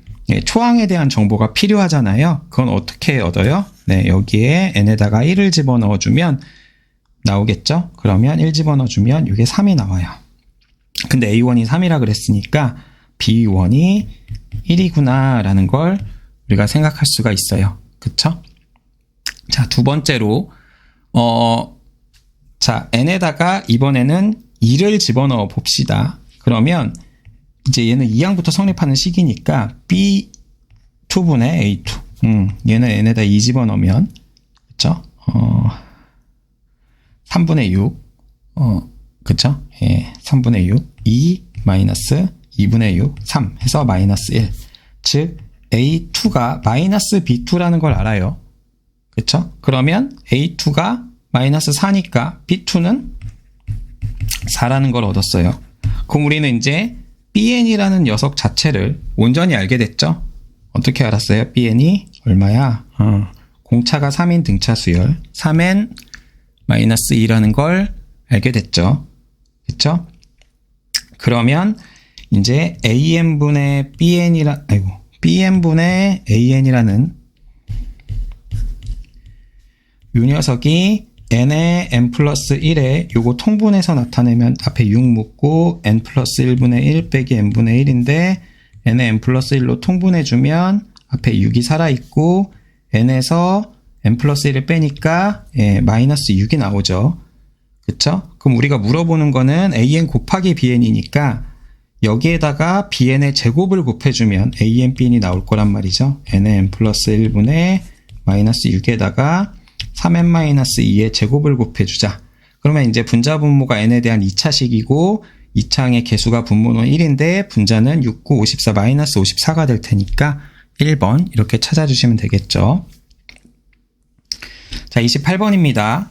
초항에 대한 정보가 필요하잖아요. 그건 어떻게 얻어요? 여기에 n에다가 1을 집어넣어주면 나오겠죠? 그러면 1 집어넣어주면 이게 3이 나와요. 근데 a1이 3이라 그랬으니까 b1이 1이구나 라는 걸 우리가 생각할 수가 있어요. 그쵸? 자, 두 번째로 자, n에다가 이번에는 2를 집어넣어 봅시다. 그러면 이제 얘는 2항부터 성립하는 식이니까 b2분의 a2 얘는 n에다 2 집어넣으면 그쵸? 3분의 6 그쵸? 3분의 6 2 마이너스 2분의 6 3 해서 마이너스 1 즉 a2가 마이너스 b2라는 걸 알아요. 그쵸? 그러면 a2가 마이너스 4니까 b2는 4라는 걸 얻었어요. 그럼 우리는 이제 bn이라는 녀석 자체를 온전히 알게 됐죠? 어떻게 알았어요? bn이 얼마야? 공차가 3인 등차 수열 3n 마이너스 2라는 걸 알게 됐죠? 그쵸? 그러면 이제 an분의 bn분의 an이라는 이 녀석이 n의 n 플러스 1에 요거 통분해서 나타내면 앞에 6 묻고 n 플러스 1분의 1 빼기 n분의 1인데 n의 n 플러스 1로 통분해주면 앞에 6이 살아있고 n에서 n 플러스 1을 빼니까 마이너스 6이 나오죠. 그쵸? 그럼 우리가 물어보는 거는 an 곱하기 bn이니까 여기에다가 bn의 제곱을 곱해주면 an, bn이 나올 거란 말이죠. n의 n 플러스 1분의 마이너스 6에다가 3n-2의 제곱을 곱해주자. 그러면 이제 분자 분모가 n에 대한 2차식이고 2차항의 개수가 분모는 1인데 분자는 6, 9, 54, 마이너스 54가 될 테니까 1번 이렇게 찾아주시면 되겠죠. 자, 28번입니다.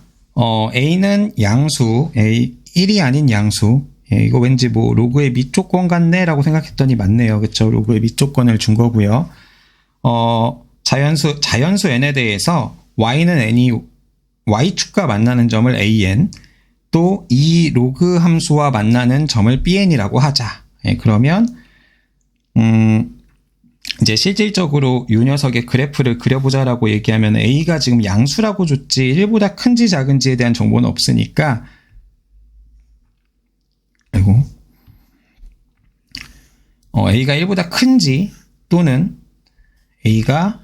a는 양수, 1이 아닌 양수. 이거 왠지 뭐 로그의 밑조건 같네 라고 생각했더니 맞네요. 그쵸? 로그의 밑조건을 준 거고요. 자연수 n에 대해서 y는 n이 y축과 만나는 점을 an, 또 이 로그 함수와 만나는 점을 bn이라고 하자. 그러면 이제 실질적으로 이 녀석의 그래프를 그려보자라고 얘기하면 a가 지금 양수라고 줬지 1보다 큰지 작은지에 대한 정보는 없으니까 a가 1보다 큰지 또는 a가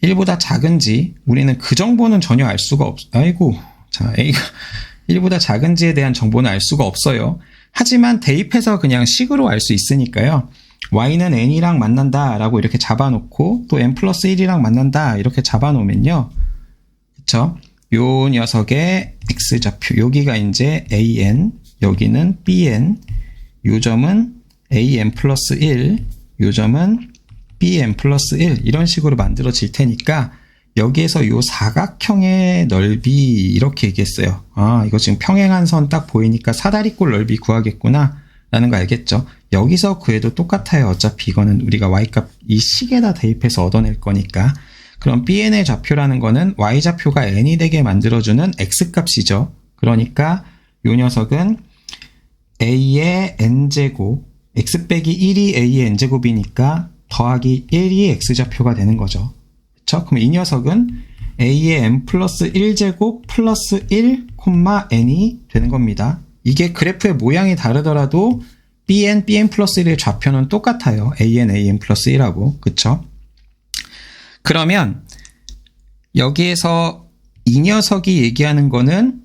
1보다 작은지 우리는 그 정보는 전혀 알 수가 자, a가 1보다 작은지에 대한 정보는 알 수가 없어요. 하지만 대입해서 그냥 식으로 알 수 있으니까요. y는 n이랑 만난다 라고 이렇게 잡아놓고 또 n 플러스 1이랑 만난다 이렇게 잡아놓으면요. 그쵸? 요 녀석의 x좌표, 여기가 이제 an, 여기는 bn, 요 점은 an 플러스 1, 요 점은 bn 플러스 1 이런 식으로 만들어질 테니까 여기에서 요 사각형의 넓이 이렇게 얘기했어요. 아, 이거 지금 평행한 선 딱 보이니까 사다리꼴 넓이 구하겠구나 라는 거 알겠죠? 여기서 구해도 똑같아요. 어차피 이거는 우리가 y값 이 식에다 대입해서 얻어낼 거니까. 그럼 bn의 좌표라는 거는 y좌표가 n이 되게 만들어주는 x값이죠. 그러니까 요 녀석은 a의 n제곱, x 빼기 1이 a의 n제곱이니까 더하기 1이 x좌표가 되는 거죠. 그쵸? 그럼 이 녀석은 a의 n 플러스 1제곱 플러스 1, n이 되는 겁니다. 이게 그래프의 모양이 다르더라도 bn 플러스 1의 좌표는 똑같아요. an 플러스 1하고. 그쵸? 그러면 여기에서 이 녀석이 얘기하는 거는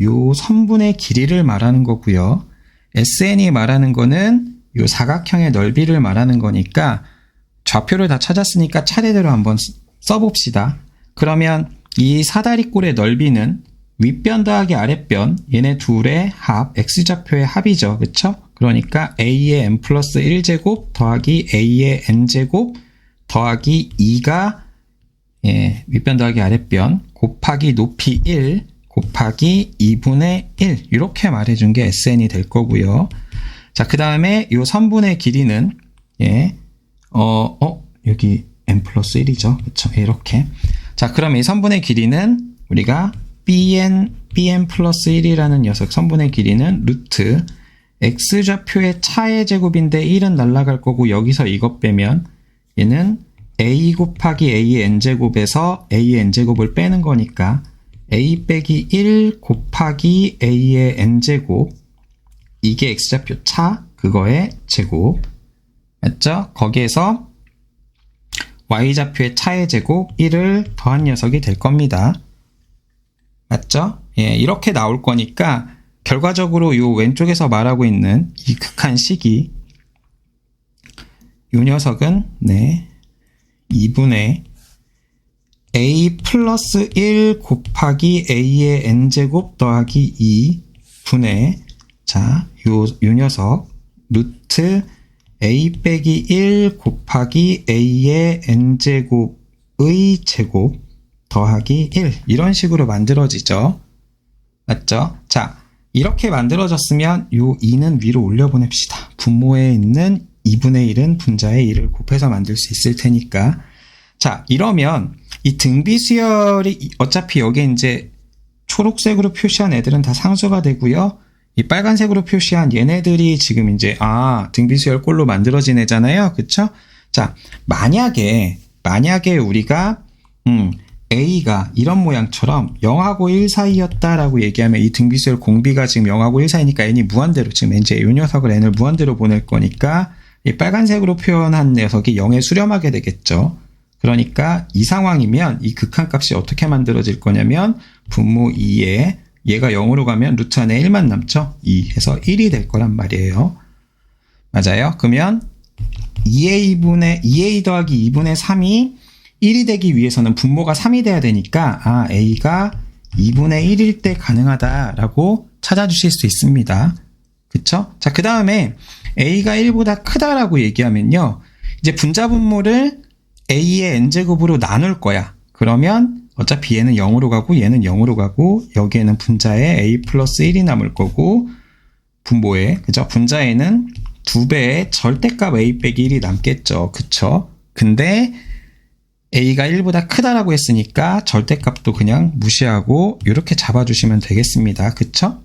요 선분의 길이를 말하는 거고요. sn이 말하는 거는 요 사각형의 넓이를 말하는 거니까 좌표를 다 찾았으니까 차례대로 한번 써봅시다. 그러면 이 사다리꼴의 넓이는 윗변 더하기 아랫변, 얘네 둘의 합, x좌표의 합이죠. 그쵸? 그러니까 a의 n 플러스 1제곱 더하기 a의 n제곱 더하기 2가 윗변 더하기 아랫변 곱하기 높이 1 곱하기 2분의 1 이렇게 말해준 게 sn이 될 거고요. 자, 그 다음에 이 선분의 길이는 여기 n 플러스 1이죠. 그쵸? 이렇게. 자, 그럼 이 선분의 길이는 우리가 bn 플러스 1이라는 녀석 선분의 길이는 루트 x좌표의 차의 제곱인데 1은 날아갈 거고 여기서 이것 빼면 얘는 a 곱하기 a의 n제곱에서 a의 n제곱을 빼는 거니까 a 빼기 1 곱하기 a의 n제곱 이게 x좌표 차 그거의 제곱 맞죠? 거기에서 y좌표의 차의 제곱 1을 더한 녀석이 될 겁니다. 맞죠? 이렇게 나올 거니까 결과적으로 요 왼쪽에서 말하고 있는 이 극한 식이 요 녀석은 2분의 a 플러스 1 곱하기 a의 n제곱 더하기 2분의 자, 요 녀석 루트 a 빼기 1 곱하기 a의 n제곱의 제곱 더하기 1 이런 식으로 만들어지죠. 맞죠? 자, 이렇게 만들어졌으면 요 2는 위로 올려보냅시다. 분모에 있는 2분의 1은 분자의 1을 곱해서 만들 수 있을 테니까 자, 이러면 이 등비수열이 어차피 여기 이제 초록색으로 표시한 애들은 다 상수가 되고요. 이 빨간색으로 표시한 얘네들이 지금 이제 등비수열 꼴로 만들어진 애잖아요. 그쵸? 자, 만약에 우리가 a가 이런 모양처럼 0하고 1 사이였다라고 얘기하면 이 등비수열 공비가 지금 0하고 1 사이니까 n이 무한대로 지금 이제 이 녀석을 n을 무한대로 보낼 거니까 이 빨간색으로 표현한 녀석이 0에 수렴하게 되겠죠. 그러니까 이 상황이면 이 극한값이 어떻게 만들어질 거냐면 분모 2에 얘가 0으로 가면 루트 안에 1만 남죠. 2 해서 1이 될 거란 말이에요. 맞아요? 그러면 2a 더하기 2분의 3이 1이 되기 위해서는 분모가 3이 돼야 되니까 a가 2분의 1일 때 가능하다라고 찾아주실 수 있습니다. 그쵸? 자, 그 다음에 a가 1보다 크다라고 얘기하면요. 이제 분자분모를 a의 n제곱으로 나눌 거야. 그러면 어차피 얘는 0으로 가고 얘는 0으로 가고 여기에는 분자에 a 플러스 1이 남을 거고 분모에, 그죠? 분자에는 2배의 절대값 a 빼기 1이 남겠죠. 그쵸? 근데 a가 1보다 크다라고 했으니까 절대값도 그냥 무시하고 이렇게 잡아주시면 되겠습니다. 그쵸?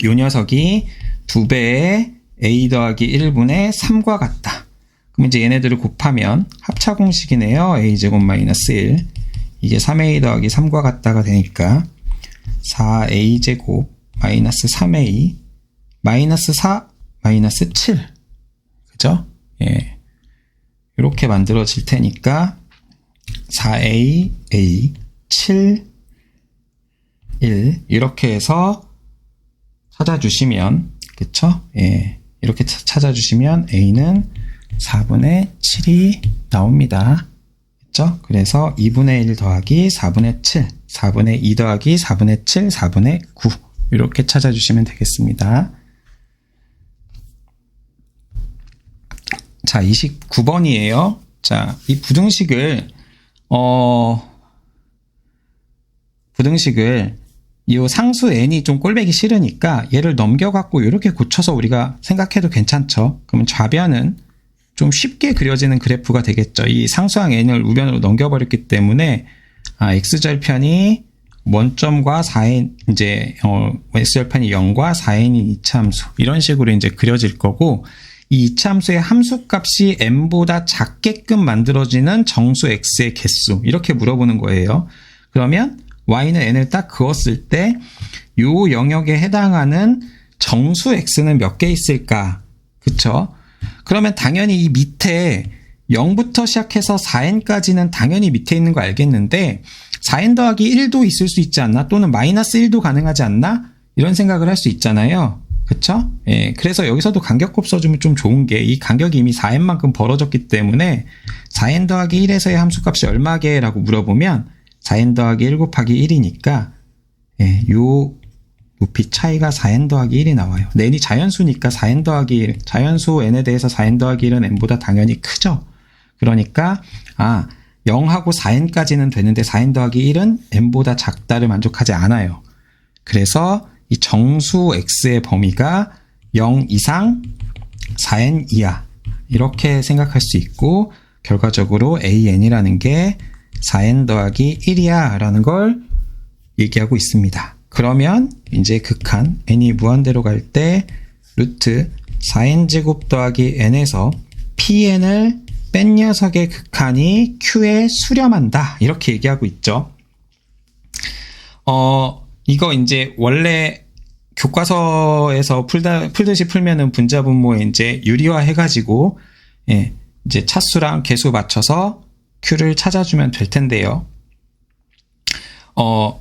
요 녀석이 2배의 a 더하기 1분의 3과 같다. 그럼 이제 얘네들을 곱하면 합차공식이네요. a제곱 마이너스 1. 이게 3a 더하기 3과 같다가 되니까 4a제곱 마이너스 3a 마이너스 4 마이너스 7. 그죠? 예. 이렇게 만들어질 테니까 4a, a, 7, 1 이렇게 해서 찾아주시면, 그쵸? 예. 이렇게 찾아주시면 a는 4분의 7이 나옵니다. 그쵸? 그래서 2분의 1 더하기 4분의 7, 4분의 2 더하기 4분의 7, 4분의 9 이렇게 찾아주시면 되겠습니다. 자, 29번이에요. 자, 이 부등식을 이 상수 n이 좀 꼴보기 싫으니까 얘를 넘겨갖고 이렇게 고쳐서 우리가 생각해도 괜찮죠. 그러면 좌변은 좀 쉽게 그려지는 그래프가 되겠죠. 이 상수항 n을 우변으로 넘겨버렸기 때문에 x절편이 원점과 4n 이제 x절편이 0과 4n이 이차함수 이런 식으로 이제 그려질 거고, 이 이차함수의 함수값이 n보다 작게끔 만들어지는 정수 x의 개수 이렇게 물어보는 거예요. 그러면 y는 n을 딱 그었을 때 요 영역에 해당하는 정수 x는 몇 개 있을까? 그쵸? 그러면 당연히 이 밑에 0부터 시작해서 4n까지는 당연히 밑에 있는 거 알겠는데 4n 더하기 1도 있을 수 있지 않나? 또는 마이너스 1도 가능하지 않나? 이런 생각을 할 수 있잖아요. 그쵸? 예, 그래서 여기서도 간격곱 써주면 좀 좋은 게 이 간격이 이미 4n만큼 벌어졌기 때문에 4n 더하기 1에서의 함수값이 얼마게? 라고 물어보면 4n 더하기 1 곱하기 1이니까 예, 요 높이 차이가 4n 더하기 1이 나와요. n이 자연수니까 4n 더하기 1, 자연수 n에 대해서 4n 더하기 1은 n보다 당연히 크죠. 그러니까 0하고 4n까지는 되는데 4n 더하기 1은 n보다 작다를 만족하지 않아요. 그래서 이 정수 x의 범위가 0 이상 4n 이하 이렇게 생각할 수 있고, 결과적으로 an이라는 게 4n 더하기 1이야 라는 걸 얘기하고 있습니다. 그러면 이제 극한 n이 무한대로 갈 때 루트 4n제곱 더하기 n에서 pn을 뺀 녀석의 극한이 q에 수렴한다 이렇게 얘기하고 있죠. 이거 이제 원래 교과서에서 풀듯이 풀면은 분자분모에 이제 유리화 해가지고 예, 이제 차수랑 개수 맞춰서 q를 찾아주면 될 텐데요.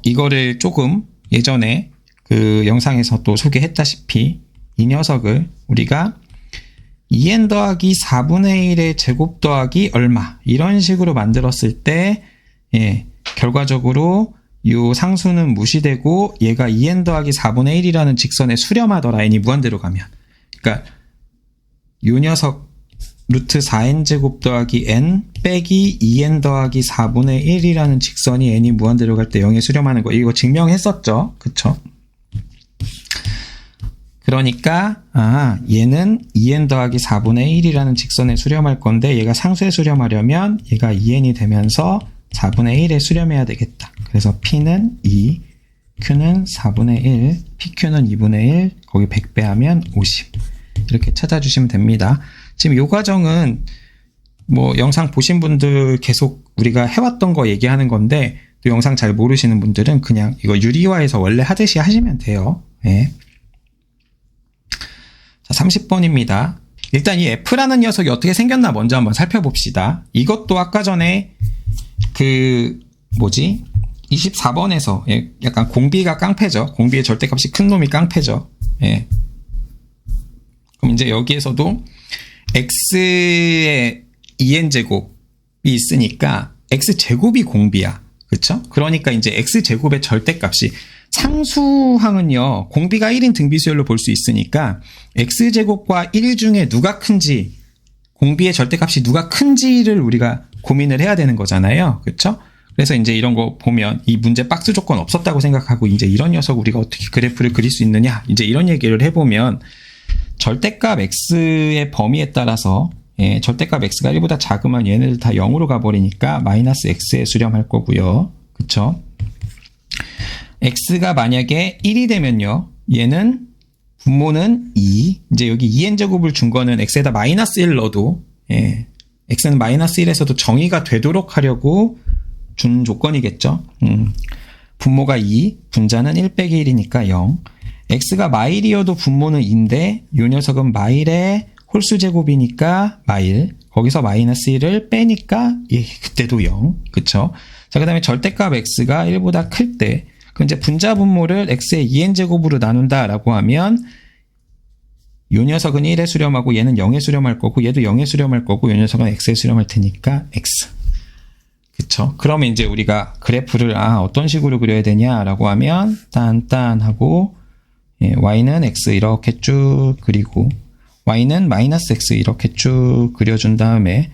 이거를 조금 예전에 그 영상에서 또 소개했다시피 이 녀석을 우리가 2n 더하기 4분의 1의 제곱 더하기 얼마 이런 식으로 만들었을 때 예, 결과적으로 이 상수는 무시되고 얘가 2n 더하기 4분의 1이라는 직선에 수렴하더라. n이 무한대로 가면. 그러니까 이 녀석 루트 4n 제곱 더하기 n 빼기 2n 더하기 4분의 1이라는 직선이 n이 무한대로 갈 때 0에 수렴하는 거. 이거 증명했었죠. 그쵸? 그러니까 얘는 2n 더하기 4분의 1이라는 직선에 수렴할 건데 얘가 상수에 수렴하려면 얘가 2n이 되면서 4분의 1에 수렴해야 되겠다. 그래서 P는 2, Q는 4분의 1, PQ는 2분의 1, 거기 100배 하면 50. 이렇게 찾아주시면 됩니다. 지금 이 과정은 뭐 영상 보신 분들 계속 우리가 해왔던 거 얘기하는 건데 또 영상 잘 모르시는 분들은 그냥 이거 유리화해서 원래 하듯이 하시면 돼요. 네. 자, 30번입니다. 일단 이 F라는 녀석이 어떻게 생겼나 먼저 한번 살펴봅시다. 이것도 아까 전에 24번에서 약간 공비가 깡패죠. 공비의 절대값이 큰 놈이 깡패죠. 예. 그럼 이제 여기에서도 x의 2n제곱이 있으니까 x제곱이 공비야. 그쵸? 그러니까 이제 x제곱의 절대값이 상수항은요, 공비가 1인 등비수열로 볼 수 있으니까 x제곱과 1 중에 누가 큰지, 공비의 절대값이 누가 큰지를 우리가 고민을 해야 되는 거잖아요. 그쵸? 그래서 이제 이런 거 보면 이 문제 박스 조건 없었다고 생각하고 이제 이런 녀석 우리가 어떻게 그래프를 그릴 수 있느냐, 이제 이런 얘기를 해보면 절대값 x의 범위에 따라서 절대값 x가 1보다 작으면 얘네들 다 0으로 가버리니까 마이너스 x에 수렴할 거고요. 그쵸? x가 만약에 1이 되면요, 얘는 분모는 2, 이제 여기 2n제곱을 준 거는 x에다 마이너스 1 넣어도 x는 마이너스 1에서도 정의가 되도록 하려고 준 조건이겠죠. 분모가 2, 분자는 1 빼기 1이니까 0. x가 마일이어도 분모는 2인데 요 녀석은 마일의 홀수제곱이니까 마일, 거기서 마이너스 1을 빼니까 그때도 0. 그쵸? 자, 그 다음에 절대값 x가 1보다 클 때, 그럼 이제 분자 분모를 x의 2n제곱으로 나눈다라고 하면 요 녀석은 1에 수렴하고 얘는 0에 수렴할 거고 얘도 0에 수렴할 거고 요 녀석은 x에 수렴할 테니까 x. 그쵸? 그러면 이제 우리가 그래프를 어떤 식으로 그려야 되냐라고 하면 딴딴하고 y는 x 이렇게 쭉 그리고 y는 마이너스 x 이렇게 쭉 그려준 다음에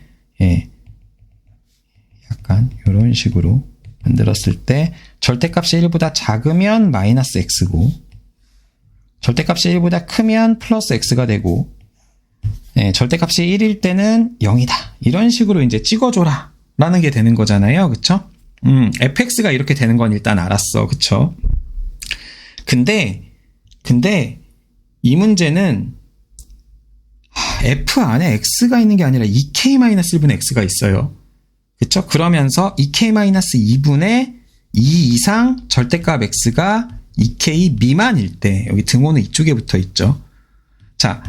약간 이런 식으로 만들었을 때 절대값이 1보다 작으면 마이너스 x고 절대값이 1보다 크면 플러스 x가 되고 절대값이 1일 때는 0이다. 이런 식으로 이제 찍어줘라 라는 게 되는 거잖아요. 그쵸? fx가 이렇게 되는 건 일단 알았어. 그쵸? 근데 이 문제는 f 안에 x가 있는 게 아니라 2k-1분의 x가 있어요. 그쵸? 그러면서 2k-2분의 2 이상 절대값 x가 2k 미만일 때, 여기 등호는 이쪽에 붙어 있죠. 자,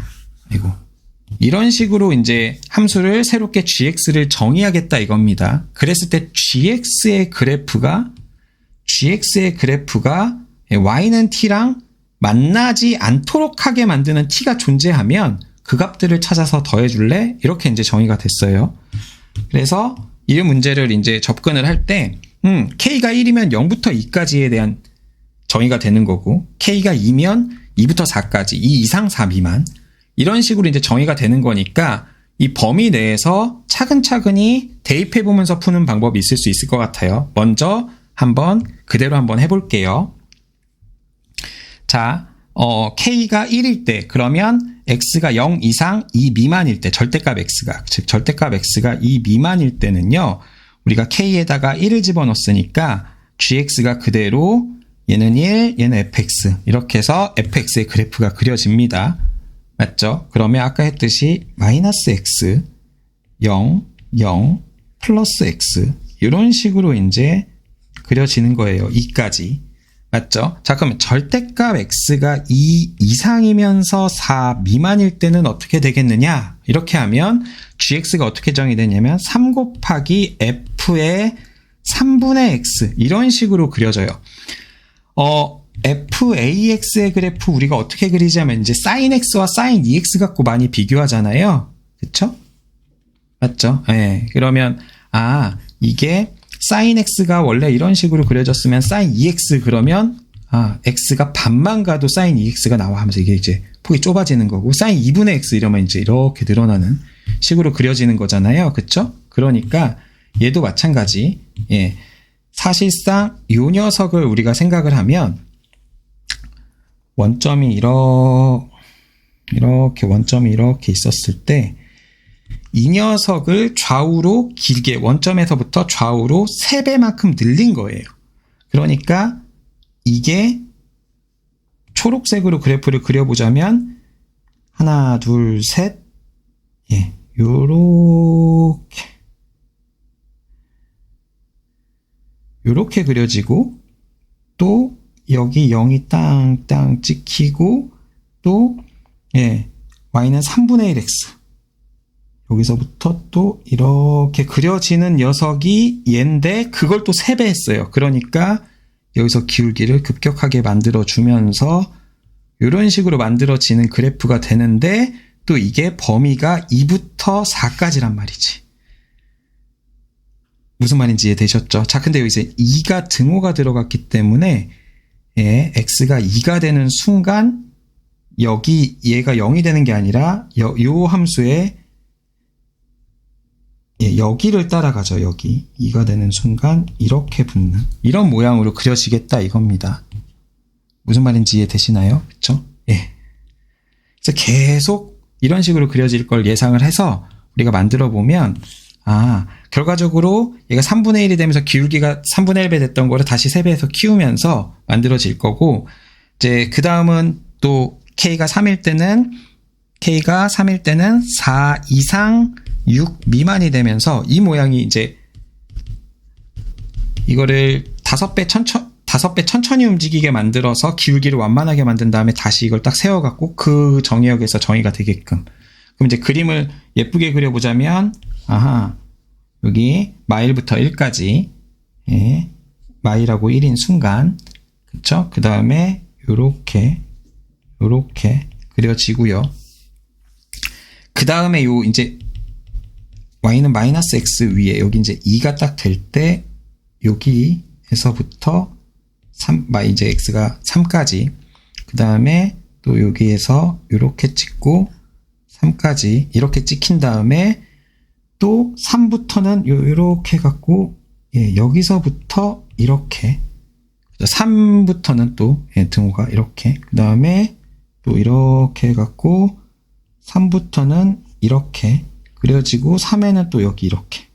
이런 식으로 이제 함수를 새롭게 gx를 정의하겠다 이겁니다. 그랬을 때 gx의 그래프가 y는 t랑 만나지 않도록 하게 만드는 t가 존재하면 그 값들을 찾아서 더해줄래? 이렇게 이제 정의가 됐어요. 그래서 이 문제를 이제 접근을 할 때, k가 1이면 0부터 2까지에 대한 정의가 되는 거고, k가 2면 2부터 4까지, 2 이상 4 미만. 이런 식으로 이제 정의가 되는 거니까, 이 범위 내에서 차근차근히 대입해보면서 푸는 방법이 있을 수 있을 것 같아요. 먼저 그대로 한번 해볼게요. 자, k가 1일 때, 그러면 x가 0 이상 2 미만일 때, 절대값 x가, 즉 절대값 x가 2 미만일 때는요, 우리가 k에다가 1을 집어넣었으니까 gx가 그대로 얘는 1, 얘는 fx, 이렇게 해서 fx의 그래프가 그려집니다. 맞죠? 그러면 아까 했듯이 마이너스 x, 0, 0, 플러스 x, 이런 식으로 이제 그려지는 거예요. 2까지. 맞죠? 자, 그러면 절대값 x가 2 이상이면서 4 미만일 때는 어떻게 되겠느냐? 이렇게 하면 gx가 어떻게 정의되냐면 3 곱하기 f의 3분의 x, 이런 식으로 그려져요. fax의 그래프 우리가 어떻게 그리자면 이제 sin x와 sin 2x 갖고 많이 비교하잖아요. 그쵸? 맞죠? 예. 그러면 이게 sin x가 원래 이런 식으로 그려졌으면 sin 2x, 그러면 x가 반만 가도 sin 2x가 나와 하면서 이게 이제 폭이 좁아지는 거고, sin 2분의 x 이러면 이제 이렇게 늘어나는 식으로 그려지는 거잖아요. 그쵸? 그러니까 얘도 마찬가지. 예. 사실상 이 녀석을 우리가 생각을 하면 원점이 원점이 이렇게 있었을 때 이 녀석을 좌우로 길게, 원점에서부터 좌우로 3배만큼 늘린 거예요. 그러니까 이게 초록색으로 그래프를 그려보자면 하나, 둘, 셋, 요렇게 그려지고, 또 여기 0이 땅땅 찍히고, 또 y는 3분의 1 x. 여기서부터 또 이렇게 그려지는 녀석이 얘인데 그걸 또 3배 했어요. 그러니까 여기서 기울기를 급격하게 만들어주면서 이런 식으로 만들어지는 그래프가 되는데 또 이게 범위가 2부터 4까지란 말이지. 무슨 말인지 이해되셨죠? 자, 근데 여기서 2가 등호가 들어갔기 때문에 x가 2가 되는 순간 여기 얘가 0이 되는 게 아니라 요 함수에 여기를 따라가죠. 여기 2가 되는 순간 이렇게 붙는 이런 모양으로 그려지겠다 이겁니다. 무슨 말인지 이해되시나요? 그렇죠? 예. 그래서 계속 이런 식으로 그려질 걸 예상을 해서 우리가 만들어 보면 결과적으로 얘가 3분의 1이 되면서 기울기가 3분의 1배 됐던 거를 다시 3배해서 키우면서 만들어질 거고, 이제 그 다음은 또 K가 3일 때는 4 이상 6 미만이 되면서 이 모양이 이제 이거를 5배 천천히 움직이게 만들어서 기울기를 완만하게 만든 다음에 다시 이걸 딱 세워갖고 그 정의역에서 정의가 되게끔. 그럼 이제 그림을 예쁘게 그려보자면, 여기 마일부터 1까지, 마일하고 1인 순간, 그쵸? 그 다음에 요렇게 그려지고요. 그 다음에 요 이제 y는 마이너스 x 위에 여기 이제 2가 딱 될 때 여기에서부터 이제 x가 3까지, 그 다음에 또 여기에서 이렇게 찍고 3까지 이렇게 찍힌 다음에 또 3부터는 요렇게 갖고 여기서부터 이렇게 3부터는 또 등호가 이렇게, 그 다음에 또 이렇게 갖고 3부터는 이렇게 그려지고 3에는 또 여기 이렇게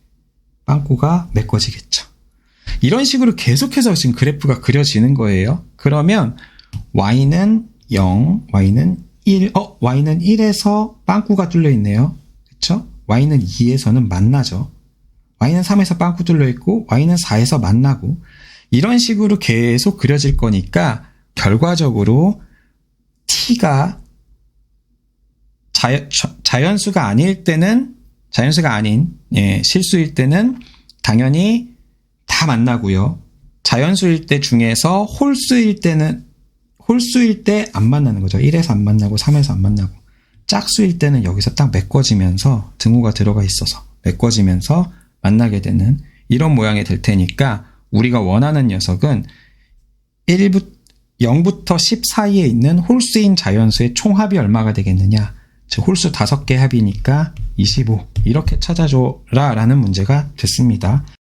빵꾸가 메꿔지겠죠. 이런 식으로 계속해서 지금 그래프가 그려지는 거예요. 그러면 y는 0, y는 1, y는 1에서 빵꾸가 뚫려 있네요. 그쵸? y는 2에서는 만나죠. y는 3에서 빵꾸 뚫려 있고 y는 4에서 만나고, 이런 식으로 계속 그려질 거니까 결과적으로 t가 자연수가 아닐 때는, 자연수가 아닌 실수일 때는 당연히 다 만나고요. 자연수일 때 중에서 홀수일 때 안 만나는 거죠. 1에서 안 만나고 3에서 안 만나고, 짝수일 때는 여기서 딱 메꿔지면서 등호가 들어가 있어서 메꿔지면서 만나게 되는 이런 모양이 될 테니까, 우리가 원하는 녀석은 0부터 10 사이에 있는 홀수인 자연수의 총합이 얼마가 되겠느냐, 즉 홀수 5개 합이니까 25, 이렇게 찾아줘라 라는 문제가 됐습니다.